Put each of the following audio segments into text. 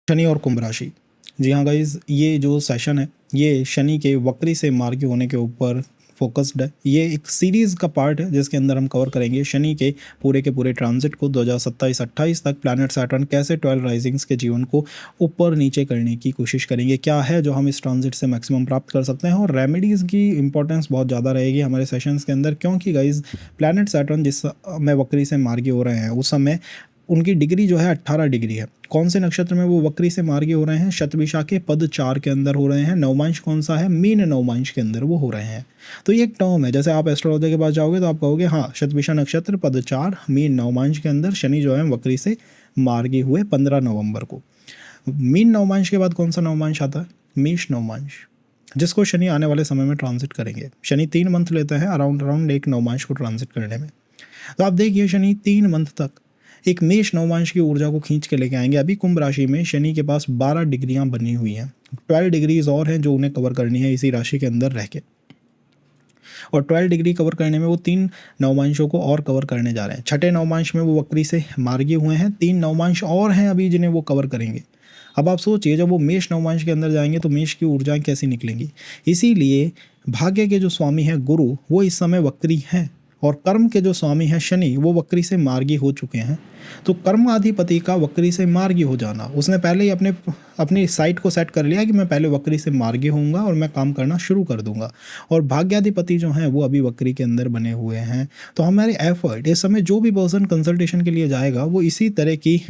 शनि और कुंभ राशि। जी हाँ गाइज़, ये जो सेशन है ये शनि के वक्री से मार्गी होने के ऊपर फोकस्ड है। ये एक सीरीज़ का पार्ट है जिसके अंदर हम कवर करेंगे शनि के पूरे ट्रांजिट को 2027-28 तक प्लैनेट सैटर्न कैसे 12 राइजिंग्स के जीवन को ऊपर नीचे करने की कोशिश करेंगे, क्या है जो हम इस ट्रांजिट से मैक्सिमम प्राप्त कर सकते हैं, और रेमेडीज़ की इंपॉर्टेंस बहुत ज़्यादा रहेगी हमारे सेशंस के अंदर, क्योंकि गाइज़ प्लैनेट सैटर्न जिस समय वक्री से मार्गी हो रहे हैं उस समय उनकी डिग्री जो है 18 डिग्री है। कौन से नक्षत्र में वो वक्री से मार्गी हो रहे हैं? शतभिषा के पद 4 के अंदर हो रहे हैं। नवमांश कौन सा है? मीन नवमांश के अंदर वो हो रहे हैं। तो ये एक टर्म है, जैसे आप एस्ट्रोलॉजर के पास जाओगे तो आप कहोगे हाँ शतभिषा नक्षत्र पद 4 मीन नवमांश के अंदर शनि जो है वक्री से मार्गी हुए 15 नवंबर को। मीन नवमांश के बाद कौन सा नवमांश आता है? मेष नवमांश, जिसको शनि आने वाले समय में ट्रांजिट करेंगे। शनि 3 मंथ लेते हैं अराउंड एक नवमांश को ट्रांजिट करने में। तो आप देखिए शनि 3 मंथ तक एक मेष नवमांश की ऊर्जा को खींच के लेके आएंगे। अभी कुंभ राशि में शनि के पास 12 डिग्रियां बनी हुई हैं, 12 डिग्रीज और हैं जो उन्हें कवर करनी है इसी राशि के अंदर रह के, और 12 डिग्री कवर करने में वो 3 नवमांशों को और कवर करने जा रहे हैं। छठे नवमांश में वो वक्री से मार्गी हुए हैं, 3 नवमांश और हैं अभी जिन्हें वो कवर करेंगे। अब आप सोचिए जब वो मेष नवमांश के अंदर जाएंगे तो मेष की ऊर्जाएं कैसी निकलेंगी। इसीलिए भाग्य के जो स्वामी हैं गुरु वो इस समय वक्री हैं, और कर्म के जो स्वामी हैं शनि वो वक्री से मार्गी हो चुके हैं। तो कर्माधिपति का वक्री से मार्गी हो जाना, उसने पहले ही अपनी साइट को सेट कर लिया कि मैं पहले वक्री से मार्गी होऊंगा और मैं काम करना शुरू कर दूंगा। और भाग्याधिपति जो हैं वो अभी वक्री के अंदर बने हुए हैं। तो हमारे एफर्ट इस समय जो भी पर्सन कंसल्टेशन के लिए जाएगा वो इसी तरह की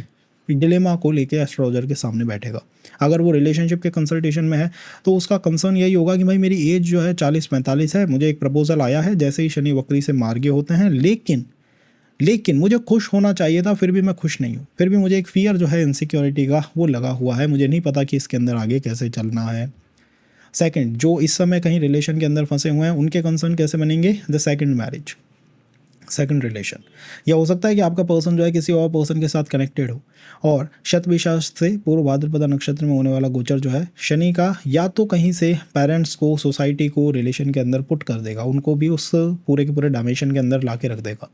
डिलेमा को लेके एस्ट्रोलॉजर के सामने बैठेगा। अगर वो रिलेशनशिप के कंसल्टेशन में है तो उसका कंसर्न यही होगा कि भाई मेरी एज जो है 40-45 है, मुझे एक प्रपोजल आया है जैसे ही शनि वक्री से मार्गी होते हैं, लेकिन मुझे खुश होना चाहिए था, फिर भी मैं खुश नहीं हूँ। फिर भी मुझे एक फियर जो है इनसिक्योरिटी का वो लगा हुआ है, मुझे नहीं पता कि इसके अंदर आगे कैसे चलना है। सेकंड, जो इस समय कहीं रिलेशन के अंदर फंसे हुए हैं उनके कंसर्न कैसे बनेंगे? The second marriage, second relation, या हो सकता है कि आपका पर्सन जो है किसी और पर्सन के साथ कनेक्टेड हो, और शतभिषा से पूर्व भाद्रपद नक्षत्र में होने वाला गोचर जो है शनि का या तो कहीं से पेरेंट्स को, सोसाइटी को रिलेशन के अंदर पुट कर देगा, उनको भी उस पूरे के पूरे डायमेंशन के अंदर ला के रख देगा।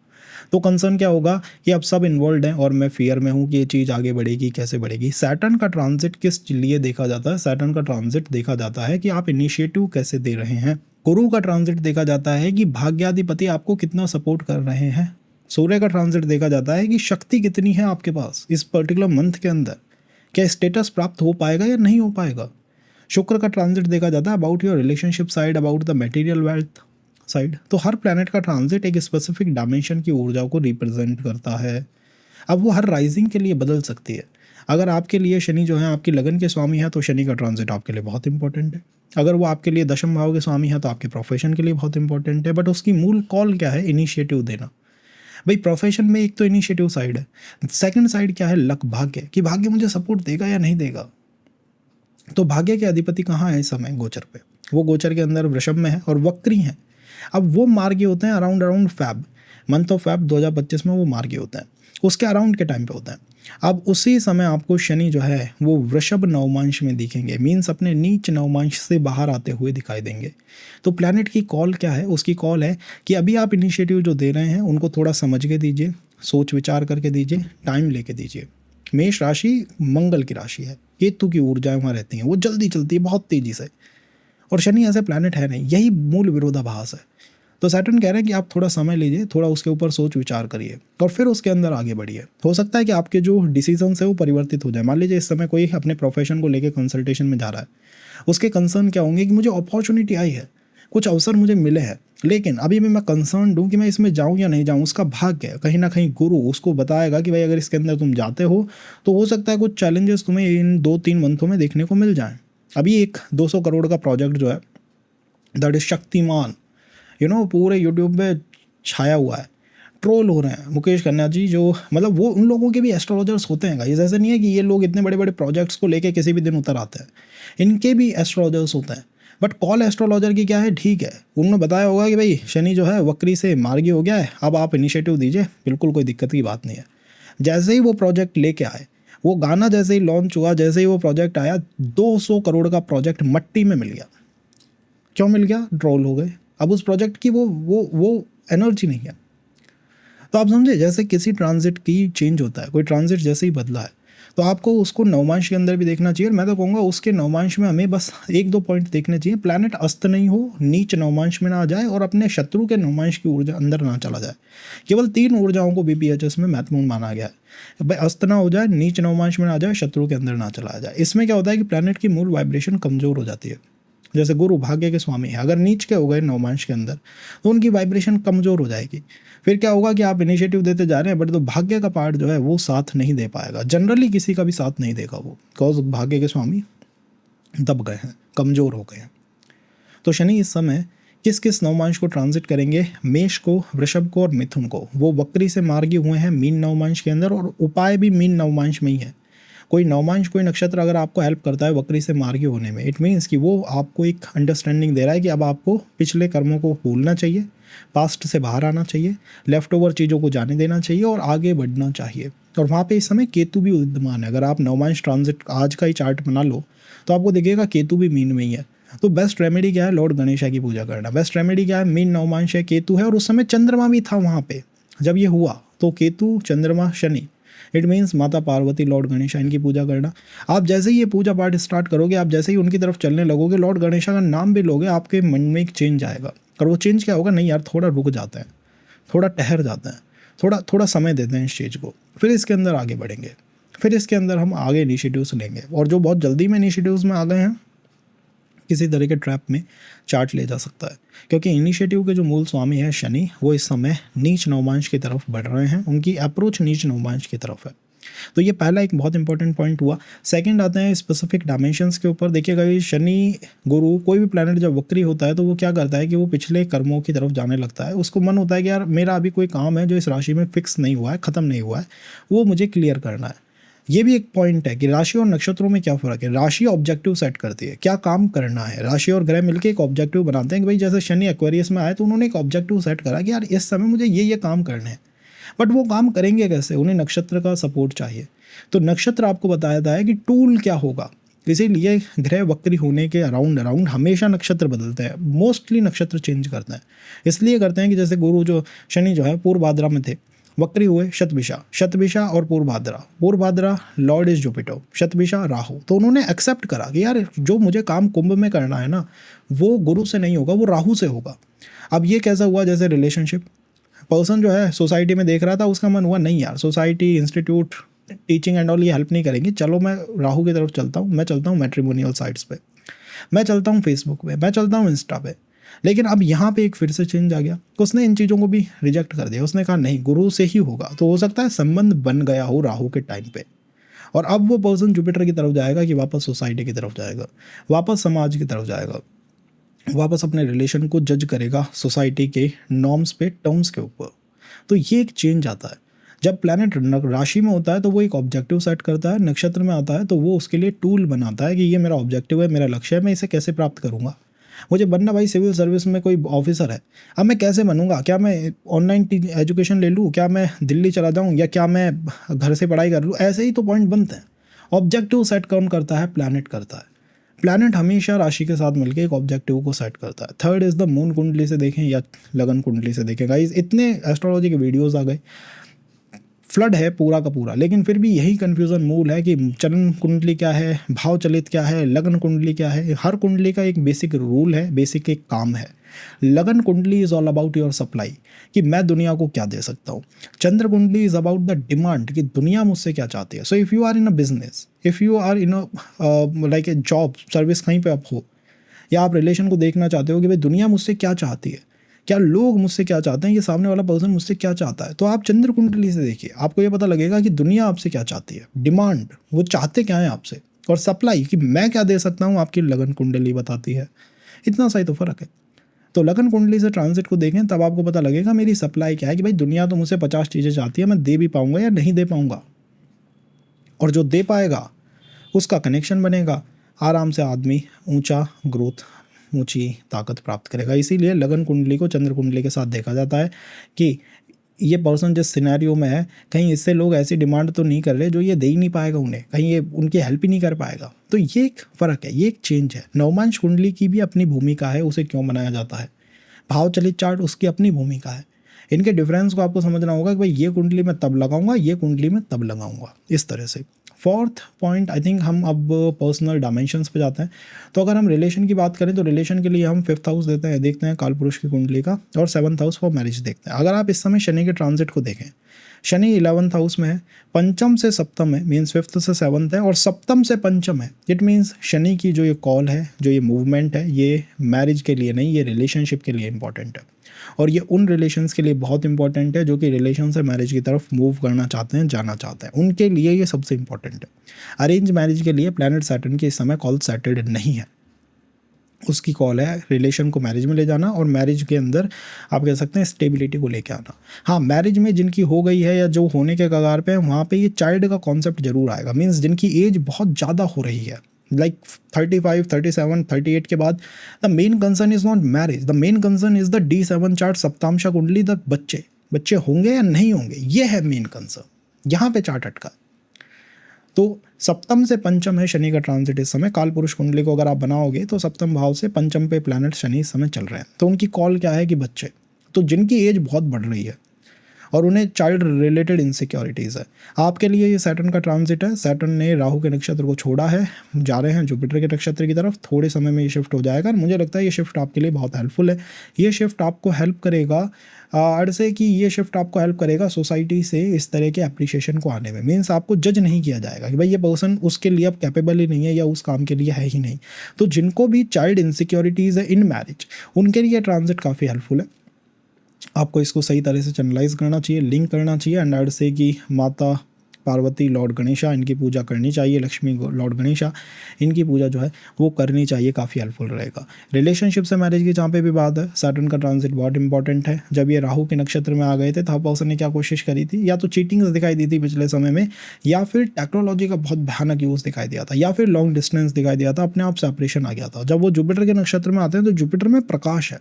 तो कंसर्न क्या होगा कि अब सब इन्वॉल्व हैं और मैं फियर में हूँ कि ये चीज़ आगे बढ़ेगी, कैसे बढ़ेगी। सैटर्न का ट्रांजिट किस लिए देखा जाता है? सैटर्न का ट्रांजिट देखा जाता है कि आप इनिशिएटिव कैसे दे रहे हैं। गुरु का ट्रांजिट देखा जाता है कि भाग्याधिपति आपको कितना सपोर्ट कर रहे हैं। सूर्य का ट्रांजिट देखा जाता है कि शक्ति कितनी है आपके पास इस पर्टिकुलर मंथ के अंदर, क्या स्टेटस प्राप्त हो पाएगा या नहीं हो पाएगा। शुक्र का ट्रांजिट देखा जाता है about your relationship side, about the material wealth side. तो हर प्लैनेट का ट्रांजिट एक स्पेसिफिक डायमेंशन की ऊर्जा को रिप्रेजेंट करता है। अब वो हर राइजिंग के लिए बदल सकती है। अगर आपके लिए शनि जो है आपकी लगन के स्वामी है तो शनि का ट्रांजिट आपके लिए बहुत इंपॉर्टेंट है। अगर वो आपके लिए दशम भाव के स्वामी है तो आपके प्रोफेशन के लिए बहुत इंपॉर्टेंट है। बट उसकी मूल कॉल क्या है? इनिशिएटिव देना। भाई प्रोफेशन में एक तो इनिशिएटिव साइड है, सेकंड साइड क्या है? लक, भाग्य, कि भाग्य मुझे सपोर्ट देगा या नहीं देगा। तो भाग्य के अधिपति कहाँ है इस समय गोचर पे? वो गोचर के अंदर वृषभ में है और वक्री हैं। अब वो मार्गी होते हैं around Feb, month of Feb 2025 में वो मार्गी होते हैं, उसके अराउंड के टाइम पे होते हैं। अब उसी समय आपको शनि जो है वो वृषभ नवमांश में दिखेंगे, मीन्स अपने नीच नवमांश से बाहर आते हुए दिखाई देंगे। तो प्लैनेट की कॉल क्या है? उसकी कॉल है कि अभी आप इनिशिएटिव जो दे रहे हैं उनको थोड़ा समझ के दीजिए, सोच विचार करके दीजिए, टाइम लेके दीजिए। मेष राशि मंगल की राशि है, केतु की ऊर्जाएं वहाँ रहती हैं, वो जल्दी चलती है बहुत तेज़ी से, और शनि ऐसे प्लैनेट है नहीं, यही मूल विरोधाभास है। तो सैटर्न कह रहे हैं कि आप थोड़ा समय लीजिए, थोड़ा उसके ऊपर सोच विचार करिए और फिर उसके अंदर आगे बढ़िए। हो सकता है कि आपके जो डिसीजंस है वो परिवर्तित हो जाए। मान लीजिए इस समय कोई अपने प्रोफेशन को लेकर कंसल्टेशन में जा रहा है, उसके कंसर्न क्या होंगे कि मुझे अपॉर्चुनिटी आई है, कुछ अवसर मुझे मिले हैं, लेकिन अभी भी मैं कंसर्न हूँ कि मैं इसमें जाऊँ या नहीं जाऊँ। उसका भाग्य है, कहीं ना कहीं गुरु उसको बताएगा कि भाई अगर इसके अंदर तुम जाते हो तो हो सकता है कुछ चैलेंजेस तुम्हें इन 2-3 मंथों में देखने को मिल जाएँ। अभी एक 200 करोड़ का प्रोजेक्ट जो है दैट इज शक्तिमान, पूरे यूट्यूब पे छाया हुआ है, ट्रोल हो रहे हैं मुकेश खन्ना जी, जो मतलब वो उन लोगों के भी एस्ट्रोलॉजर्स होते हैं। गाइस ऐसे नहीं है कि ये लोग इतने बड़े बड़े प्रोजेक्ट्स को लेके किसी भी दिन उतर आते हैं, इनके भी एस्ट्रोलॉजर्स होते हैं। बट कॉल एस्ट्रोलॉजर की क्या है? ठीक है, उन्होंने बताया होगा कि भाई शनि जो है वक्री से मार्गी हो गया है, अब आप इनिशिएटिव दीजिए, बिल्कुल कोई दिक्कत की बात नहीं है। जैसे ही वो प्रोजेक्ट लेके आए, वो गाना जैसे ही लॉन्च हुआ, जैसे ही वो प्रोजेक्ट आया, 200 करोड़ का प्रोजेक्ट मट्टी में मिल गया। क्यों मिल गया? ट्रोल हो गए। अब उस प्रोजेक्ट की वो एनर्जी नहीं है। तो आप समझे, जैसे किसी ट्रांजिट की चेंज होता है, कोई ट्रांजिट जैसे ही बदला है तो आपको उसको नवमांश के अंदर भी देखना चाहिए। और मैं तो कहूँगा उसके नवमांश में हमें बस 1-2 पॉइंट देखने चाहिए, प्लैनेट अस्त नहीं हो, नीच नवमांश में ना आ जाए और अपने शत्रु के नवमांश की ऊर्जा अंदर ना चला जाए। केवल 3 ऊर्जाओं को BPHS में महत्वपूर्ण माना गया है। भाई अस्त ना हो जाए, नीच नवमांश में ना आ जाए, शत्रु के अंदर ना चला जाए। इसमें क्या होता है कि प्लैनेट की मूल वाइब्रेशन कमज़ोर हो जाती है। जैसे गुरु भाग्य के स्वामी है, अगर नीच के हो गए नवमांश के अंदर तो उनकी वाइब्रेशन कमज़ोर हो जाएगी। फिर क्या होगा कि आप इनिशिएटिव देते जा रहे हैं बट तो भाग्य का पार्ट जो है वो साथ नहीं दे पाएगा, जनरली किसी का भी साथ नहीं देगा वो, बिकॉज भाग्य के स्वामी दब गए हैं, कमज़ोर हो गए हैं। तो शनि इस समय किस किस नवमांश को ट्रांजिट करेंगे? मेष को, वृषभ को और मिथुन को। वो वक्री से मार्गी हुए हैं मीन नवमांश के अंदर और उपाय भी मीन नवमांश में ही है। कोई नवमांश, कोई नक्षत्र अगर आपको हेल्प करता है वक्री से मार्गी होने में, इट मीन्स कि वो आपको एक अंडरस्टैंडिंग दे रहा है कि अब आपको पिछले कर्मों को भूलना चाहिए, पास्ट से बाहर आना चाहिए, लेफ्ट ओवर चीज़ों को जाने देना चाहिए और आगे बढ़ना चाहिए। और वहाँ पे इस समय केतु भी विद्यमान है। अगर आप नवमांश ट्रांजिट आज का ही चार्ट बना लो तो आपको दिखेगा केतु भी मीन में ही है। तो बेस्ट रेमेडी क्या है? लॉर्ड गणेशा की पूजा करना। बेस्ट रेमेडी क्या है? मीन नवमांश है, केतु है और उस समय चंद्रमा भी था वहाँ पे जब ये हुआ। तो केतु, चंद्रमा, शनि, इट मीन्स माता पार्वती, लॉर्ड गणेशा, इनकी पूजा करना। आप जैसे ही ये पूजा पाठ स्टार्ट करोगे, आप जैसे ही उनकी तरफ चलने लगोगे, लॉर्ड गणेशा का नाम भी लोगे, आपके मन में एक चेंज आएगा। और वो चेंज क्या होगा? नहीं यार, थोड़ा रुक जाते हैं, थोड़ा ठहर जाते हैं, थोड़ा समय देते हैं इस चीज़ को, फिर इसके अंदर आगे बढ़ेंगे, फिर इसके अंदर हम आगे इनिशिएटिव्स लेंगे। और जो बहुत जल्दी में इनिशिएटिव्स में आ गए हैं, किसी तरह के ट्रैप में चार्ट ले जा सकता है, क्योंकि इनिशिएटिव के जो मूल स्वामी है शनि, वो इस समय नीच नवमांश की तरफ बढ़ रहे हैं, उनकी अप्रोच नीच नवमांश की तरफ है। तो ये पहला एक बहुत इंपॉर्टेंट पॉइंट हुआ। सेकंड आते हैं स्पेसिफिक डायमेंशंस के ऊपर। देखिएगा ये शनि, गुरु, कोई भी प्लैनेट जब वक्री होता है तो वो क्या करता है कि वो पिछले कर्मों की तरफ जाने लगता है। उसको मन होता है कि यार मेरा अभी कोई काम है जो इस राशि में फिक्स नहीं हुआ है, ख़त्म नहीं हुआ है, वो मुझे क्लियर करना है। ये भी एक पॉइंट है कि राशि और नक्षत्रों में क्या फ़र्क है। राशि ऑब्जेक्टिव सेट करती है, क्या काम करना है। राशि और ग्रह मिलकर एक ऑब्जेक्टिव बनाते हैं कि भाई जैसे शनि एक्वेरियस में आए तो उन्होंने एक ऑब्जेक्टिव सेट करा कि यार इस समय मुझे ये काम करने हैं। बट वो काम करेंगे कैसे? उन्हें नक्षत्र का सपोर्ट चाहिए। तो नक्षत्र आपको बताया है कि टूल क्या होगा। इसीलिए ग्रह वक्री होने के अराउंड हमेशा नक्षत्र बदलते हैं, मोस्टली नक्षत्र चेंज करते हैं। इसलिए करते हैं कि जैसे गुरु जो शनि जो है पूर्व भाद्रा में थे, वक्री हुए शतभिषा और पूर्व Bhadra Lord is Jupiter, Shatabhisha Rahu. तो उन्होंने एक्सेप्ट करा कि यार जो मुझे काम कुंभ में करना है ना, वो गुरु से नहीं होगा, वो राहु से होगा। अब ये कैसा हुआ? जैसे रिलेशनशिप, पर्सन जो है सोसाइटी में देख रहा था, उसका मन हुआ नहीं यार society, institute, teaching and all ये हेल्प नहीं करेंगे, चलो मैं राहु की तरफ चलता हूँ। मैं चलता हूँ मैट्रिमोनियल साइट्स पे, मैं चलता हूँ फेसबुक पे, मैं चलता हूँ इंस्टा पे। लेकिन अब यहाँ पे एक फिर से चेंज आ गया, उसने इन चीज़ों को भी रिजेक्ट कर दिया। उसने कहा नहीं, गुरु से ही होगा। तो हो सकता है संबंध बन गया हो राहु के टाइम पे, और अब वो पर्सन जुपिटर की तरफ जाएगा कि वापस सोसाइटी की तरफ जाएगा, वापस समाज की तरफ जाएगा, वापस अपने रिलेशन को जज करेगा सोसाइटी के नॉर्म्स पे, टर्म्स के ऊपर। तो ये एक चेंज आता है। जब प्लैनेट राशि में होता है तो वो एक ऑब्जेक्टिव सेट करता है, नक्षत्र में आता है तो वो उसके लिए टूल बनाता है कि ये मेरा ऑब्जेक्टिव है, मेरा लक्ष्य है, मैं इसे कैसे प्राप्त करूँगा। मुझे बनना भाई सिविल सर्विस में कोई ऑफिसर है, अब मैं कैसे बनूंगा? क्या मैं ऑनलाइन एजुकेशन ले लूँ? क्या मैं दिल्ली चला जाऊँ? या क्या मैं घर से पढ़ाई कर लूँ? ऐसे ही तो पॉइंट बनते हैं। ऑब्जेक्टिव सेट कौन करता है? प्लैनेट करता है। प्लैनेट हमेशा राशि के साथ मिलकर एक ऑब्जेक्टिव को सेट करता है। थर्ड इज द मून कुंडली से देखें या लगन कुंडली से देखें। गाइस इतने एस्ट्रोलॉजी के वीडियोस आ गए, फ्लड है पूरा का पूरा, लेकिन फिर भी यही कन्फ्यूज़न मूल है कि चरण कुंडली क्या है, भाव चलित क्या है, लगन कुंडली क्या है। हर कुंडली का एक बेसिक रूल है, बेसिक एक काम है। लगन कुंडली is all about your supply, कि मैं दुनिया को क्या दे सकता हूँ। चंद्र कुंडली इज़ अबाउट द डिमांड, कि दुनिया मुझसे क्या चाहती है। So if you are in a business, if you are in a like a job service, कहीं पे आप हो, या आप रिलेशन को देखना चाहते हो कि भाई दुनिया मुझसे क्या चाहती है, क्या लोग मुझसे क्या चाहते हैं, ये सामने वाला पर्सन मुझसे क्या चाहता है, तो आप चंद्र कुंडली से देखिए, आपको ये पता लगेगा कि दुनिया आपसे क्या चाहती है। डिमांड, वो चाहते क्या है आपसे, और सप्लाई, कि मैं क्या दे सकता हूँ, आपकी लगन कुंडली बताती है। इतना सा ही तो फ़र्क है। तो लगन कुंडली से ट्रांजिट को देखें तब आपको पता लगेगा मेरी सप्लाई क्या है, कि भाई दुनिया तो मुझसे 50 चीज़ें चाहती है, मैं दे भी पाऊँगा या नहीं दे पाऊँगा। और जो दे पाएगा उसका कनेक्शन बनेगा, आराम से आदमी ऊंचा ग्रोथ, ऊंची ताकत प्राप्त करेगा। इसीलिए लगन कुंडली को चंद्र कुंडली के साथ देखा जाता है कि ये पर्सन जिस सिनेरियो में है, कहीं इससे लोग ऐसी डिमांड तो नहीं कर रहे जो ये दे ही नहीं पाएगा उन्हें, कहीं ये उनकी हेल्प ही नहीं कर पाएगा। तो ये एक फ़र्क है, ये एक चेंज है। नवमांश कुंडली की भी अपनी भूमिका है, उसे क्यों बनाया जाता है। भाव चलित चार्ट, उसकी अपनी भूमिका है। इनके डिफरेंस को आपको समझना होगा कि भाई ये कुंडली में तब लगाऊंगा, ये कुंडली में तब लगाऊंगा, इस तरह से। फोर्थ पॉइंट आई थिंक हम अब पर्सनल डायमेंशंस पे जाते हैं। तो अगर हम रिलेशन की बात करें तो रिलेशन के लिए हम 5th हाउस देखते हैं कालपुरुष की कुंडली का, और 7th हाउस फॉर मैरिज देखते हैं। अगर आप इस समय शनि के ट्रांजिट को देखें, शनि 11th हाउस में है, पंचम से सप्तम है, मीन्स 5th से 7th है, और सप्तम से पंचम है। इट मीन्स शनि की जो ये कॉल है, जो ये मूवमेंट है, ये मैरिज के लिए नहीं, ये रिलेशनशिप के लिए इंपॉर्टेंट है। और ये उन रिलेशंस के लिए बहुत इंपॉर्टेंट है जो कि रिलेशन से मैरिज की तरफ मूव करना चाहते हैं, जाना चाहते हैं, उनके लिए ये सबसे इंपॉर्टेंट है। अरेंज मैरिज के लिए प्लैनेट सैटर्न की इस समय कॉल सैटर्ड नहीं है, उसकी कॉल है रिलेशन को मैरिज में ले जाना, और मैरिज के अंदर आप कह सकते हैं स्टेबिलिटी को लेके आना। हाँ, मैरिज में जिनकी हो गई है या जो होने के कगार पे है, वहाँ पे ये चाइल्ड का कॉन्सेप्ट जरूर आएगा। मीन्स जिनकी एज बहुत ज़्यादा हो रही है, लाइक 35, 37, 38 के बाद, the main concern is not marriage, the main concern is the D7 chart, सप्तांशा कुंडली, द बच्चे होंगे या नहीं होंगे, ये है मेन कंसर्न। यहाँ पे चार्ट अटका। तो सप्तम से पंचम है शनि का ट्रांजिट इस समय। काल पुरुष कुंडली को अगर आप बनाओगे तो सप्तम भाव से पंचम पे प्लैनेट शनि इस समय चल रहे हैं, तो उनकी कॉल क्या है कि बच्चे। तो जिनकी एज बहुत बढ़ रही है और उन्हें चाइल्ड रिलेटेड इनसिक्योरिटीज़ है, आपके लिए ये सैटर्न का ट्रांजिट है। सैटर्न ने राहु के नक्षत्र को छोड़ा है, जा रहे हैं जुपिटर के नक्षत्र की तरफ। थोड़े समय में ये शिफ्ट हो जाएगा, और मुझे लगता है ये शिफ्ट आपके लिए बहुत हेल्पफुल है। ये शिफ्ट आपको हेल्प करेगा अड़से कि ये शिफ्ट आपको हेल्प करेगा सोसाइटी से इस तरह के एप्रिशिएशन को आने में। मीन्स आपको जज नहीं किया जाएगा कि भाई ये पर्सन उसके लिए अब कैपेबल ही नहीं है या उस काम के लिए है ही नहीं। तो जिनको भी चाइल्ड इनसिक्योरिटीज़ है इन मैरिज, उनके लिए ट्रांजिट काफ़ी हेल्पफुल है। आपको इसको सही तरह से चैनलाइज करना चाहिए, लिंक करना चाहिए, एंड ऐड से कि माता पार्वती, लॉर्ड गणेशा, इनकी पूजा करनी चाहिए, लक्ष्मी लॉर्ड गणेशा, इनकी पूजा जो है वो करनी चाहिए, काफ़ी हेल्पफुल रहेगा। रिलेशनशिप से मैरिज की जहाँ पे भी बात है, सैटर्न का ट्रांजिट बहुत इंपॉर्टेंट है। जब ये राहु के नक्षत्र में आ गए थे तो पर्सन ने क्या कोशिश करी थी, या तो चीटिंग्स दिखाई दी थी पिछले समय में, या फिर टेक्नोलॉजी का बहुत भयानक यूज़ दिखाई दिया था, या फिर लॉन्ग डिस्टेंस दिखाई दिया था, अपने आप सेपरेशन आ गया था। जब वो जुपिटर के नक्षत्र में आते हैं तो जुपिटर में प्रकाश है,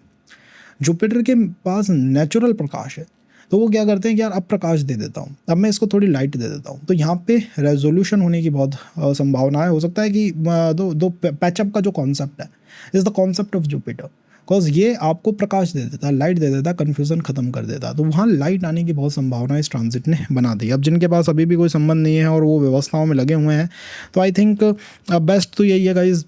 जुपिटर के पास नेचुरल प्रकाश है, तो वो क्या करते हैं कि यार अब प्रकाश दे देता हूँ, अब मैं इसको थोड़ी लाइट दे देता हूँ। तो यहाँ पे रेजोल्यूशन होने की बहुत संभावना है। हो सकता है कि दो पैचअप का जो कॉन्सेप्ट है is the concept of Jupiter, because ये आपको प्रकाश दे देता है, लाइट दे देता है, कन्फ्यूज़न खत्म कर देता है। तो वहाँ लाइट आने की बहुत संभावना इस ट्रांजिट ने बना दी। अब जिनके पास अभी भी कोई संबंध नहीं है और वो व्यवस्थाओं में लगे हुए हैं, तो आई थिंक बेस्ट तो यही है गाइज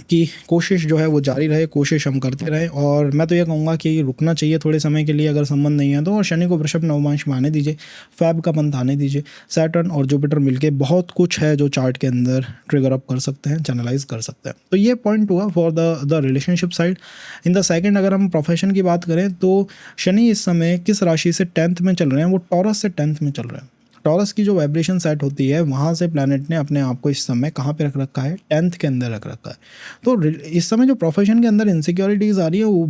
कि कोशिश जो है वो जारी रहे, कोशिश हम करते रहें। और मैं तो ये कहूँगा कि रुकना चाहिए थोड़े समय के लिए अगर संबंध नहीं है तो, और शनि को वृषभ नवमांश में आने दीजिए, फैब का मंथ आने दीजिए। सैटर्न और जुपिटर मिलके बहुत कुछ है जो चार्ट के अंदर ट्रिगर अप कर सकते हैं, चैनलाइज कर सकते हैं। तो ये पॉइंट हुआ for the relationship side. In the second अगर हम प्रोफेशन की बात करें तो शनि इस समय किस राशि से 10th में चल रहे हैं, वो टॉरस से 10th में चल रहे हैं। टॉरस की जो वाइब्रेशन सेट होती है वहाँ से प्लैनेट ने अपने आप को इस समय कहाँ पे रख रखा है, 10th के अंदर रख रखा है। तो इस समय जो प्रोफेशन के अंदर इनसिक्योरिटीज़ आ रही है वो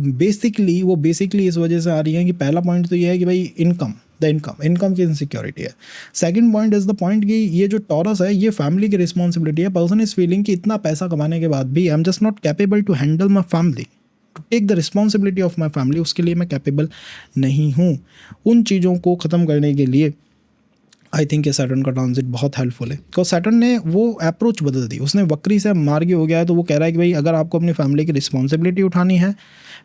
बेसिकली इस वजह से आ रही है कि पहला पॉइंट तो ये है कि भाई इनकम की इनसिक्योरिटी है। Second point is the point कि ये जो टॉरस है ये फैमिली की रिस्पॉन्सिबिलिटी है। पर्सन इज फीलिंग कि इतना पैसा कमाने के बाद भी I am just not capable to handle my family, to take the responsibility of my family, उसके लिए मैं कैपेबल नहीं हूँ। उन चीज़ों को ख़त्म करने के लिए आई थिंक ये सैटर्न का ट्रांजिट बहुत हेल्पफुल है। बिकॉज सैटर्न ने वो अप्रोच बदल दी, उसने वक्री से मार्गी हो गया है। तो वो कह रहा है कि भाई अगर आपको अपनी फैमिली की रिस्पॉन्सिबिलिटी उठानी है,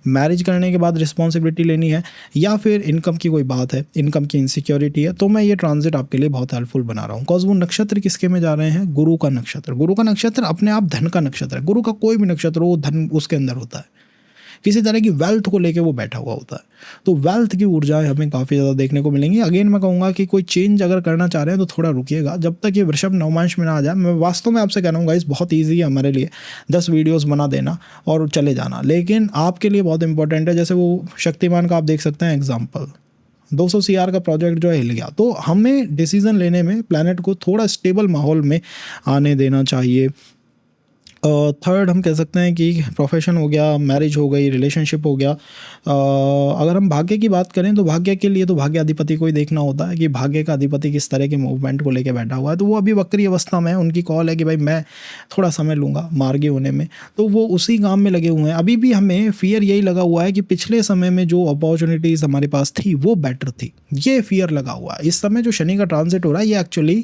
मैरिज करने के बाद रिस्पॉन्सिबिलिटी लेनी है, या फिर इनकम की कोई बात है, इनकम की इनसिक्योरिटी है, तो मैं ये ट्रांजिट आपके लिए बहुत हेल्पफुल बना रहा हूँ। बिकॉज वो नक्षत्र किसके में जा रहे हैं, गुरु का नक्षत्र। गुरु का नक्षत्र अपने आप धन का नक्षत्र है। गुरु का कोई भी नक्षत्र हो, धन उसके अंदर होता है, किसी तरह की वेल्थ को लेके वो बैठा हुआ होता है। तो वेल्थ की ऊर्जाएं हमें काफ़ी ज़्यादा देखने को मिलेंगी। अगेन मैं कहूँगा कि कोई चेंज अगर करना चाह रहे हैं तो थोड़ा रुकिएगा जब तक ये वृषभ नवमांश में ना आ जाए। मैं वास्तव में आपसे कह रहा हूँ गाइस, बहुत ईजी है हमारे लिए 10 वीडियोज़ बना देना और चले जाना, लेकिन आपके लिए बहुत इंपॉर्टेंट है। जैसे वो शक्तिमान का आप देख सकते हैं एग्जाम्पल, 200 CR का प्रोजेक्ट जो है हिल गया। तो हमें डिसीज़न लेने में प्लैनेट को थोड़ा स्टेबल माहौल में आने देना चाहिए। थर्ड हम कह सकते हैं कि प्रोफेशन हो गया, मैरिज हो गई, रिलेशनशिप हो गया। अगर हम भाग्य की बात करें तो भाग्य के लिए तो भाग्य अधिपति को ही देखना होता है कि भाग्य का अधिपति किस तरह के मूवमेंट को लेके बैठा हुआ है। तो वो अभी वक्री अवस्था में है, उनकी कॉल है कि भाई मैं थोड़ा समय लूँगा मार्गी होने में, तो वो उसी काम में लगे हुए हैं। अभी भी हमें फियर यही लगा हुआ है कि पिछले समय में जो अपॉर्चुनिटीज़ हमारे पास थी वो बेटर थी, ये फियर लगा हुआ है। इस समय जो शनि का ट्रांजिट हो रहा है ये एक्चुअली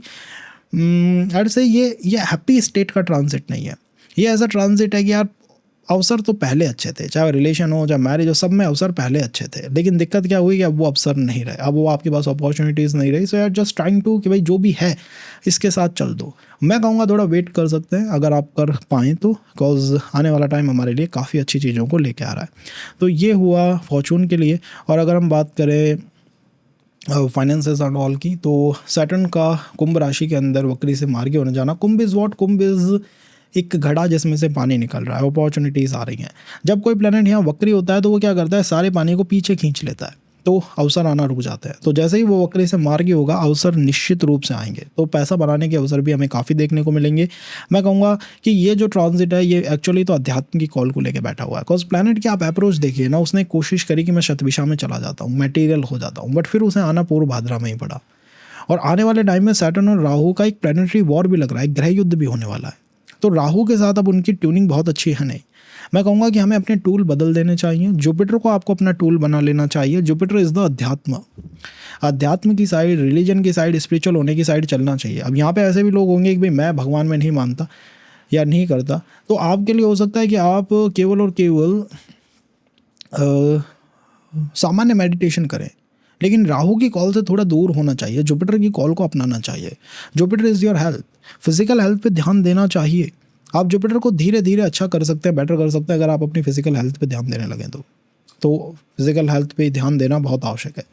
से ये हैप्पी स्टेट का ट्रांजिट नहीं है। ये ऐसा ट्रांजिट है कि यार अवसर तो पहले अच्छे थे, चाहे रिलेशन हो चाहे मैरिज हो, सब में अवसर पहले अच्छे थे, लेकिन दिक्कत क्या हुई कि अब वो अवसर नहीं रहे, अब वो आपके पास अपॉर्चुनिटीज़ नहीं रही। सो यार जस्ट ट्राइंग टू कि भाई जो भी है इसके साथ चल दो। मैं कहूँगा थोड़ा वेट कर सकते हैं अगर आप कर पाएँ तो, बिकॉज आने वाला टाइम हमारे लिए काफ़ी अच्छी चीज़ों को लेके आ रहा है। तो ये हुआ फॉर्चून के लिए। और अगर हम बात करें फाइनेंसेस एंड ऑल की, तो सैटर्न का कुंभ राशि के अंदर वक्री से मार्गी होने जाना। कुंभ इज़ वॉट? कुंभ इज़ एक घड़ा जिसमें से पानी निकल रहा है, अपॉर्चुनिटीज़ आ रही हैं। जब कोई प्लेनेट यहाँ वक्री होता है तो वो क्या करता है, सारे पानी को पीछे खींच लेता है, तो अवसर आना रुक जाते हैं। तो जैसे ही वो वक्री से मार्गी होगा, अवसर निश्चित रूप से आएंगे। तो पैसा बनाने के अवसर भी हमें काफ़ी देखने को मिलेंगे। मैं कहूँगा कि ये जो ट्रांजिट है ये एक्चुअली तो अध्यात्म की कॉल को लेकर बैठा हुआ है। बिकॉज प्लैनेट की आप अप्रोच देखिए ना, उसने कोशिश करी कि मैं शतभिषा में चला जाता हूँ, मटेरियल हो जाता हूँ, बट फिर उसे आना पूर्व भाद्रा में ही पड़ा। और आने वाले टाइम में सैटर्न और राहु का एक प्लैनेटरी वॉर भी लग रहा है, ग्रह युद्ध भी होने वाला है। तो राहु के साथ अब उनकी ट्यूनिंग बहुत अच्छी है नहीं। मैं कहूँगा कि हमें अपने टूल बदल देने चाहिए। जुपिटर को आपको अपना टूल बना लेना चाहिए। जुपिटर इज़ द अध्यात्म की साइड, रिलीजन की साइड, स्पिरिचुअल होने की साइड चलना चाहिए। अब यहाँ पे ऐसे भी लोग होंगे कि भाई मैं भगवान में नहीं मानता या नहीं करता, तो आपके लिए हो सकता है कि आप केवल और केवल सामान्य मेडिटेशन करें, लेकिन राहु की कॉल से थोड़ा दूर होना चाहिए, जुपिटर की कॉल को अपनाना चाहिए। Jupiter is your health, physical health पे ध्यान देना चाहिए। आप जुपिटर को धीरे धीरे अच्छा कर सकते हैं, बेटर कर सकते हैं अगर आप अपनी फिजिकल हेल्थ पे ध्यान देने लगें तो फिजिकल हेल्थ पे ध्यान देना बहुत आवश्यक है।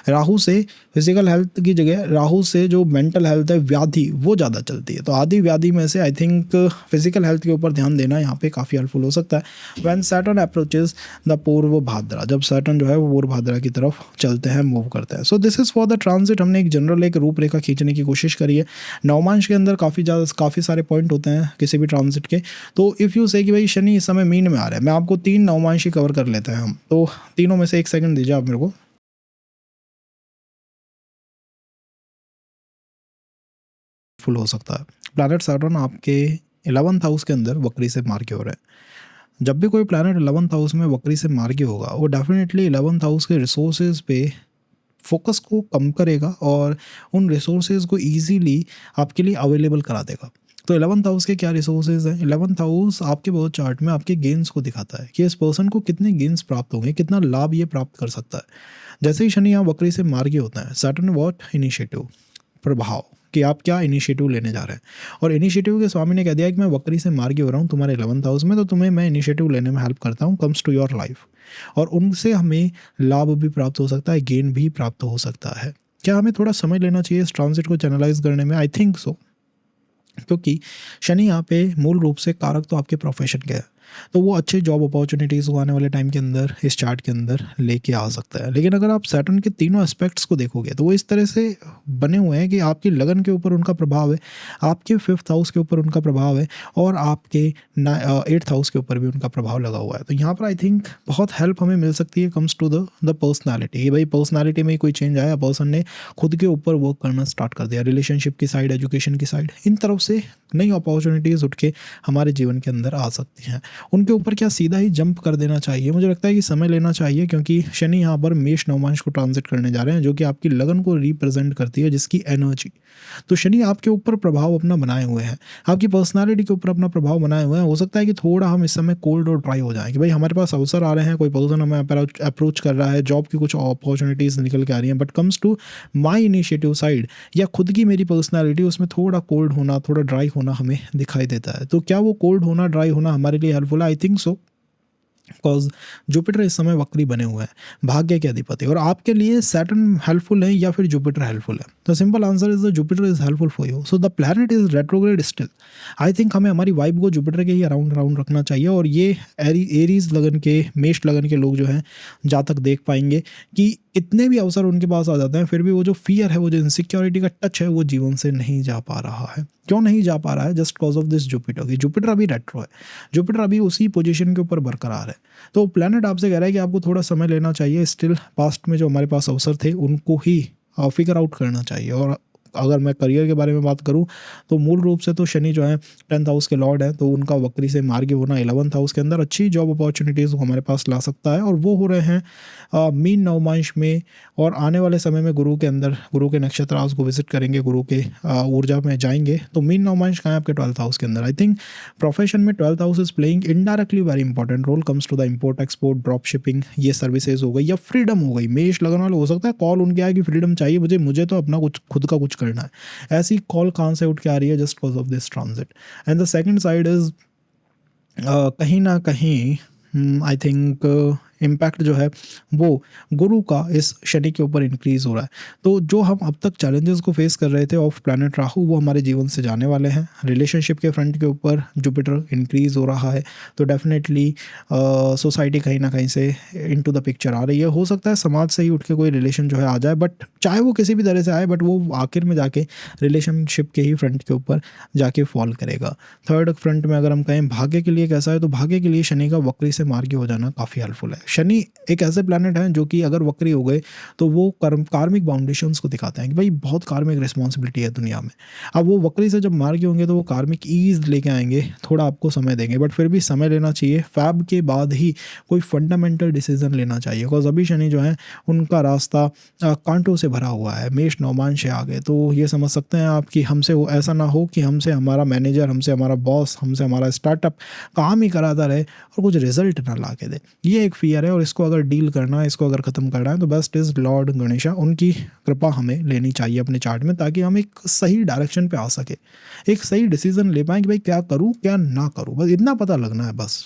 राहु से फिजिकल हेल्थ की जगह राहु से जो मेंटल हेल्थ है, व्याधि, वो ज़्यादा चलती है। तो आदि व्याधि में से आई थिंक फिजिकल हेल्थ के ऊपर ध्यान देना यहाँ पे काफ़ी हेल्पफुल हो सकता है। व्हेन सैटर्न अप्रोचेज द पूर्व भाद्रा, जब सैटर्न जो है वो पूर्व भाद्रा की तरफ चलते हैं, मूव करते हैं। So this is for the transit. हमने एक जनरल एक रूपरेखा खींचने की कोशिश करी है। नवमांश के अंदर काफ़ी सारे पॉइंट होते हैं किसी भी ट्रांजिट के। तो इफ़ यू से कि भाई शनि इस समय मीन में आ रहा है, मैं आपको 3 नवमांशी कवर कर लेते हैं हम। तो तीनों में से एक सेकंड दीजिए आप मेरे को। फुल हो सकता है। प्लैनेट सैटर्न आपके 11th हाउस के अंदर वक्री से मार्गी हो रहे हैं। जब भी कोई प्लैनेट 11th हाउस में वक्री से मार्गी होगा, वो डेफिनेटली 11th हाउस के रिसोर्सेज पे फोकस को कम करेगा और उन रिसोर्सेज को ईजीली आपके लिए अवेलेबल करा देगा। तो 11th हाउस के क्या रिसोर्सेज हैं? 11th हाउस आपके बर्थ चार्ट में आपके गेन्स को दिखाता है कि इस पर्सन को कितने गेन्स प्राप्त होंगे, कितना लाभ ये प्राप्त कर सकता है। जैसे ही शनि यहाँ वक्री से मार्गी होता है, सैटर्न व्हाट? इनिशिएटिव, प्रभाव, कि आप क्या इनिशिएटिव लेने जा रहे हैं। और इनिशिएटिव के स्वामी ने कह दिया कि मैं वक्री से मार्गी हो रहा हूँ तुम्हारे 11th हाउस में, तो तुम्हें मैं इनिशिएटिव लेने में हेल्प करता हूँ, कम्स टू योर लाइफ। और उनसे हमें लाभ भी प्राप्त हो सकता है, गेन भी प्राप्त हो सकता है। क्या हमें थोड़ा समय लेना चाहिए इस ट्रांजिट को चैनलाइज करने में? आई थिंक सो, क्योंकि शनि यहाँ पे मूल रूप से कारक तो आपके प्रोफेशन के है, तो वो अच्छे जॉब अपॉर्चुनिटीज़ को आने वाले टाइम के अंदर इस चार्ट के अंदर लेके आ सकता है। लेकिन अगर आप सैटर्न के तीनों एस्पेक्ट्स को देखोगे तो वो इस तरह से बने हुए हैं कि आपकी लगन के ऊपर उनका प्रभाव है, आपके 5th हाउस के ऊपर उनका प्रभाव है, और आपके 8th हाउस के ऊपर भी उनका प्रभाव लगा हुआ है। तो यहाँ पर आई थिंक बहुत हेल्प हमें मिल सकती है कम्स टू द पर्सनैलिटी, कि भाई पर्सनैलिटी में कोई चेंज आया, पर्सन ने खुद के ऊपर वर्क करना स्टार्ट कर दिया, रिलेशनशिप की साइड, एजुकेशन की साइड, इन तरफ से नई अपॉर्चुनिटीज़ उठ के हमारे जीवन के अंदर आ सकती हैं। उनके ऊपर क्या सीधा ही जंप कर देना चाहिए? मुझे लगता है कि समय लेना चाहिए, क्योंकि शनि यहाँ पर मेष नवमांश को ट्रांजिट करने जा रहे हैं, जो कि आपकी लगन को रिप्रेजेंट करती है, जिसकी एनर्जी। तो शनि आपके ऊपर प्रभाव अपना बनाए हुए हैं, आपकी पर्सनालिटी के ऊपर अपना प्रभाव बनाए हुए हैं। हो सकता है कि थोड़ा हम इस समय कोल्ड और ड्राई हो जाएं कि भाई हमारे पास अवसर आ रहे हैं, कोई पर्सन हमें अप्रोच कर रहा है, जॉब की कुछ अपॉर्चुनिटीज़ निकल के आ रही हैं, but comes to my initiative side या खुद की मेरी पर्सनैलिटी, उसमें थोड़ा कोल्ड होना, थोड़ा ड्राई होना हमें दिखाई देता है। तो क्या वो कोल्ड होना, ड्राई होना हमारे लिए हेल्पफुल है? I think so, because Jupiter इस समय वक्री बने हुए हैं, भाग्य के अधिपति। और आपके लिए सैटर्न हेल्पफुल है या फिर जुपिटर हेल्पफुल है? तो simple answer is the Jupiter is helpful for you. So the planet is retrograde still. I think हमें हमारी वाइब को जुपिटर के ही अराउंड रखना चाहिए। और ये एरीज लगन के, मेष लगन के लोग जो हैं जातक देख पाएंगे कि इतने भी अवसर उनके पास आ जाते हैं, फिर भी वो जो फियर है, वो जो इनसिक्योरिटी का टच है, वो जीवन से नहीं जा पा रहा है। क्यों नहीं जा पा रहा है? Just because of this Jupiter. कि जुपिटर अभी रेट्रो है, जुपिटर अभी उसी पोजीशन के ऊपर बरकरार है। तो प्लैनेट आपसे कह रहा है कि आपको थोड़ा समय लेना चाहिए, स्टिल पास्ट में जो हमारे पास अवसर थे उनको ही फिगर आउट करना चाहिए और अगर मैं करियर के बारे में बात करूँ तो मूल रूप से तो शनि जो है 10th हाउस के लॉर्ड है, तो उनका वक्री से मार्गी होना 11th हाउस के अंदर अच्छी जॉब अपॉर्चुनिटीज़ हमारे पास ला सकता है, और वो हो रहे हैं मीन नवमांश में। और आने वाले समय में गुरु के अंदर, गुरु के नक्षत्र हाउस को विजिट करेंगे, गुरु के ऊर्जा में जाएंगे, तो मीन नवमांश कहाँ है आपके 12th हाउस के अंदर। आई थिंक प्रोफेशन में 12th house is playing indirectly very important role comes to the import export, drop shipping, ये सर्विसेज हो गई या फ्रीडम हो गई। मेष लगन वाले हो सकता है कॉल उनके आए कि फ्रीडम चाहिए मुझे तो अपना कुछ खुद का कुछ करना है। ऐसी कॉल कहाँ से उठ के आ रही है? Just because of this transit. And the second side is कहीं ना कहीं आई थिंक इम्पैक्ट जो है वो गुरु का इस शनि के ऊपर इंक्रीज़ हो रहा है। तो जो हम अब तक चैलेंजेस को फेस कर रहे थे ऑफ प्लैनेट राहु, वो हमारे जीवन से जाने वाले हैं। रिलेशनशिप के फ्रंट के ऊपर जुपिटर इंक्रीज़ हो रहा है, तो डेफिनेटली सोसाइटी कहीं ना कहीं से इनटू द पिक्चर आ रही है। हो सकता है समाज से ही उठ के कोई रिलेशन जो है आ जाए, बट चाहे वो किसी भी तरह से आए, बट वो आखिर में जाके रिलेशनशिप के ही फ्रंट के ऊपर जाके फॉल करेगा। थर्ड फ्रंट में अगर हम कहें भाग्य के लिए कैसा है, तो भाग्य के लिए शनि का वक्री से मार्गी हो जाना काफ़ी हेल्पफुल है। शनि एक ऐसे प्लैनेट हैं जो कि अगर वक्री हो गए तो वो कार्मिक बाउंडेशंस को दिखाते हैं कि भाई बहुत कार्मिक रिस्पॉन्सिबिलिटी है दुनिया में। अब वो वक्री से जब मार्गी होंगे तो वो कार्मिक ईज लेके आएंगे, थोड़ा आपको समय देंगे, बट फिर भी समय लेना चाहिए। फैब के बाद ही कोई फंडामेंटल डिसीजन लेना चाहिए, बिकॉज अभी शनि जो है उनका रास्ता कांटों से भरा हुआ है, मेष नवमांश से आगे। तो ये समझ सकते हैं आप कि हमसे वो ऐसा ना हो कि हमसे हमारा मैनेजर, हमसे हमारा बॉस, हमसे हमारा स्टार्टअप काम ही कराता रहे और कुछ रिजल्ट ना ला के दे। ये एक फियर है, और इसको अगर डील करना है, इसको अगर ख़त्म करना है, तो बेस्ट इज़ लॉर्ड गणेशा, उनकी कृपा हमें लेनी चाहिए अपने चार्ट में, ताकि हम एक सही डायरेक्शन पे आ सके, एक सही डिसीजन ले पाएँ कि भाई क्या करूँ क्या ना करूँ, बस इतना पता लगना है बस।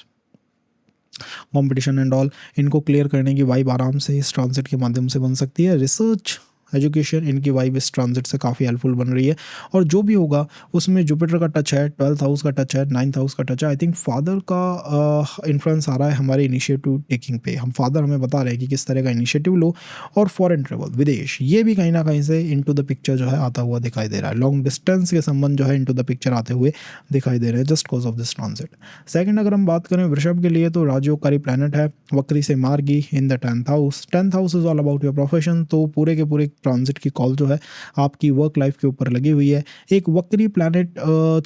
कंपटीशन एंड ऑल, इनको क्लियर करने की वाइब आराम से इस ट्रांजिट के माध्यम से बन सकती है। रिसर्च, एजुकेशन, इनकी वाइब इस ट्रांजिट से काफ़ी हेल्पफुल बन रही है। और जो भी होगा उसमें जुपिटर का टच है, 12th हाउस का टच है, 9th हाउस का टच है। आई थिंक फादर का इन्फ्लुएंस आ रहा है हमारे इनिशिएटिव टेकिंग पे। हम फादर हमें बता रहे हैं कि किस तरह का इनिशिएटिव लो। और फॉरेन ट्रेवल, विदेश, ये भी कहीं ना कहीं से इनटू द पिक्चर जो है आता हुआ दिखाई दे रहा है। लॉन्ग डिस्टेंस के संबंध जो है इनटू द पिक्चर आते हुए दिखाई दे रहे हैं, just cause of this transit. Second अगर हम बात करें वृषभ के लिए, तो राजयोगकारी प्लैनेट है वक्री से मार्गी in the 10th house. 10th house is all about your profession, तो पूरे के पूरे ट्रांजिट की कॉल जो है आपकी वर्क लाइफ के ऊपर लगी हुई है। एक वक्री प्लैनेट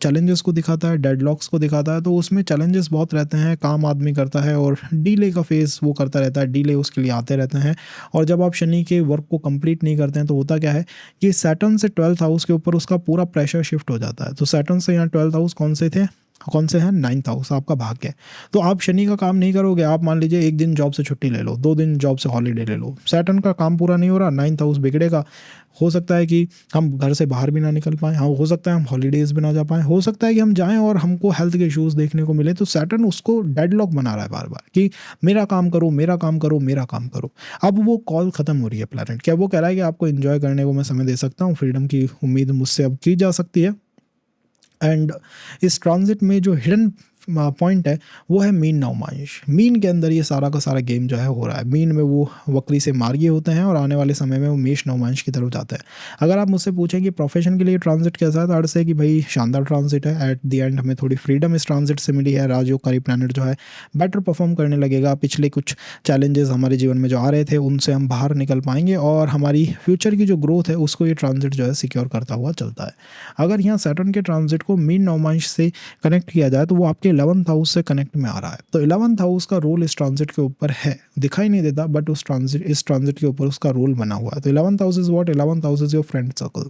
चैलेंजेस को दिखाता है, डेडलॉक्स को दिखाता है, तो उसमें चैलेंजेस बहुत रहते हैं, काम आदमी करता है और डीले का फेस वो करता रहता है, डीले उसके लिए आते रहते हैं। और जब आप शनि के वर्क को कंप्लीट नहीं करते हैं तो होता क्या है कि सैटर्न से 12th हाउस के ऊपर उसका पूरा प्रेशर शिफ्ट हो जाता है। तो सैटर्न से यहाँ 12th हाउस कौन से हैं? 9th हाउस, आपका भाग्य है। तो आप शनि का काम नहीं करोगे, आप मान लीजिए एक दिन जॉब से छुट्टी ले लो, 2 दिन जॉब से हॉलीडे ले लो, सैटर्न का काम पूरा नहीं हो रहा, 9th हाउस बिगड़ेगा। हो सकता है कि हम घर से बाहर भी ना निकल पाएँ, हाँ हो सकता है हम हॉलीडेज़ भी ना जा पाएँ, हो सकता है कि हम जाएं और हमको हेल्थ के इश्यूज़ देखने को मिले। तो सैटर्न उसको डेडलॉक बना रहा है बार बार कि मेरा काम करो, मेरा काम करो, मेरा काम करो। अब वो कॉल ख़त्म हो रही है प्लैनेट, क्या वो कह रहा है कि आपको एंजॉय करने को मैं समय दे सकता हूँ, फ्रीडम की उम्मीद मुझसे अब की जा सकती है। एंड इस ट्रांजिट में जो हिडन पॉइंट है वो है मीन नवमांश। मीन के अंदर ये सारा का सारा गेम जो है हो रहा है। मीन में वो वक्री से मार्गी होते हैं और आने वाले समय में वो मेष नवमांश की तरफ जाते हैं। अगर आप मुझसे पूछें कि प्रोफेशन के लिए ट्रांजिट कैसा है, तो अर्थ से कि भाई शानदार ट्रांजिट है। एट दी एंड हमें थोड़ी फ्रीडम इस ट्रांजिट से मिली है। राजयोगकारी प्लैनेट जो है बेटर परफॉर्म करने लगेगा। पिछले कुछ चैलेंजेस हमारे जीवन में जो आ रहे थे उनसे हम बाहर निकल पाएंगे और हमारी फ्यूचर की जो ग्रोथ है उसको ये ट्रांजिट जो है सिक्योर करता हुआ चलता है। अगर यहाँ सैटर्न के ट्रांजिट को मीन नवमांश से कनेक्ट किया जाए तो वो आपके 11th हाउस से कनेक्ट में आ रहा है। तो 11th हाउस का रोल इस ट्रांजिट के ऊपर है, दिखाई नहीं देता बट इस ट्रांजिट के ऊपर उसका रोल बना हुआ है। तो 11th house is what? 11th house is your friend circle,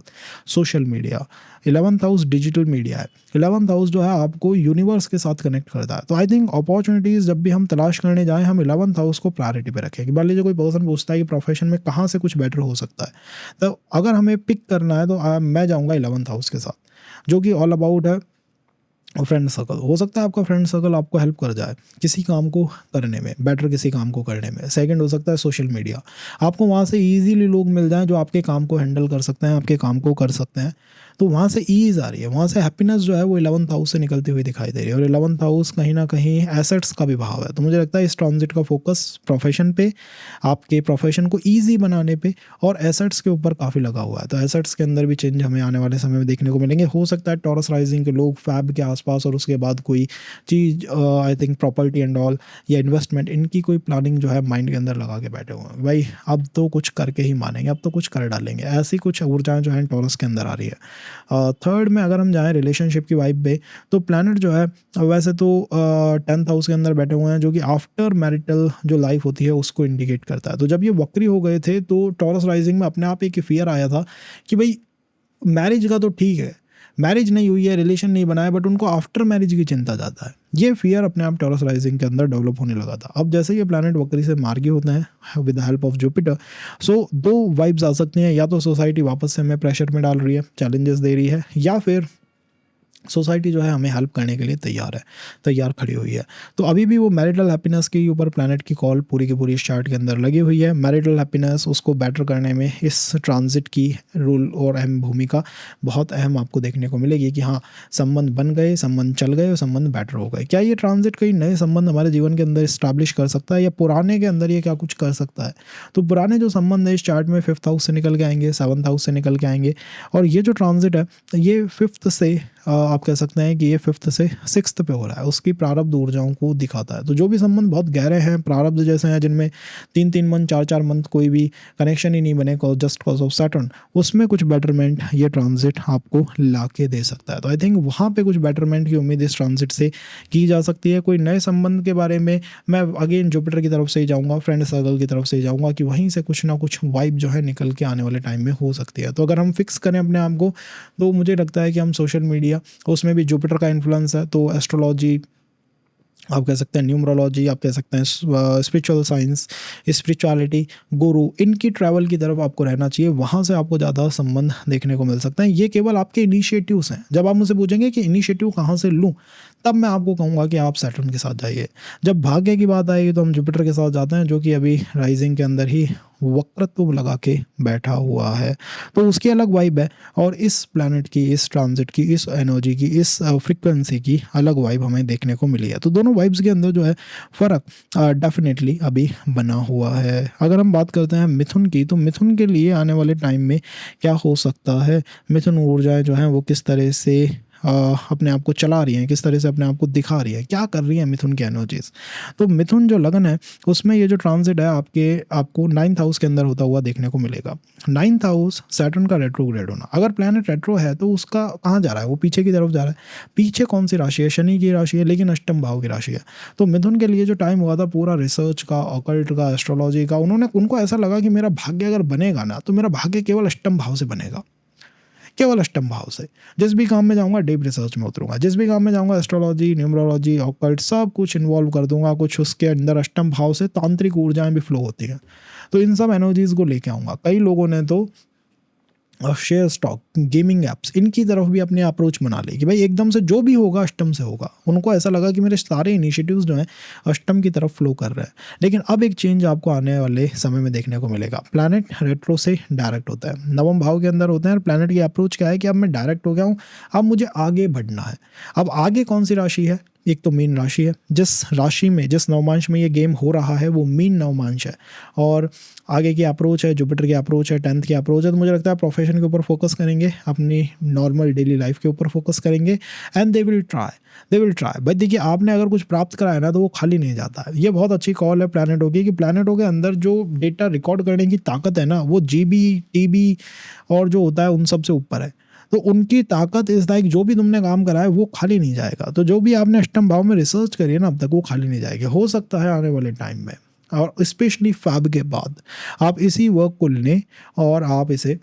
social media. 11th house digital media है। 11th हाउस जो है आपको यूनिवर्स के साथ कनेक्ट करता है। तो आई थिंक अपॉर्चुनिटीज़ जब भी हम तलाश करने जाएं हम 11th हाउस को प्रायोरिटी पे रखें। कि मान लीजिए कोई पर्सन पूछता है कि प्रोफेशन में कहाँ से कुछ बेटर हो सकता है, तो अगर हमें पिक करना है तो मैं जाऊँगा 11th हाउस के साथ, जो कि ऑल अबाउट है फ्रेंड सर्कल। हो सकता है आपका फ्रेंड सर्कल आपको हेल्प कर जाए किसी काम को करने में, बेटर किसी काम को करने में। सेकंड हो सकता है सोशल मीडिया, आपको वहाँ से इजीली लोग मिल जाएं जो आपके काम को हैंडल कर सकते हैं, आपके काम को कर सकते हैं। तो वहाँ से ईज़ आ रही है, वहाँ से हैप्पीनेस जो है वो 11th हाउस से निकलती हुई दिखाई दे रही है। और 11th हाउस कहीं ना कहीं एसेट्स का भी भाव है। तो मुझे लगता है इस ट्रांजिट का फोकस प्रोफेशन पे, आपके प्रोफेशन को ईजी बनाने पे और एसेट्स के ऊपर काफ़ी लगा हुआ है। तो एसेट्स के अंदर भी चेंज हमें आने वाले समय में देखने को मिलेंगे। हो सकता है टॉरस राइजिंग के लोग फैब के आसपास आसपास, और उसके बाद कोई चीज़ I think property and all या इन्वेस्टमेंट, इनकी कोई प्लानिंग जो है माइंड के अंदर लगा के बैठे हुए हैं भाई, अब तो कुछ करके ही मानेंगे, अब तो कुछ कर डालेंगे, ऐसी कुछ ऊर्जाएं जो है टॉरस के अंदर आ रही है। थर्ड में अगर हम जाएँ रिलेशनशिप की वाइब पे, तो प्लैनेट जो है वैसे तो 10th हाउस के अंदर बैठे हुए हैं, जो कि आफ्टर मैरिटल जो लाइफ होती है उसको इंडिकेट करता है। तो जब ये वक्री हो गए थे तो टॉरस राइजिंग में अपने आप एक फियर आया था कि भाई मैरिज का तो ठीक है, मैरिज नहीं हुई है, रिलेशन नहीं बनाया, बट उनको आफ्टर मैरिज की चिंता ज़्यादा है। ये फियर अपने आप टॉरस राइजिंग के अंदर डेवलप होने लगा था। अब जैसे ये प्लैनेट वक्री से मार्गी होते हैं with the help of Jupiter, so दो वाइब्स आ सकती हैं, या तो सोसाइटी वापस से हमें प्रेशर में डाल रही है, चैलेंजेस दे रही है, या फिर सोसाइटी जो है हमें हेल्प करने के लिए तैयार खड़ी हुई है। तो अभी भी वो मैरिटल हैप्पीनेस के ऊपर प्लैनेट की कॉल पूरी की पूरी इस चार्ट के अंदर लगी हुई है। मैरिटल हैप्पीनेस उसको बेटर करने में इस ट्रांजिट की रोल और अहम भूमिका बहुत अहम आपको देखने को मिलेगी कि हाँ, संबंध बन गए, संबंध चल गए और संबंध बेटर हो गए। क्या ये ट्रांजिट कई नए संबंध हमारे जीवन के अंदर इस्टेब्लिश कर सकता है, या पुराने के अंदर ये क्या कुछ कर सकता है? तो पुराने जो संबंध है इस चार्ट में 5th हाउस से निकल के आएंगे, 7th हाउस से निकल के आएंगे, और ये जो ट्रांजिट है ये 5th से आप कह सकते हैं कि ये 5th से 6th पे हो रहा है, उसकी प्रारब्ध ऊर्जाओं को दिखाता है। तो जो भी संबंध बहुत गहरे हैं, प्रारब्ध जैसे हैं, जिनमें 3-3 मंथ 4-4 मंथ कोई भी कनेक्शन ही नहीं बने जस्ट कॉज ऑफ सैटर्न, उसमें कुछ बेटरमेंट ये ट्रांजिट आपको ला के दे सकता है। तो आई थिंक वहाँ पे कुछ बेटरमेंट की उम्मीद इस ट्रांजिट से की जा सकती है। कोई नए संबंध के बारे में मैं अगेन जुपिटर की तरफ से ही जाऊँगा, फ्रेंड सर्कल की तरफ से ही जाऊँगा कि वहीं से कुछ ना कुछ वाइब जो है निकल के आने वाले टाइम में हो सकती है। तो अगर हम फिक्स करें अपने आप को, तो मुझे लगता है कि हम सोशल मीडिया, उसमें भी जुपिटर का इन्फ्लुएंस है, तो एस्ट्रोलॉजी आप कह सकते हैं, न्यूमरोलॉजी आप कह सकते हैं, स्पिरिचुअल साइंस, स्पिरिचुअलिटी, गुरु, इनकी ट्रैवल की तरफ आपको रहना चाहिए। वहाँ से आपको ज़्यादा संबंध देखने को मिल सकता है। ये केवल आपके इनिशिएटिव्स हैं। जब आप मुझसे पूछेंगे कि इनिशिएटिव कहाँ से लूँ, तब मैं आपको कहूँगा कि आप सैटर्न के साथ जाइए। जब भाग्य की बात आएगी तो हम जुपिटर के साथ जाते हैं, जो कि अभी राइजिंग के अंदर ही वक्रत्व लगा के बैठा हुआ है, तो उसकी अलग वाइब है। और इस प्लैनेट की, इस ट्रांजिट की, इस एनर्जी की, इस फ्रीक्वेंसी की अलग वाइब हमें देखने को मिली है। तो दोनों वाइब्स के अंदर जो है फ़र्क डेफिनेटली अभी बना हुआ है। अगर हम बात करते हैं मिथुन की, तो मिथुन के लिए आने वाले टाइम में क्या हो सकता है, मिथुन ऊर्जाएं जो हैं वो किस तरह से अपने आप को चला रही हैं, किस तरह से अपने आप को दिखा रही है, क्या कर रही है मिथुन की एनर्जीज। तो मिथुन जो लगन है उसमें ये जो ट्रांजिट है आपको 9th हाउस के अंदर होता हुआ देखने को मिलेगा। 9th हाउस सैटर्न का रेट्रोग्रेड होना, अगर प्लैनेट रेट्रो है तो उसका कहाँ जा रहा है, वो पीछे की तरफ जा रहा है। पीछे कौन सी राशि है? शनि की राशि है, लेकिन अष्टम भाव की राशि है। तो मिथुन के लिए जो टाइम हुआ था पूरा रिसर्च का, ऑकल्ट का, एस्ट्रोलॉजी का, उनको ऐसा लगा कि मेरा भाग्य अगर बनेगा ना, तो मेरा भाग्य केवल अष्टम भाव से बनेगा, केवल अष्टम भाव से। जिस भी काम में जाऊंगा डीप रिसर्च में उतरूंगा, जिस भी काम में जाऊंगा एस्ट्रोलॉजी, न्यूमरोलॉजी, ऑकल्ट सब कुछ इन्वॉल्व कर दूंगा। कुछ उसके अंदर अष्टम भाव से तांत्रिक ऊर्जाएं भी फ्लो होती हैं, तो इन सब एनर्जीज़ को लेके आऊँगा। कई लोगों ने तो शेयर स्टॉक, गेमिंग एप्स, इनकी तरफ भी अपनी अप्रोच बना ली कि भाई एकदम से जो भी होगा अष्टम से होगा। उनको ऐसा लगा कि मेरे सारे इनिशिएटिव्स जो हैं अष्टम की तरफ फ्लो कर रहे हैं। लेकिन अब एक चेंज आपको आने वाले समय में देखने को मिलेगा। प्लैनेट रेट्रो से डायरेक्ट होता है, नवम भाव के अंदर होते हैं, और प्लैनेट की अप्रोच क्या है कि अब मैं डायरेक्ट हो गया हूँ, अब मुझे आगे बढ़ना है। अब आगे कौन सी राशि है? एक तो मीन राशि है। जिस राशि में, जिस नवमांश में ये गेम हो रहा है वो मीन नवमांश है, और आगे की अप्रोच है, जुपिटर की अप्रोच है, 10th की अप्रोच है। तो मुझे लगता है प्रोफेशन के ऊपर फोकस करेंगे, अपनी नॉर्मल डेली लाइफ के ऊपर फोकस करेंगे, एंड दे विल ट्राई। भाई देखिए, आपने अगर कुछ प्राप्त करा है ना, तो वो खाली नहीं जाता है। ये बहुत अच्छी कॉल है प्लैनेटों की, कि प्लैनेटों के अंदर जो डेटा रिकॉर्ड करने की ताकत है ना, वो GB, TB और जो होता है उन सब से ऊपर है। तो उनकी ताकत इस लाइक, जो भी तुमने काम करा है वो खाली नहीं जाएगा। तो जो भी आपने अष्टम भाव में रिसर्च करी है ना अब तक, वो खाली नहीं जाएगी। हो सकता है आने वाले टाइम में, और स्पेशली फैब के बाद, आप इसी वर्क को लें और आप इसे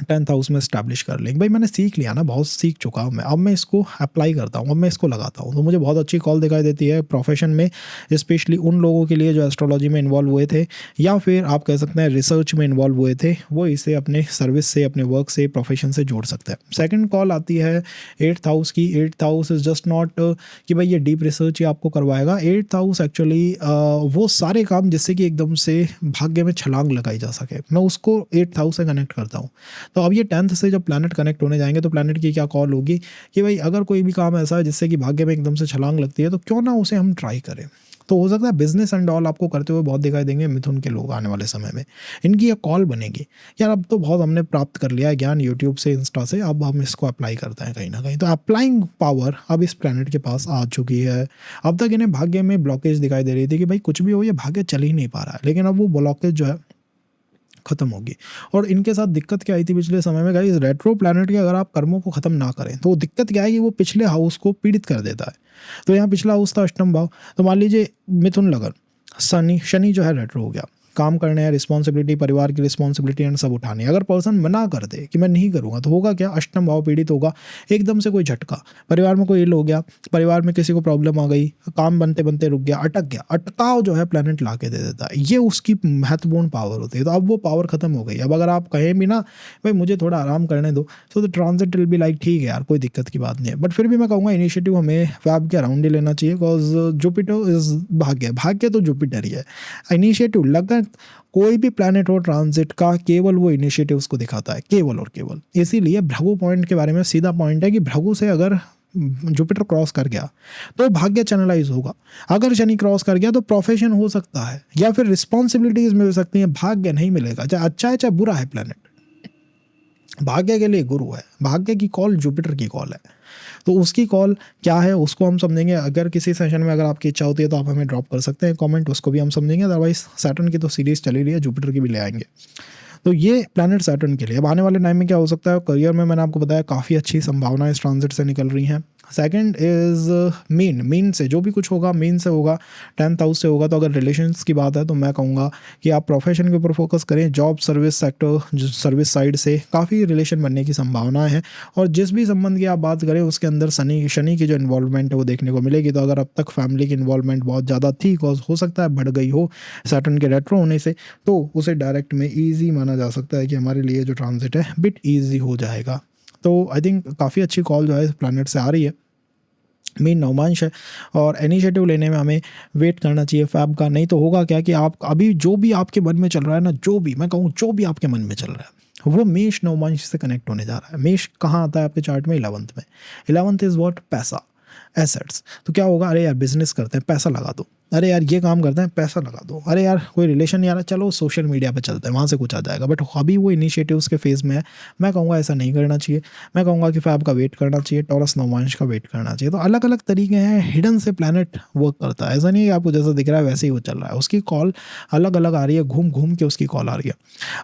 10th हाउस में स्टैब्लिश कर लेंगे। भाई मैंने सीख लिया ना, बहुत सीख चुका हूँ मैं, अब मैं इसको अप्लाई करता हूँ, अब मैं इसको लगाता हूँ। तो मुझे बहुत अच्छी कॉल दिखाई देती है प्रोफेशन में, स्पेशली उन लोगों के लिए जो एस्ट्रोलॉजी में इन्वॉल्व हुए थे, या फिर आप कह सकते हैं रिसर्च में इन्वॉल्व हुए थे, वो इसे अपने सर्विस से, अपने वर्क से, प्रोफेशन से जोड़ सकते हैं। सेकेंड कॉल आती है 8th हाउस की। 8th house is just not कि भाई ये डीप रिसर्च ही आपको करवाएगा। 8th हाउस एक्चुअली वो सारे काम जिससे कि एकदम से भाग्य में छलांग लगाई जा सके, मैं उसको 8th हाउस से कनेक्ट करता हूँ। तो अब ये 10th से जब प्लैनेट कनेक्ट होने जाएंगे, तो प्लैनेट की क्या कॉल होगी कि भाई अगर कोई भी काम ऐसा है जिससे कि भाग्य में एकदम से छलांग लगती है, तो क्यों ना उसे हम ट्राई करें। तो हो सकता है बिजनेस एंड ऑल आपको करते हुए बहुत दिखाई देंगे मिथुन के लोग आने वाले समय में। इनकी ये कॉल बनेगी, यार अब तो बहुत हमने प्राप्त कर लिया है ज्ञान यूट्यूब से, इंस्टा से, अब हम इसको अप्लाई करते हैं कहीं ना कहीं। तो अप्लाइंग पावर अब इस प्लैनेट के पास आ चुकी है। अब तक इन्हें भाग्य में ब्लॉकेज दिखाई दे रही थी कि भाई कुछ भी हो ये भाग्य चल ही नहीं पा रहा है, लेकिन अब वो ब्लॉकेज जो है खत्म होगी। और इनके साथ दिक्कत क्या आई थी पिछले समय में गाइस, रेट्रो प्लैनेट के अगर आप कर्मों को खत्म ना करें तो दिक्कत क्या है कि वो पिछले हाउस को पीड़ित कर देता है। तो यहाँ पिछला हाउस था अष्टम भाव, तो मान लीजिए मिथुन लगन, शनि जो है रेट्रो हो गया, काम करने है, रिस्पॉन्सिबिलिटी, परिवार की रिस्पॉन्सिबिलिटी एंड सब उठानी है। अगर पर्सन मना कर दे कि मैं नहीं करूँगा तो होगा क्या, अष्टम भाव पीड़ित होगा, एकदम से कोई झटका, परिवार में कोई इल हो गया, परिवार में किसी को प्रॉब्लम आ गई, काम बनते बनते रुक गया, अटक गया, अटकाव जो है प्लैनेट ला के दे देता है। ये उसकी महत्वपूर्ण पावर होती है। तो अब वो पावर खत्म हो गई। अब अगर आप कहें भी ना भाई मुझे थोड़ा आराम करने दो, तो ट्रांजिट विल बी लाइक ठीक है यार कोई दिक्कत की बात नहीं है, बट फिर भी मैं कहूँगा इनिशिएटिव हमें फैब के अराउंड ही लेना चाहिए, बिकॉज जुपिटर इज भाग्य, भाग्य तो जुपिटर ही है। इनिशिएटिव लगन कोई भी प्लैनेट हो ट्रांजिट का, केवल वो इनिशिएटिव्स को दिखाता है, केवल और केवल। इसीलिए भृगु पॉइंट के बारे में सीधा पॉइंट है कि भृगु से अगर जुपिटर क्रॉस कर गया तो भाग्य चैनलाइज होगा, अगर शनि क्रॉस कर गया तो प्रोफेशन हो सकता है या फिर रिस्पॉन्सिबिलिटीज मिल सकती हैं, भाग्य नहीं मिलेगा। चाहे अच्छा है चाहे बुरा है प्लैनेट, भाग्य के लिए गुरु है। भाग्य की कॉल जुपिटर की कॉल है, तो उसकी कॉल क्या है उसको हम समझेंगे। अगर किसी सेशन में अगर आपकी इच्छा होती है तो आप हमें ड्रॉप कर सकते हैं कमेंट, उसको भी हम समझेंगे। अदरवाइज सैटर्न की तो सीरीज चली रही है, जुपिटर की भी ले आएंगे। तो ये प्लैनेट सैटर्न के लिए। अब आने वाले टाइम में क्या हो सकता है, करियर में मैंने आपको बताया काफ़ी अच्छी संभावनाएं इस ट्रांजिट से निकल रही हैं। सेकंड इज़ मीन से जो भी कुछ होगा मीन से होगा, 10th हाउस से होगा। तो अगर रिलेशंस की बात है तो मैं कहूँगा कि आप प्रोफेशन के ऊपर फोकस करें, job service sector service side से काफ़ी रिलेशन बनने की संभावनाएं हैं। और जिस भी संबंध की आप बात करें उसके अंदर शनि की जो इन्वॉल्वमेंट है वो देखने को मिलेगी। तो अगर अब तक फैमिली की इन्वॉल्वमेंट बहुत ज़्यादा थी, बिकॉज हो सकता है बढ़ गई हो सैटर्न के रेट्रो होने से, तो उसे डायरेक्ट में ईजी माना जा सकता है कि हमारे लिए जो ट्रांजिट है बिट ईजी हो जाएगा। तो आई थिंक काफ़ी अच्छी कॉल जो है इस प्लैनेट से आ रही है। मीन नवमांश है और इनिशिएटिव लेने में हमें वेट करना चाहिए फैब का। नहीं तो होगा क्या कि आप अभी जो भी आपके मन में चल रहा है ना, जो भी मैं कहूँ जो भी आपके मन में चल रहा है वो मेष नवमांश से कनेक्ट होने जा रहा है। मेष कहाँ आता है आपके चार्ट में, 11th में। 11th इज व्हाट, पैसा, एसेट्स। तो क्या होगा, अरे यार बिजनेस करते हैं पैसा लगा दो, अरे यार ये काम करते हैं पैसा लगा दो, अरे यार कोई रिलेशन नहीं आ रहा चलो सोशल मीडिया पे चलते हैं वहाँ से कुछ आ जाएगा। बट अभी वो इनिशिएटिव्स के फेज़ में है। मैं कहूँगा ऐसा नहीं करना चाहिए। मैं कहूँगा कि फैब का वेट करना चाहिए, टॉरस नवमांश का वेट करना चाहिए। तो अलग अलग तरीके हैं, हिडन से प्लैनेट वर्क करता है। ऐसा नहीं है आपको जैसा दिख रहा है वैसे ही वो चल रहा है, उसकी कॉल अलग अलग आ रही है, घूम घूम के उसकी कॉल आ रही है।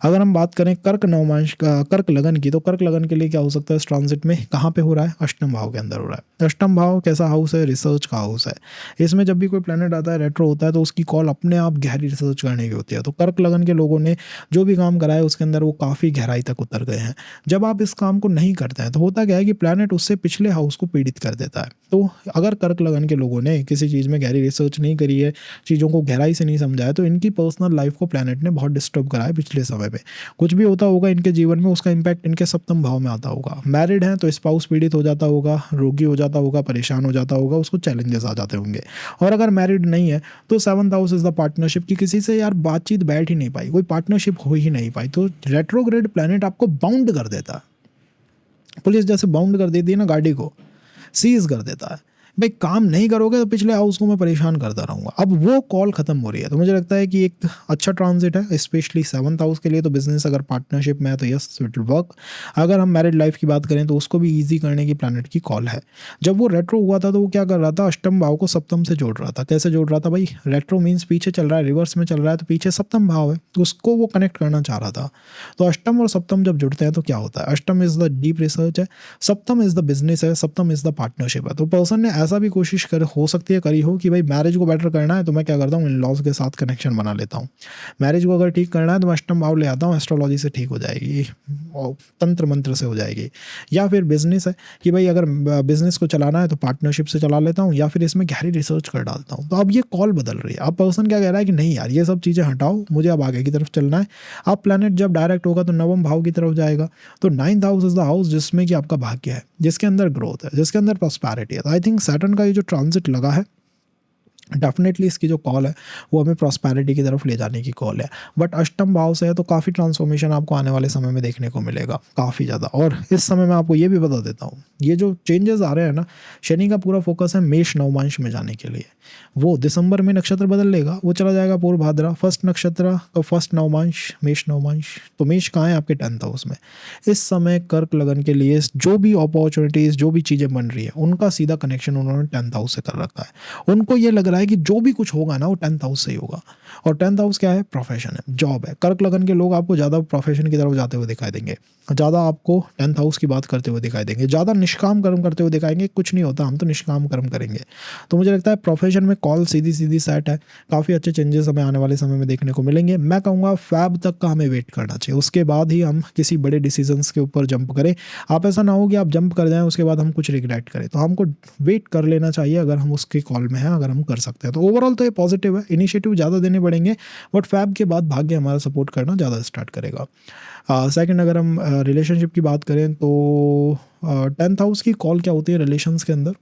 अगर हम बात करें कर्क नवमांश का, कर्क लगन की, तो कर्क लगन के लिए क्या हो सकता है इस ट्रांजिट में, कहाँ पे हो रहा है, अष्टम भाव के अंदर हो रहा है। अष्टम भाव कैसा हाउस है, रिसर्च का हाउस है। इसमें जब भी कोई प्लैनेट आता है रेट्रो होता है तो उसकी कॉल अपने आप गहरी रिसर्च करने की होती है। तो कर्क लगन के लोगों ने जो भी काम करा है उसके अंदर वो काफ़ी गहराई तक उतर गए हैं। जब आप इस काम को नहीं करते हैं तो होता क्या है कि प्लैनेट उससे पिछले हाउस को पीड़ित कर देता है। तो अगर कर्क लगन के लोगों ने किसी चीज़ में गहरी रिसर्च नहीं करी है, चीज़ों को गहराई से नहीं समझा है, तो इनकी पर्सनल लाइफ को प्लैनेट ने बहुत डिस्टर्ब करा है पिछले समय पे। कुछ भी होता होगा इनके जीवन में उसका इंपैक्ट इनके सप्तम भाव में आता होगा। मैरिड हैं तो स्पाउस पीड़ित हो जाता होगा, रोगी हो जाता होगा, परेशान हो जाता होगा, उसको चैलेंजेस आ जाते होंगे। और अगर मैरिड नहीं है तो 7th house is the partnership, की किसी से यार बातचीत बैठ ही नहीं पाई, कोई पार्टनरशिप हो ही नहीं पाई। तो रेट्रोग्रेड प्लैनेट आपको बाउंड कर देता है, पुलिस जैसे बाउंड कर देती है ना गाड़ी को, सीज कर देता है, भाई काम नहीं करोगे तो पिछले हाउस को मैं परेशान करता रहूँगा। अब वो कॉल खत्म हो रही है। तो मुझे लगता है कि एक अच्छा ट्रांजिट है स्पेशली 7th हाउस के लिए। तो बिजनेस अगर पार्टनरशिप में है तो यस इट विल वर्क। अगर हम मैरिड लाइफ की बात करें तो उसको भी ईजी करने की प्लैनेट की कॉल है। जब वो रेट्रो हुआ था तो वो क्या कर रहा था, अष्टम भाव को सप्तम से जोड़ रहा था। कैसे जोड़ रहा था भाई, रेट्रो मीन्स पीछे चल रहा है, रिवर्स में चल रहा है, तो पीछे सप्तम भाव है तो उसको वो कनेक्ट करना चाह रहा था। तो अष्टम और सप्तम जब जुड़ते हैं तो क्या होता है, अष्टम इज द डीप रिसर्च है, सप्तम इज द बिजनेस है, सप्तम इज द पार्टनरशिप है। तो पर्सन ने ऐसा भी कोशिश कर हो सकती है करी हो कि भाई मैरिज को बेटर करना है तो मैं क्या करता हूँ, इन लॉज के साथ कनेक्शन बना लेता हूँ। मैरिज को अगर ठीक करना है तो मैं अष्टम भाव ले आता हूँ, एस्ट्रोलॉजी से ठीक हो जाएगी, तंत्र मंत्र से हो जाएगी। या फिर बिजनेस है कि भाई अगर बिजनेस को चलाना है तो पार्टनरशिप से चला लेता हूँ, या फिर इसमें गहरी रिसर्च कर डालता हूँ। तो अब ये कॉल बदल रही है। अब पर्सन क्या कह रहा है कि नहीं यार ये सब चीज़ें हटाओ, मुझे अब आगे की तरफ चलना है। अब प्लैनेट जब डायरेक्ट होगा तो नवम भाव की तरफ जाएगा। तो 9th house is the house जिसमें कि आपका भाग्य है, जिसके अंदर ग्रोथ है, जिसके अंदर प्रॉस्पेरिटी है। तो आई थिंक सैटर्न का ये जो ट्रांजिट लगा है डेफिनेटली इसकी जो कॉल है वो हमें प्रॉस्पेरिटी की तरफ ले जाने की कॉल है। बट अष्टम भाव से है तो काफ़ी ट्रांसफॉर्मेशन आपको आने वाले समय में देखने को मिलेगा, काफ़ी ज़्यादा। और इस समय मैं आपको ये भी बता देता हूँ, ये जो चेंजेस आ रहे हैं ना, शनि का पूरा फोकस है मेष नवमांश में जाने के लिए। वो दिसंबर में नक्षत्र बदल लेगा, वो चला जाएगा पूर्व भाद्रा, फर्स्ट नक्षत्र तो फर्स्ट नवमांश मेष नवमांश। तो मेष कहाँ है? आपके 10th हाउस में। इस समय कर्क लगन के लिए जो भी अपॉर्चुनिटीज़, जो भी चीज़ें बन रही है, उनका सीधा कनेक्शन उन्होंने 10th हाउस से कर रखा है। उनको ये लग रहा है कि जो भी कुछ होगा ना वो 10th हाउस से ही होगा। और 10th हाउस क्या है? प्रोफेशन है, जॉब है। कर्क लगन के लोग आपको ज़्यादा प्रोफेशन की तरफ जाते हुए दिखाई देंगे, ज़्यादा आपको 10th हाउस की बात करते हुए दिखाई देंगे, ज़्यादा निष्काम कर्म करते हुए दिखाएंगे। कुछ नहीं होता, हम तो निष्काम कर्म करेंगे। तो मुझे लगता है प्रोफेशन में कॉल सीधी सीधी सेट है। काफ़ी अच्छे चेंजेस हमें आने वाले समय में देखने को मिलेंगे। मैं कहूँगा फैब तक का हमें वेट करना चाहिए, उसके बाद ही हम किसी बड़े डिसीजंस के ऊपर जंप करें। आप ऐसा ना हो कि आप जंप कर जाएं उसके बाद हम कुछ रिग्रेट करें। तो हमको वेट कर लेना चाहिए अगर हम उसके कॉल में हैं, अगर हम कर सकते हैं तो। ओवरऑल तो ये पॉजिटिव है, इनिशिएटिव ज़्यादा देने पड़ेंगे, बट फैब के बाद भाग्य हमारा सपोर्ट करना ज़्यादा स्टार्ट करेगा। सेकंड, अगर हम रिलेशनशिप की बात करें तो 10th हाउस की कॉल क्या होती है रिलेशंस के अंदर?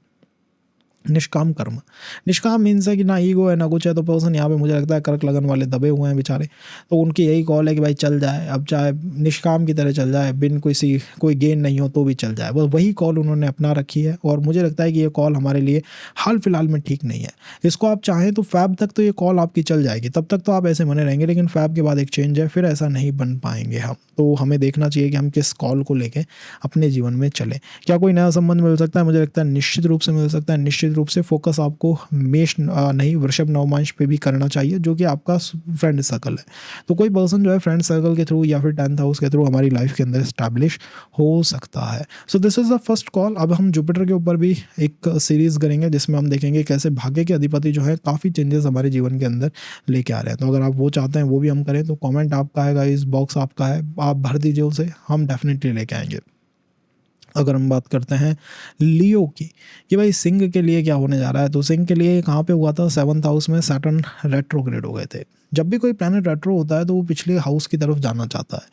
निष्काम कर्म। निष्काम मीन्स है कि ना ईगो है ना कुछ है। तो पर्सन यहाँ पे मुझे लगता है कर्क लगन वाले दबे हुए हैं बेचारे, तो उनकी यही कॉल है कि भाई चल जाए, अब चाहे निष्काम की तरह चल जाए, बिन कोई गेन नहीं हो तो भी चल जाए। बस वही कॉल उन्होंने अपना रखी है। और मुझे लगता है कि ये कॉल हमारे लिए हाल फिलहाल में ठीक नहीं है। इसको आप चाहें तो फैब तक तो ये कॉल आपकी चल जाएगी, तब तक तो आप ऐसे बने रहेंगे, लेकिन फैब के बाद एक चेंज है, फिर ऐसा नहीं बन पाएंगे हम। तो हमें देखना चाहिए कि हम किस कॉल को लेके अपने जीवन में चलें। क्या कोई नया संबंध मिल सकता है? मुझे लगता है निश्चित रूप से मिल सकता है। निश्चित रूप से फोकस आपको मेष नहीं वृषभ नवमांश पे भी करना चाहिए, जो कि आपका फ्रेंड सर्कल है। तो कोई पर्सन जो है फ्रेंड सर्कल के थ्रू या फिर 10th हाउस के थ्रू हमारी लाइफ के अंदर स्टैब्लिश हो सकता है। So this is the first call. अब हम जुपिटर के ऊपर भी एक सीरीज़ करेंगे जिसमें हम देखेंगे कैसे भाग्य के अधिपति जो है काफ़ी चेंजेस हमारे जीवन के अंदर लेके आ रहे हैं। तो अगर आप वो चाहते हैं वो भी हम करें तो कॉमेंट आपका है गाइस, बॉक्स आपका है, आप भर दीजिए उसे, हम डेफिनेटली लेके आएंगे। अगर हम बात करते हैं लियो की कि भाई सिंह के लिए क्या होने जा रहा है, तो सिंह के लिए कहाँ पे हुआ था? 7th हाउस में सैटर्न रेट्रोग्रेड हो गए थे। जब भी कोई प्लैनेट रेट्रो होता है तो वो पिछले हाउस की तरफ जाना चाहता है,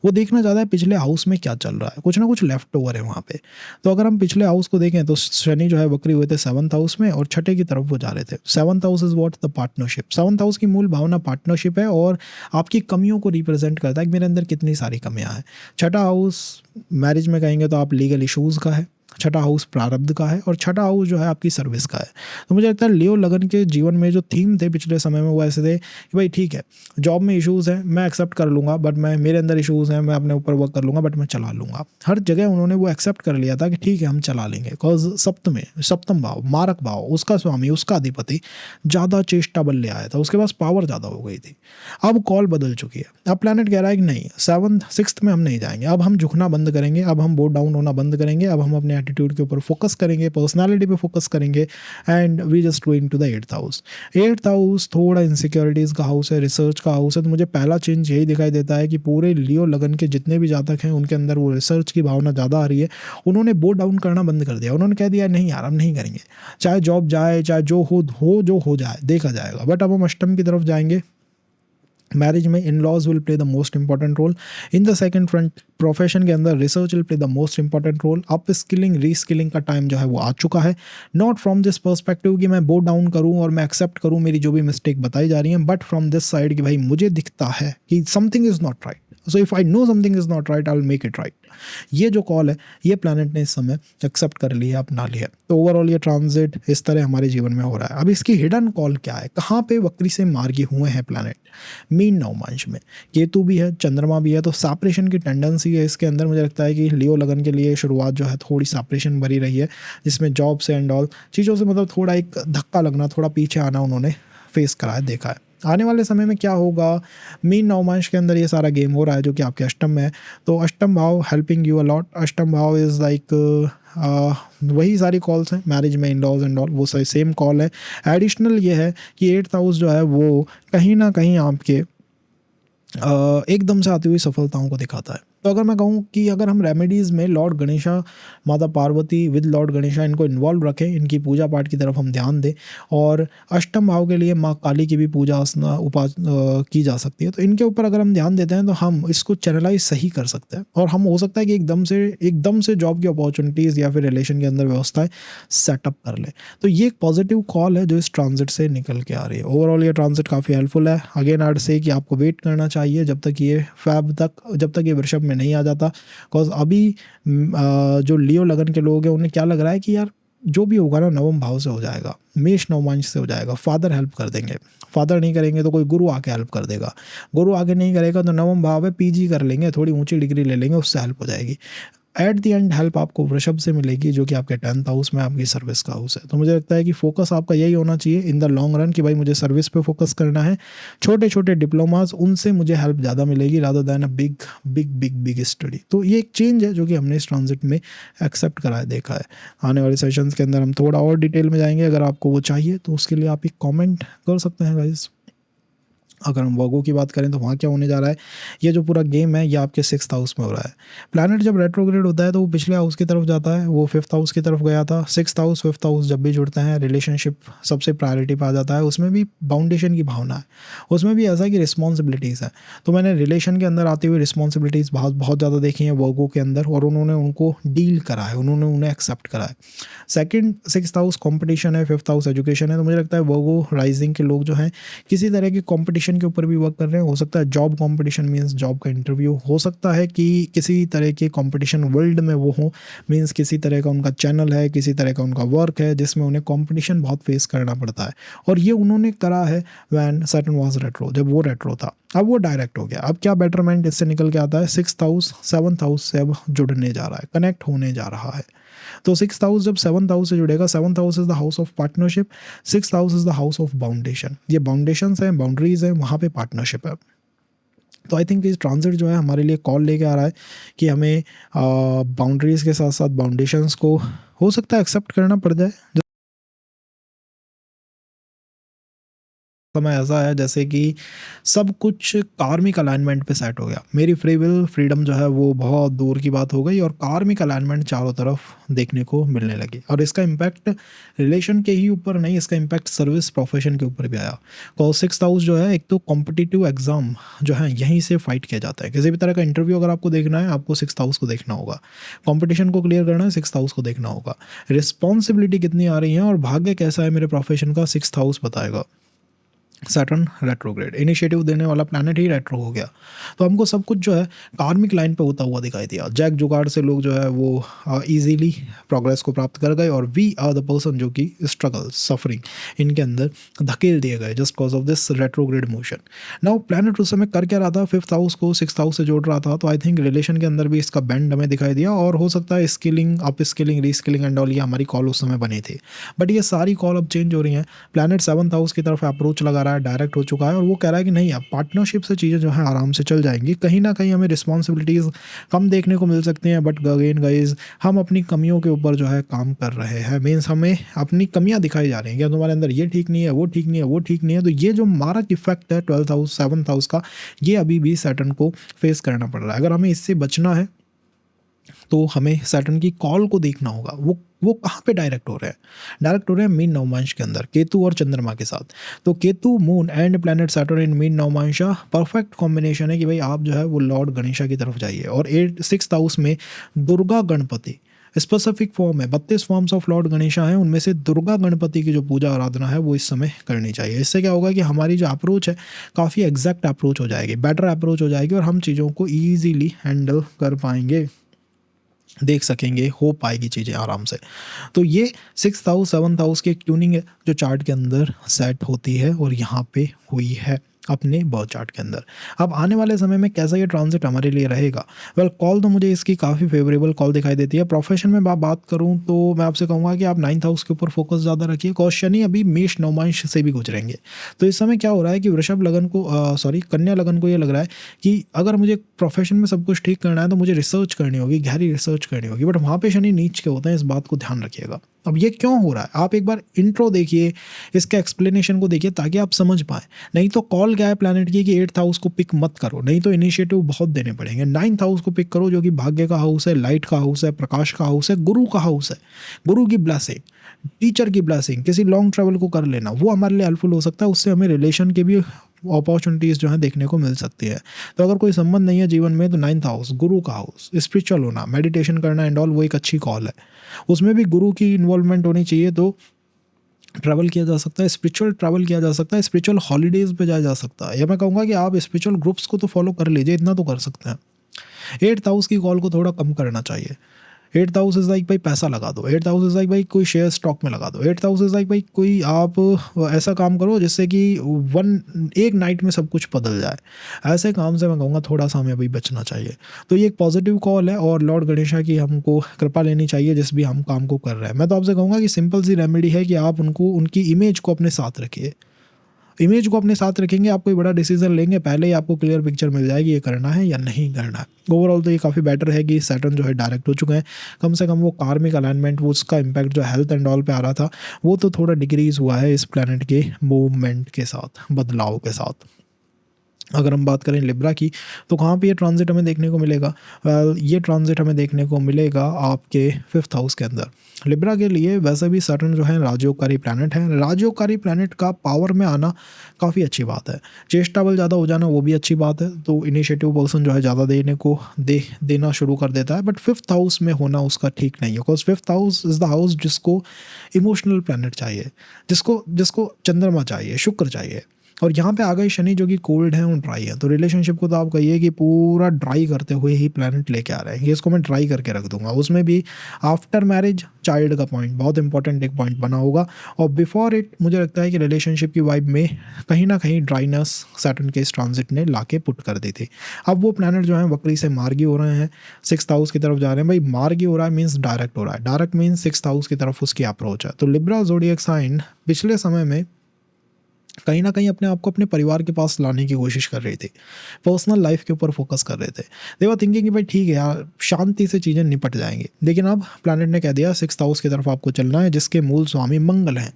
वो देखना चाहता है पिछले हाउस में क्या चल रहा है, कुछ ना कुछ लेफ्ट ओवर है वहाँ पे। तो अगर हम पिछले हाउस को देखें तो शनि जो है वक्री हुए थे 7th हाउस में और छठे की तरफ वो जा रहे थे। 7th house is what? The partnership. 7th house की मूल भावना पार्टनरशिप है और आपकी कमियों को रिप्रेजेंट करता है कि मेरे अंदर कितनी सारी कमियाँ हैं। छठा हाउस मैरिज में कहेंगे तो आप लीगल इशूज़ का है, छठा हाउस प्रारब्ध का है और छठा हाउस जो है आपकी सर्विस का है। तो मुझे लगता है लियो लगन के जीवन में जो थीम थे पिछले समय में वो ऐसे थे कि भाई ठीक है, जॉब में इश्यूज़ हैं, मैं एक्सेप्ट कर लूँगा, बट मेरे अंदर इश्यूज़ हैं, मैं अपने ऊपर वर्क कर लूँगा, बट मैं चला लूँगा। हर जगह उन्होंने वो एक्सेप्ट कर लिया था कि ठीक है हम चला लेंगे। बिकॉज सप्तम भाव मारक भाव, उसका स्वामी, उसका अधिपति ज़्यादा चेष्टा बल ले आया था, उसके पास पावर ज़्यादा हो गई थी। अब कॉल बदल चुकी है, अब प्लैनेट कह रहा है कि नहीं 7th 6th में हम नहीं जाएंगे, अब हम झुकना बंद करेंगे, अब हम बोर्ड डाउन होना बंद करेंगे, अब हम अपने एटीट्यूड के ऊपर फोकस करेंगे, पर्सनालिटी पे फोकस करेंगे and we just going to the 8th house. 8th house थोड़ा इनसिक्योरिटीज़ का हाउस है, रिसर्च का हाउस है। तो मुझे पहला चेंज यही दिखाई देता है कि पूरे लियो लगन के जितने भी जातक हैं उनके अंदर वो रिसर्च की भावना ज़्यादा आ रही है। उन्होंने बोर्ड डाउन करना बंद कर दिया, उन्होंने कह दिया नहीं यार हम नहीं करेंगे, चाहे जॉब जाए, चाहे जो हो जाए देखा जाएगा। बट अब हम अष्टम की तरफ जाएंगे। मैरिज में in laws will play the most important role. In the second front profession के अंदर research will play the most important role. Upskilling reskilling का टाइम जो है वो आ चुका है। नॉट फ्रॉम दिस पर्सपेक्टिव कि मैं बोर्ड डाउन करूं और मैं एक्सेप्ट करूं मेरी जो भी मिस्टेक बताई जा रही है, बट फ्रॉम दिस साइड कि भाई मुझे दिखता है कि something is not right, so if I know something is not right I will make it right. ये जो कॉल है ये प्लैनेट ने इस समय एक्सेप्ट कर लिया, अपना लिया। तो ओवरऑल ये ट्रांजिट इस तरह हमारे जीवन में हो रहा है। अब इसकी हिडन कॉल क्या है, कहाँ पे वक्री से मार्गी हुए हैं प्लैनेट? मीन नवमांश में केतु भी है, चंद्रमा भी है, तो सेपरेशन की टेंडेंसी है इसके अंदर। मुझे लगता है कि लियो लगन के लिए शुरुआत जो है थोड़ी सेपरेशन भरी रही है, जिसमें जॉब से एंड ऑल चीज़ों से मतलब थोड़ा एक धक्का लगना, थोड़ा पीछे आना उन्होंने फेस करा है, देखा है। आने वाले समय में क्या होगा? मीन नवमांश के अंदर ये सारा गेम हो रहा है जो कि आपके अष्टम में है। तो अष्टम भाव हेल्पिंग यू अलॉट। अष्टम भाव इज़ लाइक वही सारी कॉल्स हैं, मैरिज में इन लॉज एंड ऑल वो सारी सेम कॉल है। एडिशनल ये है कि 8th हाउस जो है वो कहीं ना कहीं आपके एकदम से आती हुई सफलताओं को दिखाता है। तो अगर मैं कहूँ कि अगर हम रेमेडीज़ में लॉर्ड गणेशा, माता पार्वती विद लॉर्ड गणेशा इनको इन्वॉल्व रखें, इनकी पूजा पाठ की तरफ हम ध्यान दें, और अष्टम भाव के लिए माँ काली की भी पूजा अर्चना की जा सकती है। तो इनके ऊपर अगर हम ध्यान देते हैं तो हम इसको चैनलाइज सही कर सकते हैं, और हम हो सकता है कि एकदम से जॉब की अपॉर्चुनिटीज़ या फिर रिलेशन के अंदर व्यवस्थाएं सेटअप कर लें। तो ये एक पॉजिटिव कॉल है जो इस ट्रांजिट से निकल के आ रही है। ओवरऑल ये ट्रांजिट काफ़ी हेल्पफुल है। अगेन आर्ट से कि आपको वेट करना चाहिए जब तक ये वृषभ में नहीं आ जाता, बिकॉज अभी जो लियो लगन के लोग हैं उन्हें क्या लग रहा है कि यार जो भी होगा ना नवम भाव से हो जाएगा, मेष नवमांश से हो जाएगा, फादर हेल्प कर देंगे, फादर नहीं करेंगे तो कोई गुरु आके हेल्प कर देगा, गुरु आगे नहीं करेगा तो नवम भाव है पीजी कर लेंगे, थोड़ी ऊंची डिग्री ले लेंगे, उससे हेल्प हो जाएगी। एट द एंड हेल्प आपको वृषभ से मिलेगी जो कि आपके 10th हाउस में आपकी सर्विस का हाउस है। तो मुझे लगता है कि फोकस आपका यही होना चाहिए इन द लॉन्ग रन कि भाई मुझे सर्विस पे फोकस करना है। छोटे छोटे डिप्लोमास उनसे मुझे हेल्प ज़्यादा मिलेगी rather than a big big big big study. तो ये एक चेंज है जो कि हमने इस ट्रांजिट में एक्सेप्ट करा है, देखा है। आने वाले सेशंस के अंदर हम थोड़ा और डिटेल में जाएंगे, अगर आपको वो चाहिए तो उसके लिए आप एक कॉमेंट कर सकते हैं गाइस। अगर हम वर्गो की बात करें तो वहाँ क्या होने जा रहा है, ये जो पूरा गेम है ये आपके 6th हाउस में हो रहा है। प्लैनेट जब रेट्रोग्रेड होता है तो वो पिछले हाउस की तरफ जाता है, वो 5th हाउस की तरफ गया था। 6th हाउस 5th हाउस जब भी जुड़ते हैं रिलेशनशिप सबसे प्रायोरिटी पे आ जाता है, उसमें भी बाउंडेशन की भावना है, उसमें भी ऐसा कि रिस्पॉन्सिबिलिटीज़ है। तो मैंने रिलेशन के अंदर आती हुई रिस्पॉन्सिबिलिटीज़ बहुत ज़्यादा देखी हैं वर्गो के अंदर, और उन्होंने उनको डील करा है, उन्होंने उन्हें एक्सेप्ट करा है। 6th हाउस कॉम्पिटिशन है, 5th हाउस एजुकेशन है। तो मुझे लगता है वर्गो राइजिंग के लोग जो हैं किसी तरह की कॉम्पिटिशन के ऊपर भी वर्क कर रहे हैं। हो सकता है जॉब कंपटीशन मींस जॉब का इंटरव्यू, हो सकता है कि किसी तरह के कंपटीशन वर्ल्ड में वो हो, मींस किसी तरह का उनका चैनल है, किसी तरह का उनका वर्क है जिसमें उन्हें कंपटीशन बहुत फेस करना पड़ता है। और ये उन्होंने करा है व्हेन सैटर्न वाज रेट्रो, जब वो रेट्रो था। अब वो डायरेक्ट हो गया, अब क्या बेटरमेंट इससे निकल के आता है, 6th हाउस 7th हाउस से अब जुड़ने जा रहा है, कनेक्ट होने जा रहा है। तो 6th हाउस जब 7th हाउस से जुड़ेगा, 7th house is the house of partnership, 6th house is the house of boundation. ये बाउंडेशंस हैं, बाउंड्रीज हैं, वहाँ पे पार्टनरशिप है। तो आई थिंक इस ट्रांजिट जो है हमारे लिए कॉल लेके आ रहा है कि हमें बाउंड्रीज़ के साथ साथ बाउंडेशंस को हो सकता है एक्सेप्ट करना पड़ जाए। समय ऐसा है जैसे कि सब कुछ कार्मिक अलाइनमेंट पे सेट हो गया, मेरी फ्री विल फ्रीडम जो है वो बहुत दूर की बात हो गई, और कार्मिक अलाइनमेंट चारों तरफ देखने को मिलने लगी। और इसका इम्पैक्ट रिलेशन के ही ऊपर नहीं, इसका इम्पैक्ट सर्विस प्रोफेशन के ऊपर भी आया। तो 6th हाउस जो है, एक तो कॉम्पिटिटिव एग्जाम जो है यहीं से फाइट किया जाता है। किसी भी तरह का इंटरव्यू अगर आपको देखना है, आपको 6th हाउस को देखना होगा, कॉम्पिटिशन को क्लियर करना है 6th हाउस को देखना होगा। रिस्पॉन्सिबिलिटी कितनी आ रही है और भाग्य कैसा है मेरे प्रोफेशन का, 6th हाउस बताएगा। सैटर्न रेट्रोग्रेड, इनिशिएटिव देने वाला प्लैनेट ही रेट्रो हो गया। तो हमको सब कुछ जो है कार्मिक लाइन पे होता हुआ दिखाई दिया। जैक जुगाड़ से लोग जो है वो इजीली प्रोग्रेस को प्राप्त कर गए, और वी आर द पर्सन जो कि स्ट्रगल सफरिंग इनके अंदर धकेल दिए गए just cause of this retrograde motion. Now planet उस समय कर क्या रहा था, 5th हाउस को 6th हाउस से जोड़ रहा था। तो आई थिंक रिलेशन के अंदर भी इसका बैंड हमें दिखाई दिया, और हो सकता है skilling up skilling reskilling and all ये हमारी कॉल उस समय बनी थी। बट ये सारी कॉल अब चेंज हो रही हैं। प्लैनेट 7th हाउस की तरफ अप्रोच लगा रहा है, डायरेक्ट हो चुका है, और वो कह रहा है कि नहीं अब पार्टनरशिप से चीज़ें जो है आराम से चल जाएंगी। कहीं ना कहीं हमें रिस्पॉन्सिबिलिटीज़ कम देखने को मिल सकती हैं, बट अगेन गाइज हम अपनी कमियों के ऊपर जो है काम कर रहे हैं। मीन्स हमें अपनी कमियां दिखाई जा रही हैं कि तुम्हारे अंदर ये ठीक नहीं है, वो ठीक नहीं है, वो ठीक नहीं है। तो ये जो मारक इफेक्ट है 12th हाउस 7th हाउस का, ये अभी भी सैटर्न को फेस करना पड़ रहा है। अगर हमें इससे बचना है तो हमें सैटर्न की कॉल को देखना होगा। वो कहाँ पे डायरेक्ट हो रहे हैं, डायरेक्ट हो रहे हैं मीन नवमांश के अंदर, केतु और चंद्रमा के साथ। तो Ketu moon and planet Saturn in मीन नवमांशा परफेक्ट कॉम्बिनेशन है कि भाई आप जो है वो लॉर्ड गणेशा की तरफ जाइए। और 6th हाउस में दुर्गा गणपति स्पेसिफिक फॉर्म है, 32 फॉर्म्स ऑफ लॉर्ड गणेशा हैं, उनमें से दुर्गा गणपति की जो पूजा आराधना है वो इस समय करनी चाहिए। इससे क्या होगा कि हमारी जो अप्रोच है काफ़ी एग्जैक्ट अप्रोच हो जाएगी, बेटर अप्रोच हो जाएगी, और हम चीज़ों को ईजीली हैंडल कर पाएंगे, देख सकेंगे, हो पाएगी चीज़ें आराम से। तो ये 6th हाउस 7th हाउस की एक ट्यूनिंग है जो चार्ट के अंदर सेट होती है, और यहाँ पे हुई है अपने बर्थ चार्ट के अंदर। अब आने वाले समय में कैसा ये ट्रांजिट हमारे लिए रहेगा, वेल कॉल तो मुझे इसकी काफ़ी फेवरेबल कॉल दिखाई देती है। प्रोफेशन में बात करूं तो मैं आपसे कहूँगा कि आप 9th हाउस के ऊपर फोकस ज़्यादा रखिए, कॉज शनि अभी मेष नवमांश से भी गुजरेंगे। तो इस समय क्या हो रहा है कि वृषभ लगन को कन्या लगन को ये लग रहा है कि अगर मुझे प्रोफेशन में सब कुछ ठीक करना है तो मुझे रिसर्च करनी होगी, गहरी रिसर्च करनी होगी। बट वहाँ पर शनि नीच के होते हैं, इस बात को ध्यान रखिएगा। अब ये क्यों हो रहा है, आप एक बार इंट्रो देखिए, इसके एक्सप्लेनेशन को देखिए ताकि आप समझ पाएँ। नहीं तो कॉल क्या है प्लैनेट की कि 8th हाउस को पिक मत करो, नहीं तो इनिशिएटिव बहुत देने पड़ेंगे। 9th हाउस को पिक करो जो कि भाग्य का हाउस है, लाइट का हाउस है, प्रकाश का हाउस है, गुरु का हाउस है, गुरु की ब्लेसिंग, टीचर की ब्लेसिंग, किसी लॉन्ग ट्रैवल को कर लेना, वो हमारे लिए हेल्पफुल हो सकता है। उससे हमें रिलेशन के भी अपॉर्चुनिटीज़ जो है देखने को मिल सकती है। तो अगर कोई संबंध नहीं है जीवन में तो 9th हाउस, गुरु का हाउस, स्पिरिचुअल होना, मेडिटेशन करना एंड ऑल, वो एक अच्छी कॉल है। उसमें भी गुरु की इन्वॉल्वमेंट होनी चाहिए, तो ट्रैवल किया जा सकता है, स्पिरिचुअल ट्रैवल किया जा सकता है, स्पिरिचुअल हॉलीडेज़ पे जाया जा सकता है। या मैं कहूँगा कि आप स्पिरिचुअल ग्रुप्स को तो फॉलो कर लीजिए, इतना तो कर सकते हैं। 8th हाउस की कॉल को थोड़ा कम करना चाहिए। 8th हाउस इज़ लाइक भाई पैसा लगा दो, 8th हाउस इज़ लाइक भाई कोई शेयर स्टॉक में लगा दो, 8th हाउस इज़ लाइक भाई कोई आप ऐसा काम करो जिससे कि एक नाइट में सब कुछ बदल जाए। ऐसे काम से मैं कहूँगा थोड़ा सा हमें अभी बचना चाहिए। तो ये एक पॉजिटिव कॉल है और लॉर्ड गणेशा की हमको कृपा लेनी चाहिए जिस भी हम काम को कर रहे हैं। मैं तो आपसे कहूँगा कि सिंपल सी रेमेडी है कि आप उनकी इमेज को अपने साथ रखिए। इमेज को अपने साथ रखेंगे, आप कोई बड़ा डिसीजन लेंगे पहले ही आपको क्लियर पिक्चर मिल जाएगी ये करना है या नहीं करना है। ओवरऑल तो ये काफ़ी बेटर है कि सैटर्न जो है डायरेक्ट हो चुके हैं, कम से कम वो कार्मिक अलाइनमेंट, वो उसका इम्पैक्ट जो हेल्थ एंड ऑल पे आ रहा था वो तो थोड़ा डिक्रीज हुआ है इस प्लैनेट के मूवमेंट के साथ, बदलाव के साथ। अगर हम बात करें लिब्रा की तो कहाँ पे ये ट्रांजिट हमें देखने को मिलेगा? ये ट्रांजिट हमें देखने को मिलेगा आपके 5th हाउस के अंदर। लिब्रा के लिए वैसे भी सैटर्न जो है राजयोगकारी प्लैनेट है। राजयोगकारी प्लैनेट का पावर में आना काफ़ी अच्छी बात है। चेष्टा बल ज़्यादा हो जाना वो भी अच्छी बात है, तो इनिशिएटिव पर्सन जो है ज़्यादा देना शुरू कर देता है। बट 5th हाउस में होना उसका ठीक नहीं है, because 5th house is the house जिसको इमोशनल प्लैनेट चाहिए, जिसको चंद्रमा चाहिए, शुक्र चाहिए। और यहाँ पे आ गए शनि जो कि कोल्ड है और ड्राई है। तो रिलेशनशिप को तो आप कहिए कि पूरा ड्राई करते हुए ही प्लैनेट लेके आ रहे हैं। ये इसको मैं ड्राई करके रख दूंगा। उसमें भी आफ्टर मैरिज चाइल्ड का पॉइंट बहुत इंपॉर्टेंट एक पॉइंट बना होगा। और बिफोर इट मुझे लगता है कि रिलेशनशिप की वाइब में कहीं ना कहीं ड्राइनेस सैटर्न के इस ट्रांजिट ने लाके पुट कर दी थी। अब वो प्लैनेट जो है वक्री से मार्गी हो रहे हैं, 6th हाउस की तरफ जा रहे हैं। भाई मार्गी हो रहा है मीन्स डायरेक्ट हो रहा है, डायरेक्ट मीन्स 6th हाउस की तरफ उसकी अप्रोच है। तो लिब्रा ज़ोडिएक साइन पिछले समय में कहीं ना कहीं अपने आप को अपने परिवार के पास लाने की कोशिश कर रही थी, पर्सनल लाइफ के ऊपर फोकस कर रहे थे। दे वर थिंकिंग कि भाई ठीक है यार शांति से चीज़ें निपट जाएंगी। लेकिन अब प्लैनेट ने कह दिया 6th हाउस की तरफ आपको चलना है जिसके मूल स्वामी मंगल हैं,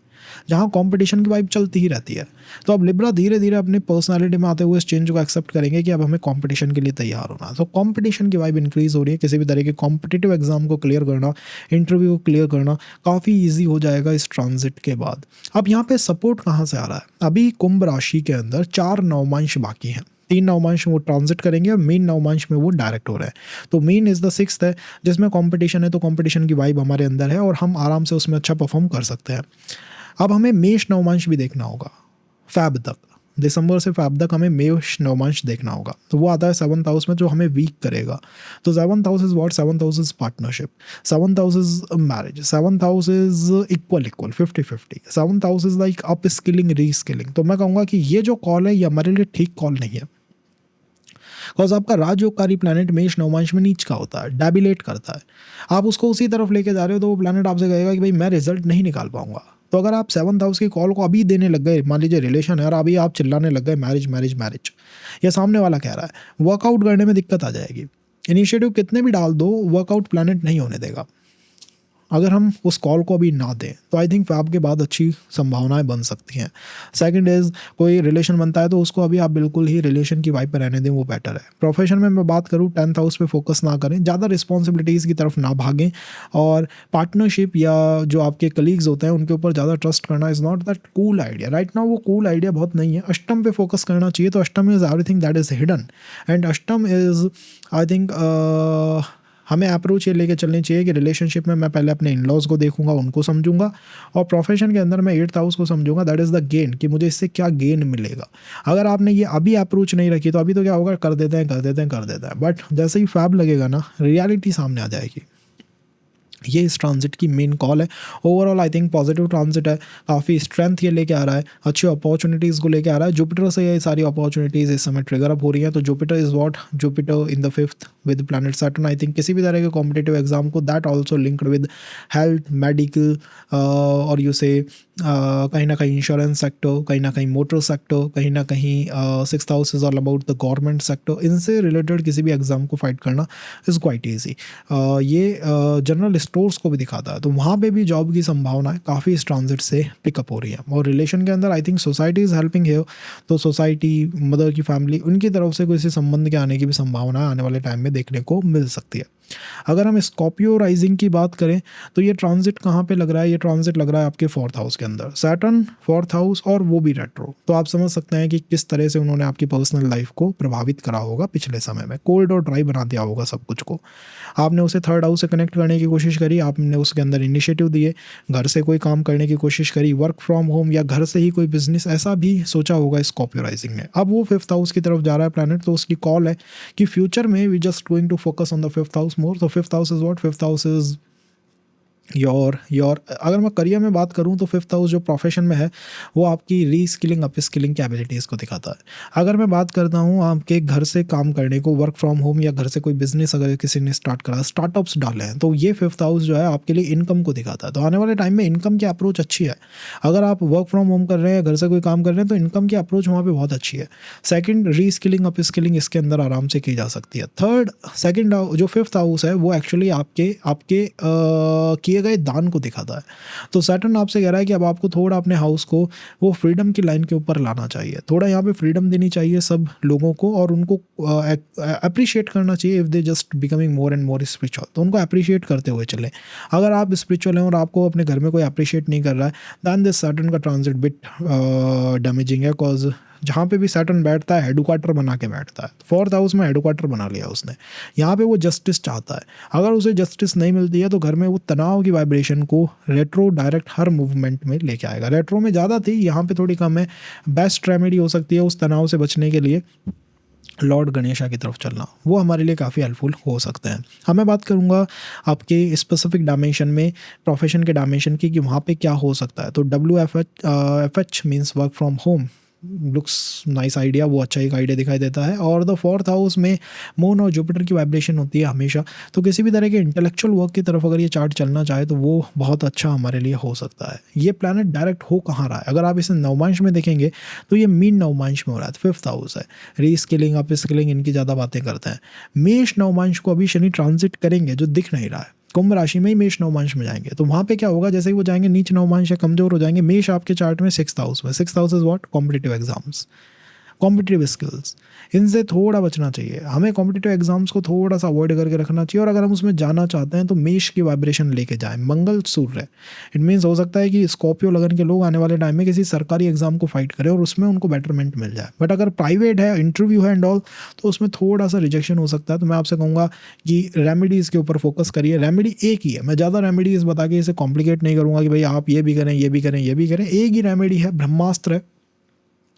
जहाँ कंपटीशन की वाइब चलती ही रहती है। तो अब लिब्रा धीरे धीरे अपनी पर्सनालिटी में आते हुए इस चेंज को एक्सेप्ट करेंगे कि अब हमें कंपटीशन के लिए तैयार होना है। तो कंपटीशन की वाइब इंक्रीज हो रही है, किसी भी तरह के कॉम्पिटिटिव एग्जाम को क्लियर करना, इंटरव्यू को क्लियर करना काफ़ी ईजी हो जाएगा इस ट्रांजिट के बाद। अब यहाँ पे सपोर्ट कहाँ से आ रहा है? अभी कुंभ राशि के अंदर 4 नवमांश बाकी हैं, 3 नवमांश में वो ट्रांजिट करेंगे और मीन नवमांश में वो डायरेक्ट हो रहे हैं। तो मीन इज़ द 6th है जिसमें कंपटीशन है, तो कंपटीशन की वाइब हमारे अंदर है और हम आराम से उसमें अच्छा परफॉर्म कर सकते हैं। अब हमें मेष नवमांश भी देखना होगा, फैब तक, दिसंबर से फैब तक हमें मेष नवमांश देखना होगा। तो वो आता है 7th हाउस में जो हमें वीक करेगा। तो 7th house is what? 7th house is partnership, 7th house is marriage, 7th house is equal 50-50, 7th house is like up skilling, री स्किलिंग। तो मैं कहूँगा कि ये जो कॉल है ये हमारे लिए ठीक कॉल नहीं है, बिकॉज आपका राजयोगकारी प्लैनेट मेष नवमांश में नीच का होता है, डैबिलेट करता है। आप उसको उसी तरफ लेके जा रहे हो तो वो प्लैनेट आपसे कहेगा कि भाई मैं रिजल्ट नहीं निकाल पाऊंगा। तो अगर आप 7th हाउस की कॉल को अभी देने लग गए, मान लीजिए रिलेशन है और अभी आप चिल्लाने लग गए मैरिज मैरिज मैरिज, या सामने वाला कह रहा है, वर्कआउट करने में दिक्कत आ जाएगी। इनिशिएटिव कितने भी डाल दो, वर्कआउट प्लैनेट नहीं होने देगा अगर हम उस कॉल को अभी ना दें। तो आई थिंक फैब के बाद अच्छी संभावनाएं बन सकती हैं। सेकंड इज़ कोई रिलेशन बनता है तो उसको अभी आप बिल्कुल ही रिलेशन की वाइब पर रहने दें, वो बेटर है। प्रोफेशन में मैं बात करूँ 10th हाउस पे फोकस ना करें, ज़्यादा रिस्पॉन्सिबिलिटीज़ की तरफ ना भागें, और पार्टनरशिप या जो आपके कलीग्स होते हैं उनके ऊपर ज़्यादा ट्रस्ट करना is not that cool idea right now. वो कूल आइडिया बहुत नहीं है। अष्टम पे फोकस करना चाहिए। तो अष्टम is everything that is hidden and अष्टम इज़ आई थिंक हमें अप्रोच ये लेके चलनी चाहिए कि रिलेशनशिप में मैं पहले अपने इन-लॉज को देखूंगा, उनको समझूंगा, और प्रोफेशन के अंदर मैं 8th हाउस को समझूंगा, दैट इज़ द गेन, कि मुझे इससे क्या गेन मिलेगा। अगर आपने ये अभी अप्रोच नहीं रखी तो अभी तो क्या होगा, कर देते हैं, बट जैसे ही फैब लगेगा ना, रियलिटी सामने आ जाएगी। ये इस ट्रांजिट की मेन कॉल है। Overall I think positive transit है, काफ़ी स्ट्रेंथ ये लेके आ रहा है, अच्छी अपॉर्चुनिटीज़ को लेके आ रहा है। जुपिटर से ये सारी अपॉर्चुनिटीज़ इस समय ट्रिगर अप हो रही हैं। तो Jupiter is what? Jupiter in the 5th with planet Saturn. I think किसी भी तरह के कॉम्पिटिटिव एग्जाम को that also linked with health, medical, और यू से कहीं ना कहीं इंश्योरेंस सेक्टर, कहीं ना कहीं मोटर सेक्टर, कहीं ना कहीं sixth house is all about the government sector. इनसे रिलेटेड किसी भी एग्जाम को फाइट करना इज़ क्वाइट ईजी। ये जनरल स्टोर्स को भी दिखाता है, तो वहाँ पे भी जॉब की संभावनाएं काफ़ी इस ट्रांजिट से पिकअप हो रही है। और रिलेशन के अंदर I think society is helping here, तो सोसाइटी, मदर की फैमिली, उनकी तरफ से किसी संबंध के आने की भी संभावना आने वाले टाइम में देखने को मिल सकती है। अगर हम स्कॉर्पियो राइजिंग की बात करें तो ये ट्रांजिट कहाँ पे लग रहा है? ये ट्रांजिट लग रहा है आपके फोर्थ हाउस के अंदर, सैटर्न फोर्थ हाउस, और वो भी रेट्रो। तो आप समझ सकते हैं कि किस तरह से उन्होंने आपकी पर्सनल लाइफ को प्रभावित करा होगा पिछले समय में, कोल्ड और ड्राई बना दिया होगा सब कुछ को। आपने उसे थर्ड हाउस से कनेक्ट करने की कोशिश करी, आपने उसके अंदर इनिशिएटिव दिए, घर से कोई काम करने की कोशिश करी, वर्क फ्रॉम होम या घर से ही कोई बिजनेस, ऐसा भी सोचा होगा स्कॉर्पियो राइजिंग ने। अब वो फिफ्थ हाउस की तरफ जा रहा है प्लैनेट, तो उसकी कॉल है कि फ्यूचर में we just going to focus on the fifth house more. तो fifth house is what? Fifth house is your अगर मैं करियर में बात करूं तो फिफ्थ हाउस जो प्रोफेशन में है वो आपकी रीस्किलिंग अप स्किलिंग की एबिलिटीज़ को दिखाता है। अगर मैं बात करता हूं आपके घर से काम करने को, वर्क फ्रॉम होम, या घर से कोई बिजनेस अगर किसी ने स्टार्ट करा, स्टार्टअप्स डाले हैं, तो ये फिफ्थ हाउस जो है आपके लिए इनकम को दिखाता है। तो आने वाले टाइम में इनकम की अप्रोच अच्छी है। अगर आप वर्क फ्रॉम होम कर रहे हैं, घर से कोई काम कर रहे हैं, तो इनकम की अप्रोच वहाँ पर बहुत अच्छी है। सेकेंड, रीस्किलिंग अप स्किलिंग इसके अंदर आराम से की जा सकती है। थर्ड, सेकेंड जो फिफ्थ हाउस है वो एक्चुअली आपके आपके किए गए दान को दिखाता है। तो सैटर्न आपसे कह रहा है कि अब आपको थोड़ा अपने हाउस को वो फ्रीडम की लाइन के ऊपर लाना चाहिए, थोड़ा यहाँ पे फ्रीडम देनी चाहिए सब लोगों को, और उनको अप्रिशिएट करना चाहिए if they just becoming more and more spiritual. तो उनको अप्रिशिएट करते हुए चलें। अगर आप स्पिरिचुअल हैं और आपको अपने घर में कोई अप्रिशिएट नहीं कर रहा है, दैन दिस सैटर्न का ट्रांजिट बिट डैमेजिंग है। कॉज जहाँ पे भी सैटर्न बैठता है हेडक्वार्टर बना के बैठता है। फोर्थ हाउस में हेडक्वार्टर बना लिया उसने, यहाँ पे वो जस्टिस चाहता है। अगर उसे जस्टिस नहीं मिलती है तो घर में वो तनाव की वाइब्रेशन को रेट्रो डायरेक्ट हर मूवमेंट में लेके आएगा। रेट्रो में ज़्यादा थी, यहाँ पे थोड़ी कम है। बेस्ट रेमेडी हो सकती है उस तनाव से बचने के लिए लॉर्ड गणेशा की तरफ चलना, वो हमारे लिए काफ़ी हेल्पफुल हो सकते हैं। हाँ, मैं बात करूँगा आपके स्पेसिफिक डायमेंशन में, प्रोफेशन के डायमेंशन की, कि वहाँ पे क्या हो सकता है। तो WFH means work from home, looks nice idea, वो अच्छा एक आइडिया दिखाई देता है। और द फोर्थ हाउस में मून और जुपिटर की वाइब्रेशन होती है हमेशा, तो किसी भी तरह के इंटेलेक्चुअल वर्क की तरफ अगर ये चार्ट चलना चाहे तो वो बहुत अच्छा हमारे लिए हो सकता है। ये प्लैनेट डायरेक्ट हो कहाँ रहा है? अगर आप इसे नवमांश में देखेंगे तो ये मीन नवमांश में हो रहा है, फिफ्थ हाउस है। रीस्किलिंग अप स्किलिंग इनकी ज़्यादा बातें करते हैं। मेष नवमांश को अभी शनि ट्रांजिट करेंगे जो दिख नहीं रहा है, कुंभ राशि में ही मेष नवमांश में जाएंगे। तो वहाँ पे क्या होगा, जैसे ही वो जाएंगे नीच नवमांश या कमजोर हो जाएंगे। मेष आपके चार्ट में सिक्स्थ हाउस में, sixth house is what? Competitive exams, competitive skills, इनसे थोड़ा बचना चाहिए हमें। कॉम्पिटिटिव एग्जाम्स को थोड़ा सा अवॉइड करके रखना चाहिए, और अगर हम उसमें जाना चाहते हैं तो मेष की वाइब्रेशन लेके जाएं। मंगल सूर्य, इट मीन्स हो सकता है कि स्कॉर्पियो लगन के लोग आने वाले टाइम में किसी सरकारी एग्जाम को फाइट करें और उसमें उनको बेटरमेंट मिल जाए। बट अगर प्राइवेट है, इंटरव्यू है एंड ऑल, तो उसमें थोड़ा सा रिजेक्शन हो सकता है। तो मैं आपसे कहूँगा कि रेमेडीज़ के ऊपर फोकस करिए। रेमेडी एक ही है, मैं ज़्यादा रेमेडीज़ बता के इसे कॉम्प्लिकेट नहीं करूँगा कि भाई आप ये भी करें, ये भी करें, ये भी करें। एक ही रेमेडी है, ब्रह्मास्त्र है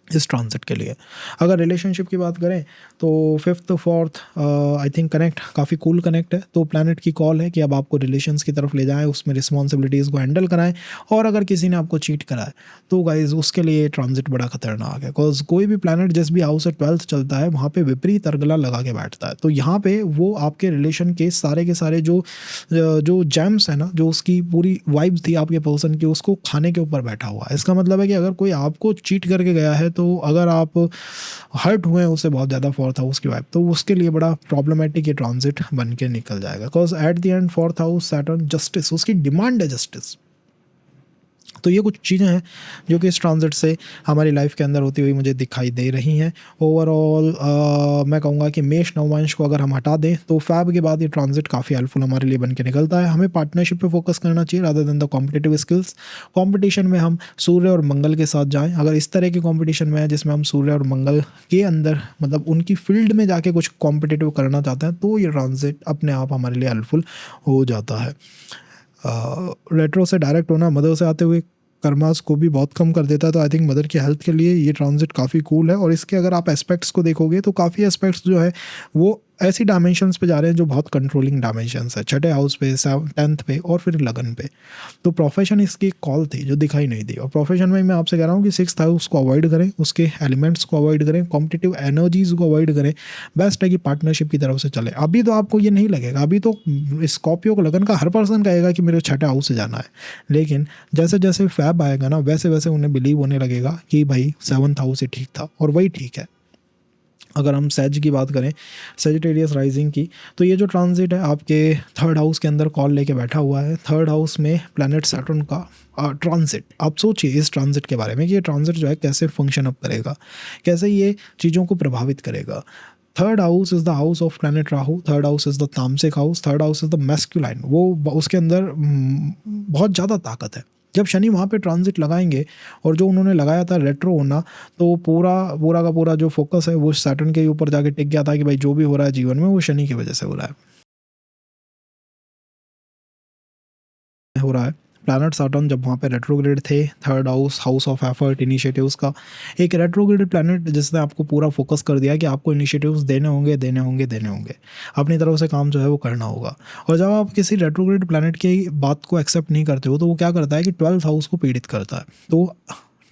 इस ट्रांजिट के लिए। अगर रिलेशनशिप की बात करें तो fifth fourth I think connect काफ़ी कूल कनेक्ट है। तो प्लैनेट की कॉल है कि अब आपको रिलेशंस की तरफ ले जाएं, उसमें रिस्पॉन्सिबिलिटीज़ को हैंडल कराएं। और अगर किसी ने आपको चीट करा है तो गाइज उसके लिए ट्रांजिट बड़ा खतरनाक है। बिकॉज कोई भी प्लैनेट जिस भी हाउस से 12th चलता है वहाँ पे विपरीत अर्गला लगा के बैठता है। तो यहाँ पे वो आपके रिलेशन के सारे जो जैम्स है ना, जो उसकी पूरी वाइब्स थी आपके पर्सन की, उसको खाने के ऊपर बैठा हुआ है। इसका मतलब है कि अगर कोई आपको चीट करके गया है, तो अगर आप हर्ट हुए हैं उससे बहुत ज़्यादा फोर्थ हाउस की वाइब, तो उसके लिए बड़ा प्रॉब्लमेटिक ये ट्रांजिट बन के निकल जाएगा। Because at the end fourth house Saturn justice, उसकी डिमांड है जस्टिस। तो ये कुछ चीज़ें हैं जो कि इस ट्रांजिट से हमारी लाइफ के अंदर होती हुई मुझे दिखाई दे रही हैं। ओवरऑल मैं कहूँगा कि मेष नवमांश को अगर हम हटा दें तो फैब के बाद ये ट्रांजिट काफ़ी हेल्पफुल हमारे लिए बन के निकलता है। हमें पार्टनरशिप पे फोकस करना चाहिए rather than the competitive skills. Competition में हम सूर्य और मंगल के साथ जाएँ। अगर इस तरह के कॉम्पिटिशन में है जिसमें हम सूर्य और मंगल के अंदर मतलब उनकी फील्ड में जाके कुछ कॉम्पिटिटिव करना चाहते हैं, तो ये ट्रांजिट अपने आप हमारे लिए हेल्पफुल हो जाता है। रेट्रो से डायरेक्ट होना मदर से आते हुए कर्मास को भी बहुत कम कर देता है। तो आई थिंक मदर की हेल्थ के लिए ये ट्रांजिट काफ़ी कूल है। और इसके अगर आप एस्पेक्ट्स को देखोगे तो काफ़ी एस्पेक्ट्स जो है वो ऐसी डायमेंशंस पे जा रहे हैं जो बहुत कंट्रोलिंग डायमेंशंस है, छठे हाउस पे, 10th पे और फिर लगन पे। तो प्रोफेशन इसकी एक कॉल थी जो दिखाई नहीं दी, और प्रोफेशन में मैं आपसे कह रहा हूँ कि 6th हाउस को अवॉइड करें, उसके एलिमेंट्स को अवॉइड करें, कॉम्पिटिटिव एनर्जीज को अवॉइड करें। बेस्ट है कि पार्टनरशिप की तरफ से चले। अभी तो आपको ये नहीं लगेगा, अभी तो स्कॉर्पियो को लगन का हर पर्सन कहेगा कि मेरे छठे हाउस से जाना है, लेकिन जैसे जैसे फैब आएगा ना वैसे वैसे उन्हें बिलीव होने लगेगा कि भाई 7th हाउस ही ठीक था, और वही ठीक है। अगर हम सेज की बात करें, सेजिटेरियस राइजिंग की, तो ये जो ट्रांजिट है आपके 3rd हाउस के अंदर कॉल लेके बैठा हुआ है। 3rd हाउस में प्लैनेट सैटर्न का ट्रांजिट। आप सोचिए इस ट्रांजिट के बारे में कि ये ट्रांजिट जो है कैसे फंक्शन अप करेगा, कैसे ये चीज़ों को प्रभावित करेगा। 3rd house is the house of planet Rahu. 3rd house is the तामसिक house. 3rd house is the masculine. वो उसके अंदर बहुत ज़्यादा ताकत है। जब शनि वहाँ पे ट्रांजिट लगाएंगे, और जो उन्होंने लगाया था रेट्रो होना, तो पूरा का पूरा जो फोकस है वो सैटर्न के ऊपर जाके टिक गया था कि भाई जो भी हो रहा है जीवन में वो शनि की वजह से हो रहा है। प्लैनेट सैटर्न जब वहाँ पे रेट्रोग्रेड थे, 3rd house, house of effort, initiatives का एक रेट्रोग्रेड प्लैनेट जिसने आपको पूरा फोकस कर दिया कि आपको इनिशिएटिव्स देने होंगे, अपनी तरफ से काम जो है वो करना होगा। और जब आप किसी रेट्रोग्रेड प्लैनेट की बात को एक्सेप्ट नहीं करते हो तो वो क्या करता है कि 12th हाउस को पीड़ित करता है। तो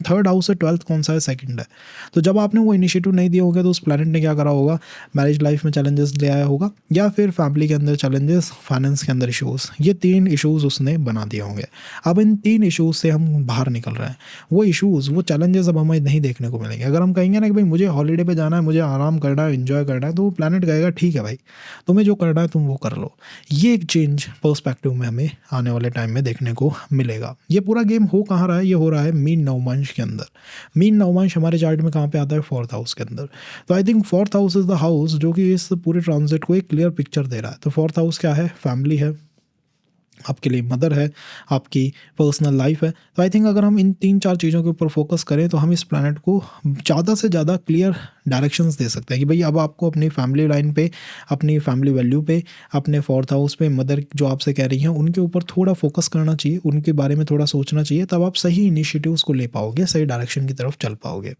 3rd हाउस से 12th कौन सा है? 2nd है। तो जब आपने वो इनिशिएटिव नहीं दिए होंगे तो उस प्लैनेट ने क्या करा होगा? मैरिज लाइफ में चैलेंजेस ले आया होगा, या फिर फैमिली के अंदर चैलेंजेस, फाइनेंस के अंदर इश्यूज़। ये 3 इश्यूज़ उसने बना दिए होंगे। अब इन 3 इश्यूज़ से हम बाहर निकल रहे हैं। वो इश्यूज़, वो चैलेंजेस अब हमें नहीं देखने को मिलेंगे। अगर हम कहेंगे ना कि भाई मुझे हॉलीडे पे जाना है, मुझे आराम करना है, एंजॉय करना है, तो वो प्लैनेट कहेगा ठीक है भाई, तुम्हें जो करना है तुम वो कर लो। ये एक चेंज पर्सपेक्टिव में हमें आने वाले टाइम में देखने को मिलेगा। ये पूरा गेम हो कहाँ रहा है? ये हो रहा है मीन नवमांश के अंदर। मीन नवमांश हमारे चार्ट में कहाँ पे आता है? 4th हाउस के अंदर। तो I think 4th house is the house जो कि इस पूरे ट्रांजिट को एक क्लियर पिक्चर दे रहा है। तो 4th हाउस क्या है? फैमिली है, आपके लिए मदर है, आपकी पर्सनल लाइफ है। तो आई थिंक अगर हम इन 3-4 चीज़ों के ऊपर फोकस करें तो हम इस प्लैनेट को ज़्यादा से ज़्यादा क्लियर डायरेक्शंस दे सकते हैं कि भाई अब आपको अपनी फैमिली लाइन पे, अपनी फैमिली वैल्यू पे, अपने 4th हाउस पे, मदर जो आपसे कह रही हैं उनके ऊपर थोड़ा फोकस करना चाहिए, उनके बारे में थोड़ा सोचना चाहिए, तब आप सही इनिशिएटिव्स को ले पाओगे, सही डायरेक्शन की तरफ चल पाओगे।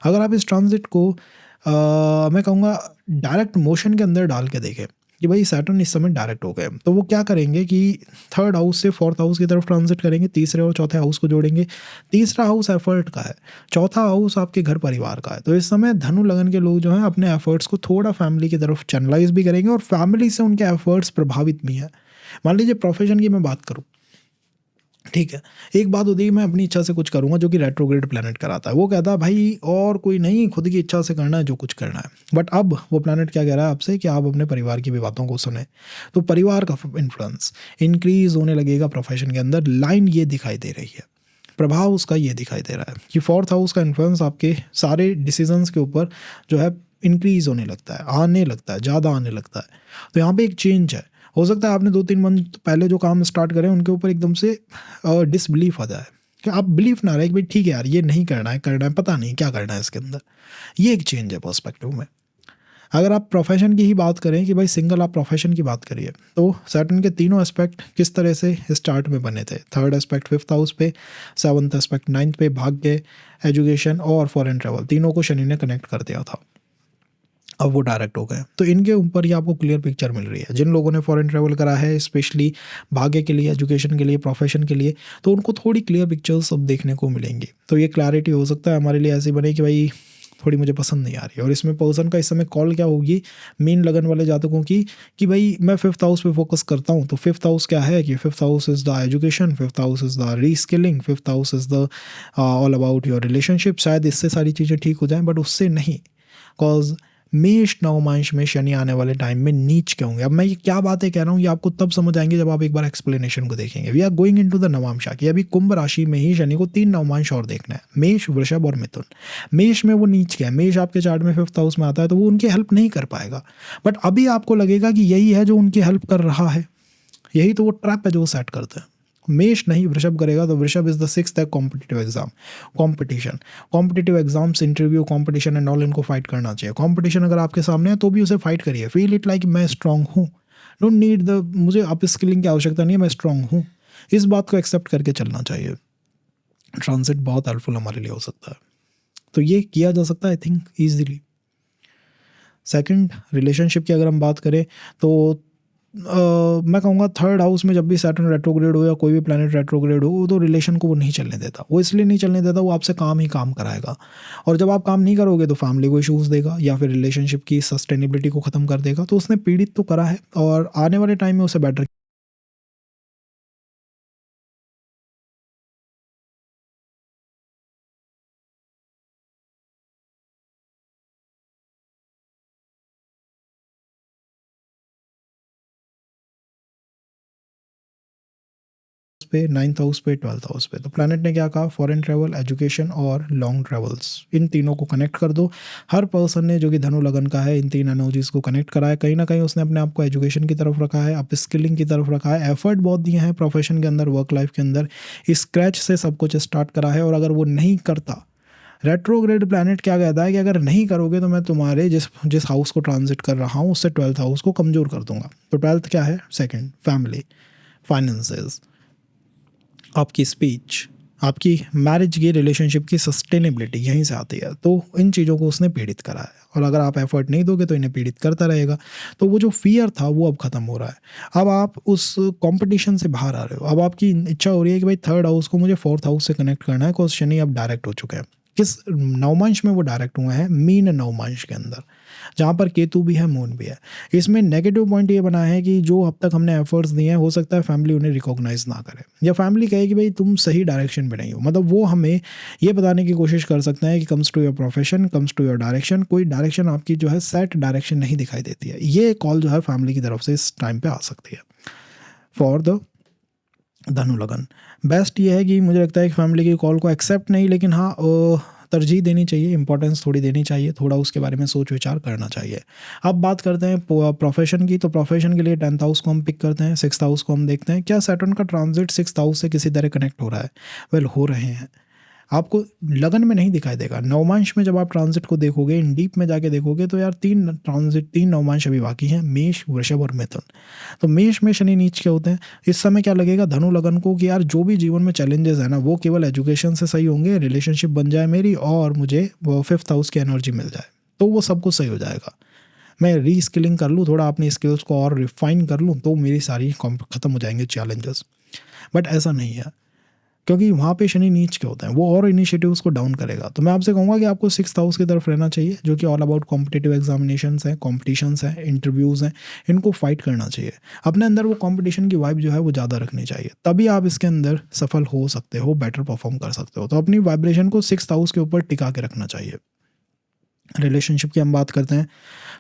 अगर आप इस ट्रांजिट को मैं कहूँगा डायरेक्ट मोशन के अंदर डाल के देखें कि भाई सैटर्न इस समय डायरेक्ट हो गए, तो वो क्या करेंगे कि 3rd हाउस से 4th हाउस की तरफ ट्रांजिट करेंगे, तीसरे और चौथे हाउस को जोड़ेंगे। तीसरा हाउस एफर्ट का है, चौथा हाउस आपके घर परिवार का है। तो इस समय धनु लगन के लोग जो हैं अपने एफर्ट्स को थोड़ा फैमिली की तरफ चैनलाइज भी करेंगे, और फैमिली से उनके एफर्ट्स प्रभावित भी हैं। मान लीजिए प्रोफेशन की मैं बात करूँ, ठीक है, एक बात होती है मैं अपनी इच्छा से कुछ करूंगा जो कि रेट्रोग्रेड प्लैनेट कराता है। वो कहता है भाई और कोई नहीं, खुद की इच्छा से करना है जो कुछ करना है। बट अब वो प्लैनेट क्या कह रहा है आपसे कि आप अपने परिवार की भी बातों को सुने। तो परिवार का इन्फ्लुएंस इंक्रीज होने लगेगा प्रोफेशन के अंदर। लाइन ये दिखाई दे रही है, प्रभाव उसका ये दिखाई दे रहा है कि 4th हाउस का इन्फ्लुएंस आपके सारे डिसीजंस के ऊपर जो है इंक्रीज होने लगता है, आने लगता है, ज़्यादा आने लगता है। तो यहाँ पे एक चेंज है। हो सकता है आपने 2-3 मंथ पहले जो काम स्टार्ट करें उनके ऊपर एकदम से डिसबिलीफ आ जाए कि आप बिलीफ ना रहे कि भाई ठीक है यार ये नहीं करना है, पता नहीं क्या करना है इसके अंदर। ये एक चेंज है पर्सपेक्टिव में। अगर आप प्रोफेशन की ही बात करें कि भाई सिंगल आप प्रोफेशन की बात करिए, तो सैटर्न के तीनों एस्पेक्ट किस तरह से इस चार्ट में बने थे? 3rd एस्पेक्ट 5th हाउस पे, 7th एस्पेक्ट 9th पे, भाग्य, एजुकेशन और फॉरेन ट्रैवल, तीनों को शनि ने कनेक्ट कर दिया था। अब वो डायरेक्ट हो गए, तो इनके ऊपर ही आपको क्लियर पिक्चर मिल रही है। जिन लोगों ने फॉरेन ट्रैवल करा है स्पेशली भाग्य के लिए, एजुकेशन के लिए, प्रोफेशन के लिए, तो उनको थोड़ी क्लियर पिक्चर्स अब देखने को मिलेंगी। तो ये क्लैरिटी हो सकता है हमारे लिए ऐसी बने कि भाई थोड़ी मुझे पसंद नहीं आ रही। और इसमें पर्सन का इस समय कॉल क्या होगी मीन लगन वाले जातकों की कि भाई मैं 5th हाउस पे फोकस करता हूँ। तो 5th हाउस क्या है कि 5th house is the education, 5th house is the reskilling, 5th house is the all about your relationship. शायद इससे सारी चीज़ें ठीक हो जाएं, बट उससे नहीं, कॉज मेष नवमांश में शनि आने वाले टाइम में नीच के होंगे। अब मैं ये क्या बातें कह रहा हूँ ये आपको तब समझ आएंगे जब आप एक बार एक्सप्लेनेशन को देखेंगे। We are going into the नवांशा कि अभी कुंभ राशि में ही शनि को 3 नवमांश और देखना है, मेष, वृषभ और मिथुन। मेष में वो नीच के है, मेष आपके चार्ट में 5th हाउस में आता है, तो वो उनकी हेल्प नहीं कर पाएगा। बट अभी आपको लगेगा कि यही है जो उनकी हेल्प कर रहा है, यही तो वो ट्रैप है जो वो सेट करते हैं। मेष नहीं वृषभ करेगा, तो वृषभ is the 6th competitive exam, competition, competitive exams, interview, competition and all, इनको फाइट करना चाहिए। कॉम्पिटिशन अगर आपके सामने है तो भी उसे फाइट करिए, फील इट लाइक मैं स्ट्रांग हूँ, डोंट नीड द, मुझे अप स्किलिंग की आवश्यकता नहीं है, मैं स्ट्रांग हूँ। इस बात को एक्सेप्ट करके चलना चाहिए। ट्रांजिट बहुत हेल्पफुल हमारे लिए हो सकता है, तो ये किया जा सकता है I think easily. Second, relationship की अगर हम बात करें तो मैं कहूँगा थर्ड हाउस में जब भी सैटर्न रेट्रोग्रेड हो या कोई भी प्लैनेट रेट्रोग्रेड हो तो रिलेशन को वो नहीं चलने देता। वो इसलिए नहीं चलने देता, वो आपसे काम ही काम कराएगा, और जब आप काम नहीं करोगे तो फैमिली को इश्यूज़ देगा या फिर रिलेशनशिप की सस्टेनेबिलिटी को ख़त्म कर देगा। तो उसने पीड़ित तो करा है और आने वाले टाइम में उसे बेटर पे, 9th हाउस पे, 12th हाउस पे। तो प्लैनेट ने क्या कहा, फॉरेन ट्रैवल, एजुकेशन और लॉन्ग ट्रैवल्स, इन तीनों को कनेक्ट कर दो। हर पर्सन ने जो कि धनु लगन का है इन तीन एनर्जीज को कनेक्ट करा है। कहीं ना कहीं उसने अपने आप को एजुकेशन की तरफ रखा है, अप स्किलिंग की तरफ रखा है, एफर्ट बहुत दिए हैं प्रोफेशन के अंदर, वर्क लाइफ के अंदर, स्क्रैच से सब कुछ स्टार्ट करा है। और अगर वो नहीं करता, रेट्रोग्रेड प्लैनेट क्या कहता है कि अगर नहीं करोगे तो मैं तुम्हारे जिस जिस हाउस को ट्रांजिट कर रहा हूँ उससे 12th हाउस को कमज़ोर कर दूंगा। तो 12th क्या है, सेकंड, फैमिली, फाइनेंसेस, आपकी स्पीच, आपकी मैरिज की, रिलेशनशिप की सस्टेनेबिलिटी यहीं से आती है। तो इन चीज़ों को उसने पीड़ित करा है, और अगर आप एफर्ट नहीं दोगे तो इन्हें पीड़ित करता रहेगा। तो वो जो फियर था वो अब ख़त्म हो रहा है। अब आप उस कंपटीशन से बाहर आ रहे हो। अब आपकी इच्छा हो रही है कि भाई थर्ड हाउस को मुझे फोर्थ हाउस से कनेक्ट करना है, बिकॉज शनि अब डायरेक्ट हो चुके हैं। किस नवमांश में वो डायरेक्ट हुए हैं, मीन नवमांश के अंदर, जहाँ पर केतु भी है, मून भी है। इसमें नेगेटिव पॉइंट ये बना है कि जो अब तक हमने एफर्ट्स दिए हैं, हो सकता है फैमिली उन्हें रिकॉग्नाइज ना करे, या फैमिली कहे कि भाई तुम सही डायरेक्शन में नहीं हो। मतलब वो हमें ये बताने की कोशिश कर सकते हैं कि comes to your profession, comes to your direction, कोई डायरेक्शन आपकी जो है सेट डायरेक्शन नहीं दिखाई देती है। ये कॉल जो है फैमिली की तरफ से इस टाइम पे आ सकती है फॉर द धनु लगन। बेस्ट ये है कि मुझे लगता है कि फैमिली की कॉल को एक्सेप्ट नहीं, लेकिन हाँ तरजीह देनी चाहिए, इंपॉर्टेंस थोड़ी देनी चाहिए, थोड़ा उसके बारे में सोच विचार करना चाहिए। अब बात करते हैं प्रोफेशन की। तो प्रोफेशन के लिए 10th हाउस को हम पिक करते हैं, 6th हाउस को हम देखते हैं। क्या सैटर्न का ट्रांजिट 6th हाउस से किसी तरह कनेक्ट हो रहा है? वेल, हो रहे हैं। आपको लगन में नहीं दिखाई देगा, नवमांश में जब आप ट्रांजिट को देखोगे, इन डीप में जाके देखोगे तो यार तीन नवमांश अभी बाकी हैं, मेष, वृषभ और मिथुन। तो मेष में शनि नीच के होते हैं। इस समय क्या लगेगा धनु लगन को कि यार जो भी जीवन में चैलेंजेस है ना, वो केवल एजुकेशन से सही होंगे, रिलेशनशिप बन जाए मेरी, और मुझे वो 5th हाउस की एनर्जी मिल जाए, तो वो सब कुछ सही हो जाएगा। मैं री स्किलिंग कर लूँ, थोड़ा अपनी स्किल्स को और रिफाइन कर लूँ, तो मेरी सारी ख़त्म हो जाएंगे चैलेंजेस। बट ऐसा नहीं है, क्योंकि वहाँ पे शनि नीच के होते हैं, वो और इनिशिएटिव्स को डाउन करेगा। तो मैं आपसे कहूँगा कि आपको 6th हाउस की तरफ रहना चाहिए, जो कि ऑल अबाउट कॉम्पिटिटिव एग्जामिनेशंस हैं, कॉम्पिटिशन्स हैं, इंटरव्यूज़ हैं, इनको फाइट करना चाहिए। अपने अंदर वो कॉम्पिटिशन की वाइब जो है वो ज़्यादा रखनी चाहिए, तभी आप इसके अंदर सफल हो सकते हो, बेटर परफॉर्म कर सकते हो। तो अपनी वाइब्रेशन को 6th हाउस के ऊपर टिका के रखना चाहिए। रिलेशनशिप की हम बात करते हैं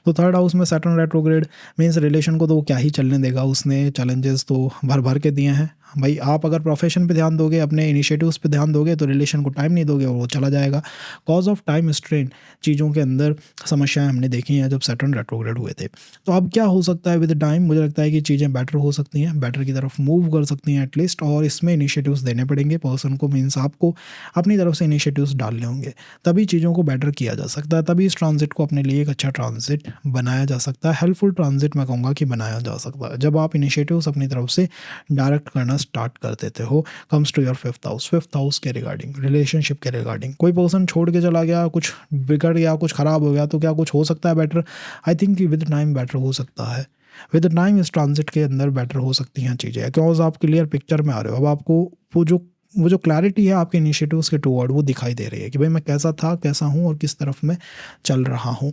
तो 3rd हाउस में सैटर्न रेट्रोग्रेड मीन्स रिलेशन को तो वो क्या ही चलने देगा, उसने चैलेंजेस तो भर भर के दिए हैं। भाई आप अगर प्रोफेशन पे ध्यान दोगे, अपने इनिशिएटिव्स पे ध्यान दोगे, तो रिलेशन को टाइम नहीं दोगे और वो चला जाएगा। कॉज ऑफ टाइम स्ट्रेन, चीज़ों के अंदर समस्याएं हमने देखी हैं जब सैटर्न रेट्रोग्रेड हुए थे। तो अब क्या हो सकता है विद टाइम, मुझे लगता है कि चीज़ें बेटर हो सकती हैं, बेटर की तरफ मूव कर सकती हैं एटलीस्ट, और इसमें इनिशिएटिव्स देने पड़ेंगे पर्सन को, मीन्स आपको अपनी तरफ से इनिशिएटिव्स डालने होंगे, तभी चीज़ों को बेटर किया जा सकता है, तभी इस ट्रांजिट को अपने लिए एक अच्छा ट्रांजिट बनाया जा सकता है, हेल्पफुल ट्रांजिट मैं कहूँगा कि बनाया जा सकता है, जब आप इनिशिएटिव्स अपनी तरफ से डायरेक्ट करना स्टार्ट कर देते हो। Comes to your 5th house, 5th house के रिगार्डिंग, रिलेशनशिप के रिगार्डिंग, कोई पर्सन छोड़ के चला गया, कुछ बिगड़ गया, कुछ खराब हो गया, तो क्या कुछ हो सकता है बेटर? आई थिंक कि विद टाइम बेटर हो सकता है, विद टाइम इस ट्रांजिट के अंदर बेटर हो सकती हैं चीज़ें, बिकॉज आप क्लियर पिक्चर में आ रहे हो। अब आपको वो जो क्लैरिटी है आपके इनिशिएटिव्स के टुवर्ड, वो दिखाई दे रही है कि भाई मैं कैसा था, कैसा हूँ और किस तरफ मैं चल रहा हूँ।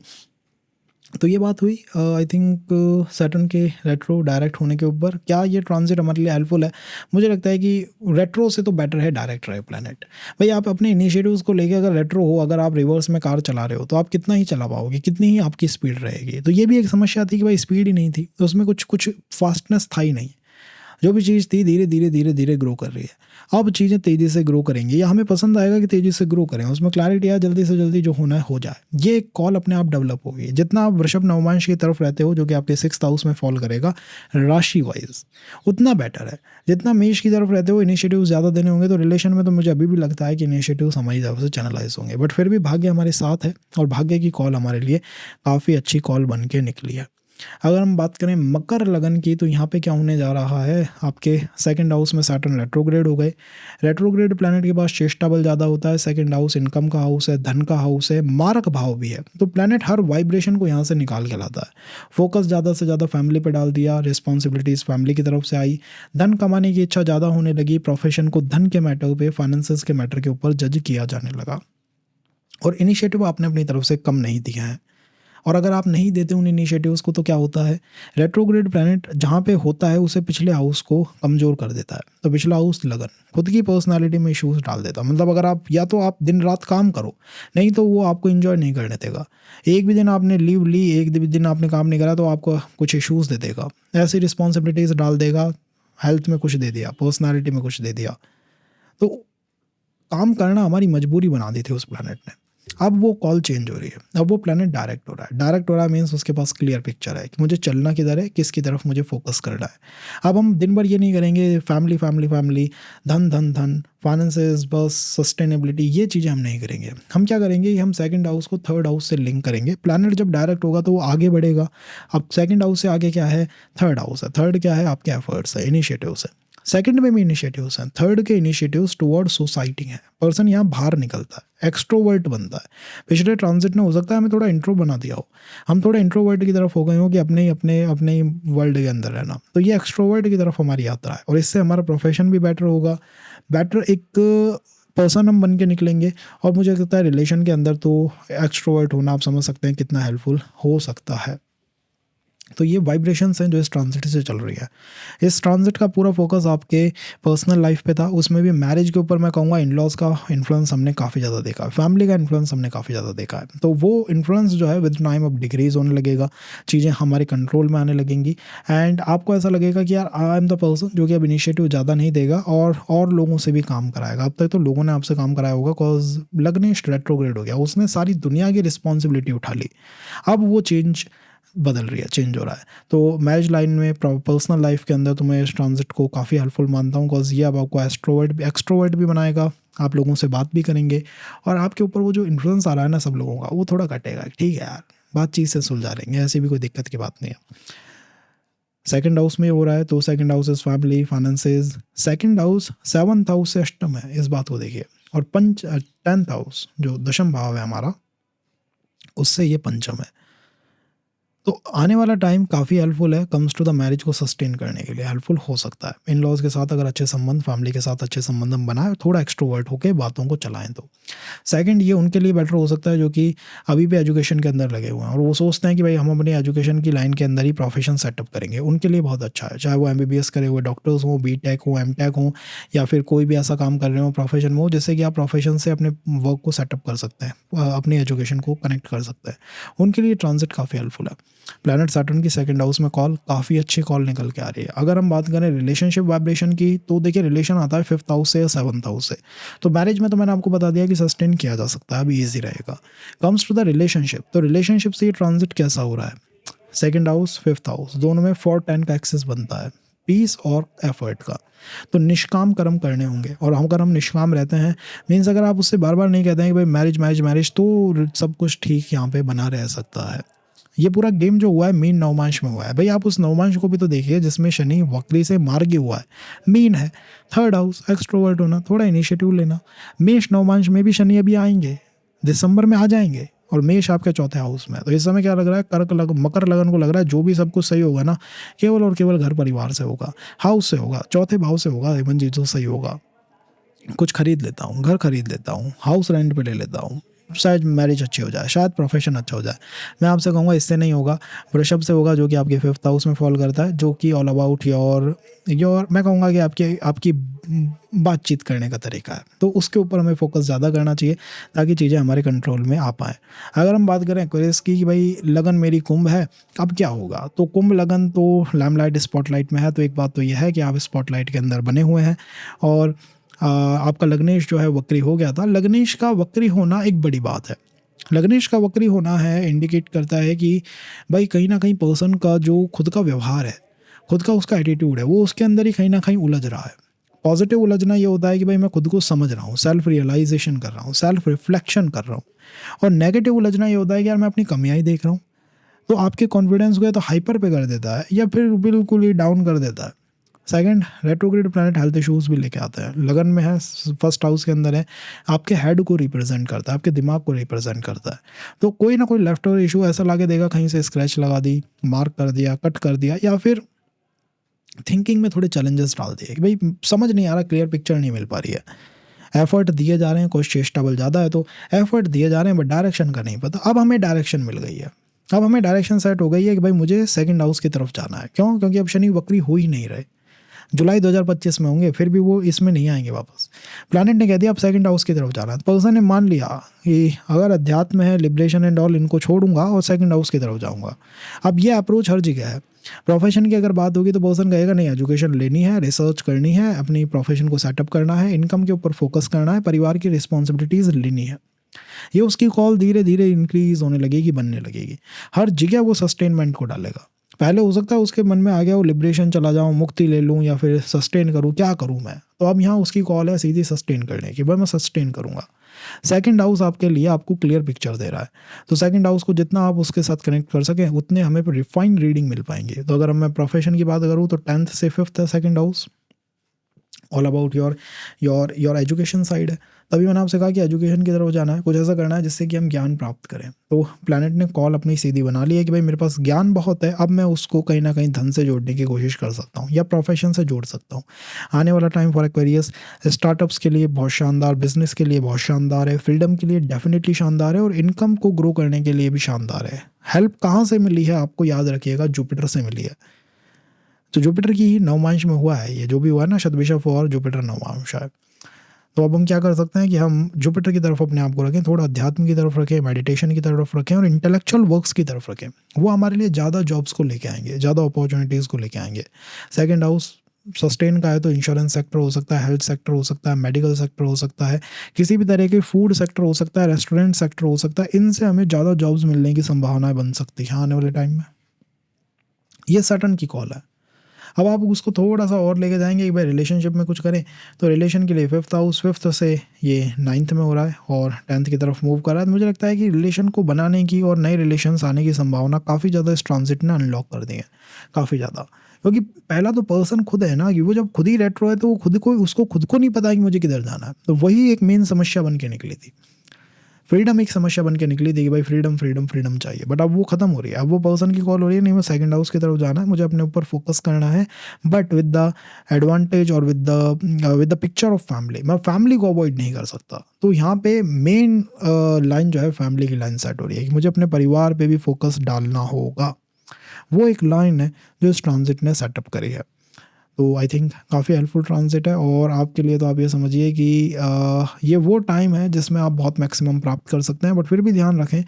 तो ये बात हुई आई थिंक सैटर्न के रेट्रो डायरेक्ट होने के ऊपर। क्या ये ट्रांजिट हमारे लिए हेल्पफुल है? मुझे लगता है कि रेट्रो से तो बेटर है डायरेक्ट रहे प्लैनेट। भाई आप अपने इनिशिएटिव्स को लेके अगर रेट्रो हो, अगर आप रिवर्स में कार चला रहे हो, तो आप कितना ही चला पाओगे, कितनी ही आपकी स्पीड रहेगी। तो ये भी एक समस्या थी कि भाई स्पीड ही नहीं थी, तो उसमें कुछ फास्टनेस था ही नहीं। जो भी चीज़ थी धीरे धीरे धीरे धीरे ग्रो कर रही है। अब चीज़ें तेज़ी से ग्रो करेंगी, या हमें पसंद आएगा कि तेज़ी से ग्रो करें, उसमें क्लैरिटी है, जल्दी से जल्दी जो होना है हो जाए। ये एक कॉल अपने आप डेवलप होगी। जितना आप वृषभ नवमांश की तरफ रहते हो, जो कि आपके 6th हाउस में फॉल करेगा राशि वाइज, उतना बेटर है। जितना मेष की तरफ रहते हो, इनिशिएटिव ज़्यादा देने होंगे। तो रिलेशन में तो मुझे अभी भी लगता है कि इनिशिएटिव हमारी तरफ से चैनलाइज होंगे, बट फिर भी भाग्य हमारे साथ है, और भाग्य की कॉल हमारे लिए काफ़ी अच्छी कॉल बन के निकली है। अगर हम बात करें मकर लगन की, तो यहाँ पे क्या होने जा रहा है, आपके सेकंड हाउस में सैटर्न रेट्रोग्रेड हो गए। रेट्रोग्रेड प्लैनेट के पास चेष्टा बल ज़्यादा होता है। सेकंड हाउस इनकम का हाउस है, धन का हाउस है, मारक भाव भी है। तो प्लैनेट हर वाइब्रेशन को यहाँ से निकाल के लाता है। फोकस ज़्यादा से ज़्यादा फैमिली पे डाल दिया, रिस्पॉन्सिबिलिटीज़ फैमिली की तरफ से आई, धन कमाने की इच्छा ज़्यादा होने लगी, प्रोफेशन को धन के मैटर पे, फाइनेंसेस के मैटर के ऊपर जज किया जाने लगा, और इनिशिएटिव आपने अपनी तरफ से कम नहीं दिया है। और अगर आप नहीं देते उन इनिशिएटिव्स को, तो क्या होता है, रेट्रोग्रेड प्लैनेट जहाँ पे होता है उसे पिछले हाउस को कमज़ोर कर देता है। तो पिछला हाउस लगन, खुद की पर्सनालिटी में इश्यूज डाल देता है। मतलब अगर आप या तो आप दिन रात काम करो, नहीं तो वो आपको इन्जॉय नहीं करने देगा। एक भी दिन आपने लीव ली, एक भी दिन आपने काम नहीं करा, तो आपको कुछ इश्यूज़ दे देगा, ऐसी रिस्पॉन्सिबिलिटीज़ डाल देगा, हेल्थ में कुछ दे दिया, पर्सनैलिटी में कुछ दे दिया। तो काम करना हमारी मजबूरी बना दी थी उस प्लैनेट ने। अब वो कॉल चेंज हो रही है, अब वो प्लैनेट डायरेक्ट हो रहा है। डायरेक्ट हो रहा है मीन्स उसके पास क्लियर पिक्चर है कि मुझे चलना किधर है, किसकी तरफ मुझे फोकस करना है। अब हम दिन भर ये नहीं करेंगे फैमिली फैमिली फैमिली, धन धन धन, फाइनेंसेस, बस सस्टेनेबिलिटी, ये चीज़ें हम नहीं करेंगे। हम क्या करेंगे, हम सेकंड हाउस को थर्ड हाउस से लिंक करेंगे। प्लैनेट जब डायरेक्ट होगा तो वो आगे बढ़ेगा। अब सेकंड हाउस से आगे क्या है, थर्ड हाउस है। थर्ड क्या है, आपके एफर्ट्स है, इनिशिएटिव्स है। सेकंड में भी इनिशिएटिव्स हैं, थर्ड के इनिशिएटिव्स टुवर्ड सोसाइटी हैं। पर्सन यहाँ बाहर निकलता है, एक्सट्रोवर्ट बनता है। पिछले ट्रांजिट में हो सकता है हमें थोड़ा इंट्रो बना दिया हो, हम थोड़ा इंट्रोवर्ट की तरफ हो गए हो कि अपने ही वर्ल्ड के अंदर रहना। तो ये एक्सट्रोवर्ट की तरफ हमारी यात्रा है, और इससे हमारा प्रोफेशन भी बेटर होगा, बेटर एक पर्सन हम बन के निकलेंगे। और मुझे लगता है रिलेशन के अंदर तो एक्सट्रोवर्ट होना, आप समझ सकते हैं कितना हेल्पफुल हो सकता है। तो ये वाइब्रेशंस हैं जो इस ट्रांजिट से चल रही है। इस ट्रांजिट का पूरा फोकस आपके पर्सनल लाइफ पे था, उसमें भी मैरिज के ऊपर मैं कहूँगा इन-लॉज का इन्फ्लुएंस हमने काफ़ी ज़्यादा देखा है, फैमिली का इन्फ्लुएंस हमने काफ़ी ज़्यादा देखा है। तो वो इन्फ्लुएंस जो है विद टाइम अब डिक्रीज़ होने लगेगा, चीज़ें हमारे कंट्रोल में आने लगेंगी, एंड आपको ऐसा लगेगा कि यार आई एम द पर्सन जो कि अब इनिशिएटिव ज़्यादा नहीं देगा और लोगों से भी काम कराएगा। अब तक तो लोगों ने आपसे काम कराया होगा, कॉज लग्नेश रेट्रोग्रेड हो गया, उसने सारी दुनिया की रिस्पॉन्सिबिलिटी उठा ली। अब वो चेंज बदल रही है, चेंज हो रहा है। तो मैरिज लाइन में, पर्सनल लाइफ के अंदर तो मैं इस ट्रांजिट को काफ़ी हेल्पफुल मानता हूँ, बिकॉज ये अब आपको एक्सट्रोवर्ट भी बनाएगा, आप लोगों से बात भी करेंगे, और आपके ऊपर वो जो इन्फ्लुएंस आ रहा है ना सब लोगों का, वो थोड़ा घटेगा। ठीक है यार, बातचीत से सुलझा लेंगे, ऐसी भी कोई दिक्कत की बात नहीं है। सेकंड हाउस में हो रहा है, तो second house is family, finances. Second house seventh house से अष्टम है, इस बात को देखिए। और 10th हाउस जो दशम भाव है हमारा, उससे ये पंचम है। तो आने वाला टाइम काफ़ी हेल्पफुल है, कम्स टू द मैरिज को सस्टेन करने के लिए हेल्पफुल हो सकता है। इन लॉज के साथ अगर अच्छे संबंध, फैमिली के साथ अच्छे संबंध हम बनाएं, थोड़ा एक्सट्रोवर्ट होकर बातों को चलाएं। तो सेकंड ये उनके लिए बेटर हो सकता है जो कि अभी भी एजुकेशन के अंदर लगे हुए हैं, और वो सोचते हैं कि भाई हम अपनी एजुकेशन की लाइन के अंदर ही प्रोफेशन सेटअप करेंगे। उनके लिए बहुत अच्छा है, चाहे वो MBBS करे हुए डॉक्टर्स हों, BTech हो, MTech हो, या फिर कोई भी ऐसा काम कर रहे हो प्रोफेशन में हो, जिससे कि आप प्रोफेशन से अपने वर्क को सेटअप कर सकते हैं, अपनी एजुकेशन को कनेक्ट कर सकते हैं। उनके लिए ट्रांजिट काफ़ी हेल्पफुल है। प्लैनेट सैटर्न की सेकंड हाउस में कॉल, काफ़ी अच्छी कॉल निकल के आ रही है। अगर हम बात करें रिलेशनशिप वाइब्रेशन की, तो देखिए रिलेशन आता है 5th हाउस से या 7th हाउस से। तो मैरिज में तो मैंने आपको बता दिया कि सस्टेन किया जा सकता है, अभी ईजी रहेगा। कम्स टू द रिलेशनशिप, तो रिलेशनशिप से ये ट्रांजिट कैसा हो रहा है, सेकंड हाउस 5th हाउस दोनों में 4-10 का एक्सेस बनता है, पीस और एफर्ट का। तो निष्काम कर्म करने होंगे, और अगर हम निष्काम रहते हैं, मीन्स अगर आप उससे बार बार नहीं कहते हैं कि भाई मैरिज मैरिज मैरिज, तो सब कुछ ठीक यहाँ पे बना रह सकता है। ये पूरा गेम जो हुआ है मीन नवमांश में हुआ है। भाई आप उस नवमांश को भी तो देखिए जिसमें शनि वक्री से मार्गी हुआ है, मीन है, थर्ड हाउस, एक्सट्रोवर्ट होना, थोड़ा इनिशिएटिव लेना। मेष नवमांश में भी शनि अभी आएंगे, दिसंबर में आ जाएंगे, और मेष आपके चौथे हाउस में। तो इस समय क्या लग रहा है, मकर लगन को लग रहा है जो भी सब कुछ सही होगा ना, केवल और केवल घर परिवार से होगा, हाउस से होगा, चौथे भाव से होगा। एवं जी जो सही होगा, कुछ खरीद लेता हूँ, घर खरीद लेता हूँ, हाउस रेंट पे ले लेता हूँ, शायद मैरिज अच्छी हो जाए, शायद प्रोफेशन अच्छा हो जाए। मैं आपसे कहूँगा इससे नहीं होगा, वृषभ से होगा जो कि आपके 5th हाउस में फॉल करता है, जो कि ऑल अबाउट योर मैं कहूँगा कि आपकी बातचीत करने का तरीका है। तो उसके ऊपर हमें फोकस ज़्यादा करना चाहिए ताकि चीज़ें हमारे कंट्रोल में आ पाएँ। अगर हम बात करें एक्वेरियस की कि भाई लगन मेरी कुंभ है, अब क्या होगा, तो कुंभ लगन तो लैम्पलाइट स्पॉटलाइट में है। तो एक बात तो यह है कि आप स्पॉटलाइट के अंदर बने हुए हैं, और आपका लग्नेश जो है वक्री हो गया था। लग्नेश का वक्री होना एक बड़ी बात है। लग्नेश का वक्री होना है इंडिकेट करता है कि भाई कहीं ना कहीं पर्सन का जो खुद का व्यवहार है, खुद का उसका एटीट्यूड है, वो उसके अंदर ही कहीं ना कहीं उलझ रहा है। पॉजिटिव उलझना ये होता है कि भाई मैं खुद को समझ रहा हूँ, सेल्फ रियलाइजेशन कर रहा हूँ, सेल्फ रिफ्लेक्शन कर रहा हूँ। और नेगेटिव उलझना ये होता है कि यार मैं अपनी कमियाँ ही देख रहा हूँ, तो आपके कॉन्फिडेंस को या तो हाइपर पे कर देता है या फिर बिल्कुल ही डाउन कर देता है। Second, retrograde planet health issues भी लेके आता है। लगन में है, फर्स्ट हाउस के अंदर है, आपके हेड को रिप्रेजेंट करता है, आपके दिमाग को रिप्रेजेंट करता है। तो कोई ना कोई लेफ्ट ओवर इशू ऐसा लाके देगा, कहीं से स्क्रैच लगा दी, मार्क कर दिया, कट कर दिया, या फिर थिंकिंग में थोड़े चैलेंजेस डाल दिए कि भाई समझ नहीं आ रहा, क्लियर पिक्चर नहीं मिल पा रही है। एफर्ट दिए जा रहे हैं, कुछ चेष्टा बल ज़्यादा है तो एफर्ट दिए जा रहे हैं, बट डायरेक्शन का नहीं पता। अब हमें डायरेक्शन मिल गई है, अब हमें डायरेक्शन सेट हो गई है कि भाई मुझे सेकंड हाउस की तरफ जाना है। क्यों? क्योंकि अब शनि वक्री हो ही नहीं रहे, जुलाई 2025 में होंगे, फिर भी वो इसमें नहीं आएंगे वापस। प्लैनेट ने कह दिया अब सेकंड हाउस की तरफ जाना है। पर्सन ने मान लिया कि अगर अध्यात्म है, लिबरेशन एंड ऑल, इनको छोड़ूंगा और सेकंड हाउस की तरफ जाऊंगा। अब ये अप्रोच हर जगह है। प्रोफेशन की अगर बात होगी तो पर्सन कहेगा नहीं, एजुकेशन लेनी है, रिसर्च करनी है, अपनी प्रोफेशन को सेटअप करना है, इनकम के ऊपर फोकस करना है, परिवार की रिस्पॉन्सिबिलिटीज़ लेनी है। ये उसकी कॉल धीरे धीरे इंक्रीज होने लगेगी, बनने लगेगी। हर जगह वो सस्टेनमेंट को डालेगा। पहले हो सकता है उसके मन में आ गया वो लिबरेशन चला जाऊँ, मुक्ति ले लूँ, या फिर सस्टेन करूँ, क्या करूँ मैं। तो अब यहाँ उसकी कॉल है सीधी सस्टेन करने की, भाई मैं सस्टेन करूँगा। सेकंड हाउस आपके लिए आपको क्लियर पिक्चर दे रहा है, तो सेकंड हाउस को जितना आप उसके साथ कनेक्ट कर सकें उतने हमें रिफाइंड रीडिंग मिल पाएंगे। तो अगर मैं प्रोफेशन की बात करूँ तो 10th से 5th है second house, all about your education side है। तभी मैंने आपसे कहा कि एजुकेशन की तरफ जाना है, कुछ ऐसा करना है जिससे कि हम ज्ञान प्राप्त करें। तो प्लैनेट ने कॉल अपनी सीधी बना ली है कि भाई मेरे पास ज्ञान बहुत है, अब मैं उसको कहीं ना कहीं धन से जोड़ने की कोशिश कर सकता हूँ या प्रोफेशन से जोड़ सकता हूँ। आने वाला टाइम फॉर एक्वेरियस स्टार्टअप्स के लिए बहुत शानदार, बिजनेस के लिए बहुत शानदार है, फ्रीडम के लिए डेफिनेटली शानदार है, और इनकम को ग्रो करने के लिए भी शानदार है। हेल्प कहाँ से मिली है आपको याद रखिएगा, जुपिटर से मिली है। तो जुपिटर की ही नवमांश में हुआ है ये, जो भी हुआ है ना, शतभिषा फॉर जुपिटर नवमांश है। तो अब हम क्या कर सकते हैं कि हम जुपिटर की तरफ अपने आप को रखें, थोड़ा अध्यात्म की तरफ रखें, मेडिटेशन की तरफ रखें, और इंटेलेक्चुअल वर्क्स की तरफ रखें। वो हमारे लिए ज़्यादा जॉब्स को लेके आएंगे, ज़्यादा अपॉर्चुनिटीज़ को लेके आएंगे। सेकंड हाउस सस्टेन का है तो इंश्योरेंस सेक्टर हो सकता है, हेल्थ सेक्टर हो सकता है, मेडिकल सेक्टर हो सकता है, किसी भी तरह के फूड सेक्टर हो सकता है, रेस्टोरेंट सेक्टर हो सकता है। इनसे हमें ज़्यादा जॉब्स मिलने की संभावनाएं बन सकती हैं आने वाले टाइम में। ये सैटर्न की कॉल है। अब आप उसको थोड़ा सा और लेके जाएंगे कि भाई रिलेशनशिप में कुछ करें, तो रिलेशन के लिए 5th हाउस, 5th से ये 9th में हो रहा है और 10th की तरफ मूव कर रहा है। तो मुझे लगता है कि रिलेशन को बनाने की और नए रिलेशंस आने की संभावना काफ़ी ज़्यादा इस ट्रांजिट ने अनलॉक कर दी है, काफ़ी ज़्यादा। क्योंकि पहला तो पर्सन खुद है ना, कि वो जब खुद ही रेट्रो है तो वो उसको खुद को नहीं पता कि मुझे किधर जाना है। तो वही एक मेन समस्या बन के निकली थी। फ्रीडम एक समस्या बन के निकली थी कि भाई फ्रीडम फ्रीडम फ्रीडम चाहिए, बट अब वो खत्म हो रही है। अब वो पर्सन की कॉल हो रही है, नहीं मैं सेकंड हाउस की तरफ जाना है, मुझे अपने ऊपर फोकस करना है, बट विद द एडवांटेज और with the picture of family. मैं फैमिली को अवॉइड नहीं कर सकता। तो यहाँ पे मेन लाइन जो है फैमिली की लाइन सेट हो रही है कि मुझे अपने परिवार पे भी फोकस डालना होगा। वो एक लाइन है जो इस ट्रांजिट ने सेटअप करी है। तो आई थिंक काफ़ी हेल्पफुल ट्रांजिट है, और आपके लिए तो आप ये समझिए कि ये वो टाइम है जिसमें आप बहुत मैक्सिमम प्राप्त कर सकते हैं। बट फिर भी ध्यान रखें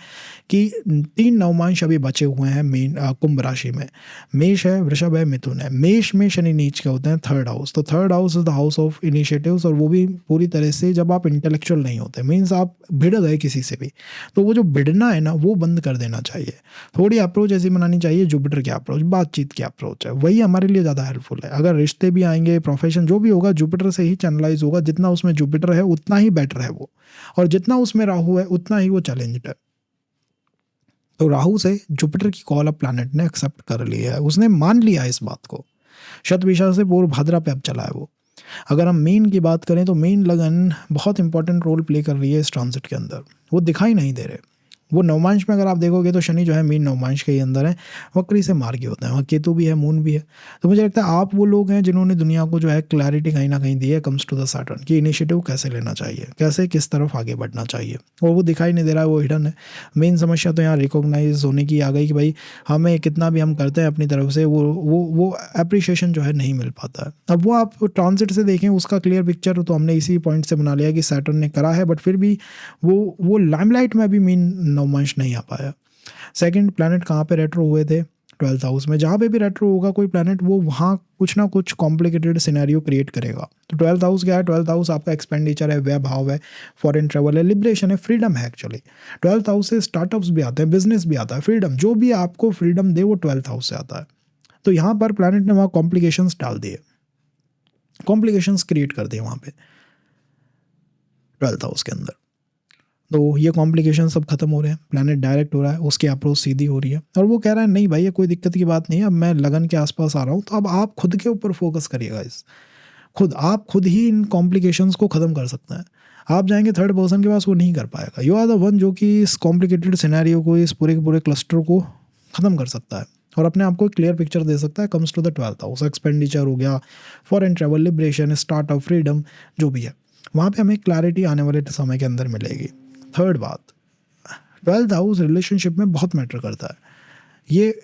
कि 3 नवमांश अभी बचे हुए हैं मेन कुंभ राशि में। मेष है, वृषभ है, मिथुन है। मेष में शनि नीच के होते हैं, थर्ड हाउस। तो third house is the house of initiatives, और वो भी पूरी तरह से जब आप इंटेलेक्चुअल नहीं होते, मीन्स आप भिड़ गए किसी से भी, तो वो जो भिड़ना है ना वो बंद कर देना चाहिए। थोड़ी अप्रोच ऐसी बनानी चाहिए, जुपिटर की अप्रोच, बातचीत की अप्रोच है, वही हमारे लिए ज़्यादा हेल्पफुल है। अगर रिश्ते भी आएंगे, प्रोफेशन जो भी होगा, जुपिटर से ही चैनलाइज होगा। जितना उसमें जुपिटर है उतना ही बेटर है वो, और जितना उसमें राहु है उतना ही वो चैलेंज्ड है। तो राहु से जुपिटर की कॉल अब प्लैनेट ने एक्सेप्ट कर लिया है, उसने मान लिया इस बात को। शतभिषा से पूर्व भाद्रा पे अब चला है वो। अगर हम मेन की बात करें तो मेन लगन बहुत इंपॉर्टेंट रोल प्ले कर रही है इस ट्रांजिट के अंदर। वो दिखाई नहीं दे रहे। वो नवमांश में अगर आप देखोगे तो शनि जो है मीन नवमांश के ही अंदर है, वक्री से मार्गी होता है, वहाँ केतु भी है, मून भी है। तो मुझे लगता है आप वो लोग हैं जिन्होंने दुनिया को जो है क्लैरिटी कहीं ना कहीं दी है कम्स टू द सैटर्न, कि इनिशिएटिव कैसे लेना चाहिए, कैसे किस तरफ आगे बढ़ना चाहिए, और वो दिखाई नहीं दे रहा है, वो हिडन है। मेन समस्या तो यहाँ रिकॉग्नाइज होने की आ गई कि भाई हमें कितना भी हम करते हैं अपनी तरफ से, वो अप्रिशिएशन जो है नहीं मिल पाता है। अब वो आप ट्रांजिट से देखें, उसका क्लियर पिक्चर तो हमने इसी पॉइंट से बना लिया कि सैटर्न ने करा है, बट फिर भी वो लाइमलाइट में अभी मीन नवमांश नहीं आ पाया। सेकंड, प्लैनेट कहाँ पे रेट्रो हुए थे? 12th हाउस में। जहाँ पे भी रेट्रो होगा कोई प्लैनेट, वो वहाँ कुछ ना कुछ कॉम्प्लिकेटेड सिनेरियो क्रिएट करेगा। तो 12th हाउस क्या है? 12th हाउस आपका एक्सपेंडिचर है, व्यय भाव है, फॉरेन ट्रेवल है, लिबरेशन है, फ्रीडम है एक्चुअली। 12th हाउस से स्टार्टअप्स भी आते हैं, बिजनेस भी आता है, फ्रीडम, जो भी आपको फ्रीडम दे वो 12th हाउस से आता है। तो यहाँ पर प्लैनेट ने वहाँ कॉम्प्लिकेशंस डाल दिए, कॉम्प्लिकेशंस क्रिएट कर दिए वहाँ पे 12th हाउस के अंदर। तो ये कॉम्प्लिकेशन सब खत्म हो रहे हैं, प्लैनेट डायरेक्ट हो रहा है, उसकी अप्रोच सीधी हो रही है और वो कह रहा है नहीं भाई ये कोई दिक्कत की बात नहीं है, अब मैं लगन के आसपास आ रहा हूँ। तो अब आप खुद के ऊपर फोकस करिएगा, इस आप खुद ही इन कॉम्प्लिकेशंस को ख़त्म कर सकते हैं। आप जाएंगे थर्ड पर्सन के पास, वो नहीं कर पाएगा। यू आर द वन जो कि इस कॉम्प्लिकेटेड सिनेरियो को, इस पूरे के पूरे क्लस्टर को ख़त्म कर सकता है और अपने आप को एक क्लियर पिक्चर दे सकता है। Comes to the 12th house, expenditure हो गया, foreign travel, liberation, startup, freedom, जो भी है वहाँ पे हमें क्लैरिटी आने वाले समय के अंदर मिलेगी। थर्ड बात, 12th हाउस रिलेशनशिप में बहुत मैटर करता है। ये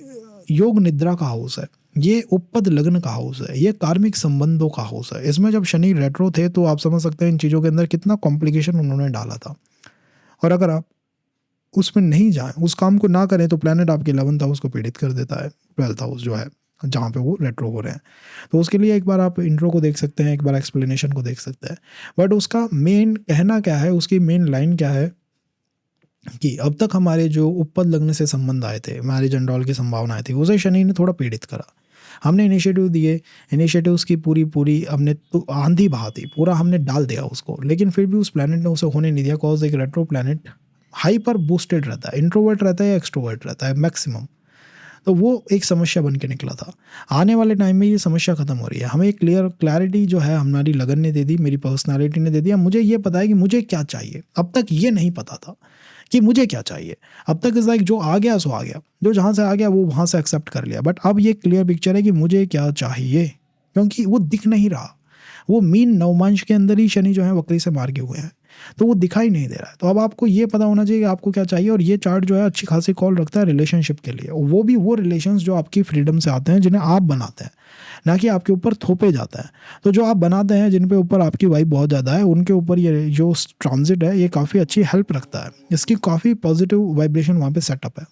योग निद्रा का हाउस है, ये उपपद लग्न का हाउस है, ये कार्मिक संबंधों का हाउस है। इसमें जब शनि रेट्रो थे तो आप समझ सकते हैं इन चीज़ों के अंदर कितना कॉम्प्लिकेशन उन्होंने डाला था। और अगर आप उसमें नहीं जाएं, उस काम को ना करें, तो प्लैनेट आपके 11th हाउस को पीड़ित कर देता है। 12th हाउस जो है जहाँ पे वो रेट्रो हो रहे हैं, तो उसके लिए एक बार आप इंट्रो को देख सकते हैं, एक बार एक्सप्लेनेशन को देख सकते हैं। बट उसका मेन कहना क्या है, उसकी मेन लाइन क्या है कि अब तक हमारे जो उपपद लग्न से संबंध आए थे, मैरिज एंड ऑल की संभावनाएं थी, उसे शनि ने थोड़ा पीड़ित करा। हमने इनिशिएटिव दिए, इनिशिएटिव्स की पूरी हमने तो आंधी बहा दी, पूरा हमने डाल दिया उसको, लेकिन फिर भी उस प्लैनेट ने उसे होने नहीं दिया। कॉज एक रेट्रो प्लैनेट हाइपर बूस्टेड रहता है, इंट्रोवर्ट रहता है या एक्सट्रोवर्ट रहता है मैक्सिमम, तो वो एक समस्या बन के निकला था। आने वाले टाइम में ये समस्या खत्म हो रही है। हमें क्लैरिटी जो है हमारी लगन ने दे दी, मेरी पर्सनालिटी ने दे दिया। मुझे ये पता है कि मुझे क्या चाहिए, अब तक ये नहीं पता था कि मुझे क्या चाहिए। अब तक इस लाइक जो आ गया सो आ गया, जो जहाँ से आ गया वो वहाँ से एक्सेप्ट कर लिया। बट अब ये क्लियर पिक्चर है कि मुझे क्या चाहिए, क्योंकि वो दिख नहीं रहा। वो मीन नवमांश के अंदर ही शनि जो है वक्री से मार के हुए हैं, तो वो दिखाई नहीं दे रहा है। तो अब आपको ये पता होना चाहिए कि आपको क्या चाहिए। और ये चार्ट जो है अच्छी खासी कॉल रखता है रिलेशनशिप के लिए, वो भी वो रिलेशंस जो आपकी फ्रीडम से आते हैं, जिन्हें आप बनाते हैं, ना कि आपके ऊपर थोपे जाता है। तो जो आप बनाते हैं, जिन पे ऊपर आपकी वाइब बहुत ज़्यादा है, उनके ऊपर ये जो ट्रांजिट है ये काफ़ी अच्छी हेल्प रखता है। इसकी काफ़ी पॉजिटिव वाइब्रेशन वहाँ पे सेटअप है,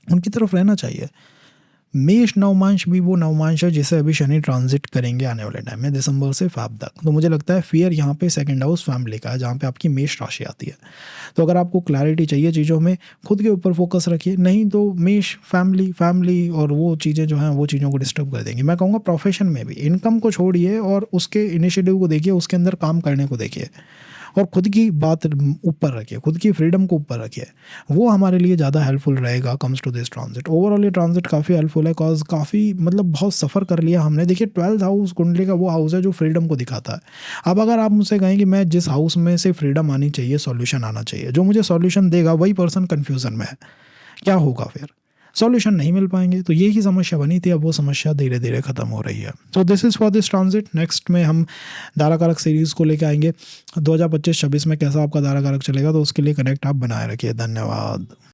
उनकी तरफ रहना चाहिए। मेष नवमांश भी वो नवमांश है जिसे अभी शनि ट्रांजिट करेंगे आने वाले टाइम में, दिसंबर से फ़ेब तक। तो मुझे लगता है फियर यहाँ पे सेकंड हाउस फैमिली का है, जहाँ पे आपकी मेष राशि आती है। तो अगर आपको क्लैरिटी चाहिए चीज़ों में, खुद के ऊपर फोकस रखिए, नहीं तो मेष फैमिली और वो चीज़ें जो हैं वो चीज़ों को डिस्टर्ब कर देंगी। मैं कहूँगा प्रोफेशन में भी इनकम को छोड़िए और उसके इनिशिएटिव को देखिए, उसके अंदर काम करने को देखिए, और खुद की बात ऊपर रखिए, खुद की फ्रीडम को ऊपर रखिए। वो हमारे लिए ज़्यादा हेल्पफुल रहेगा comes to this transit. Overall ये ट्रांजिट काफ़ी हेल्पफुल है, कॉज काफ़ी मतलब बहुत सफ़र कर लिया हमने। देखिए 12th हाउस कुंडली का वो हाउस है जो फ्रीडम को दिखाता है। अब अगर आप मुझसे कहें कि मैं जिस हाउस में से फ्रीडम आनी चाहिए, सॉल्यूशन आना चाहिए, जो मुझे सॉल्यूशन देगा वही पर्सन कन्फ्यूज़न में है, क्या होगा फिर? सॉल्यूशन नहीं मिल पाएंगे। तो यही समस्या बनी थी, अब वो समस्या धीरे धीरे खत्म हो रही है। तो this is for this transit. Next में हम दाराकारक सीरीज़ को लेकर आएंगे 2025-26 में कैसा आपका दाराकारक चलेगा, तो उसके लिए कनेक्ट आप बनाए रखिए। धन्यवाद।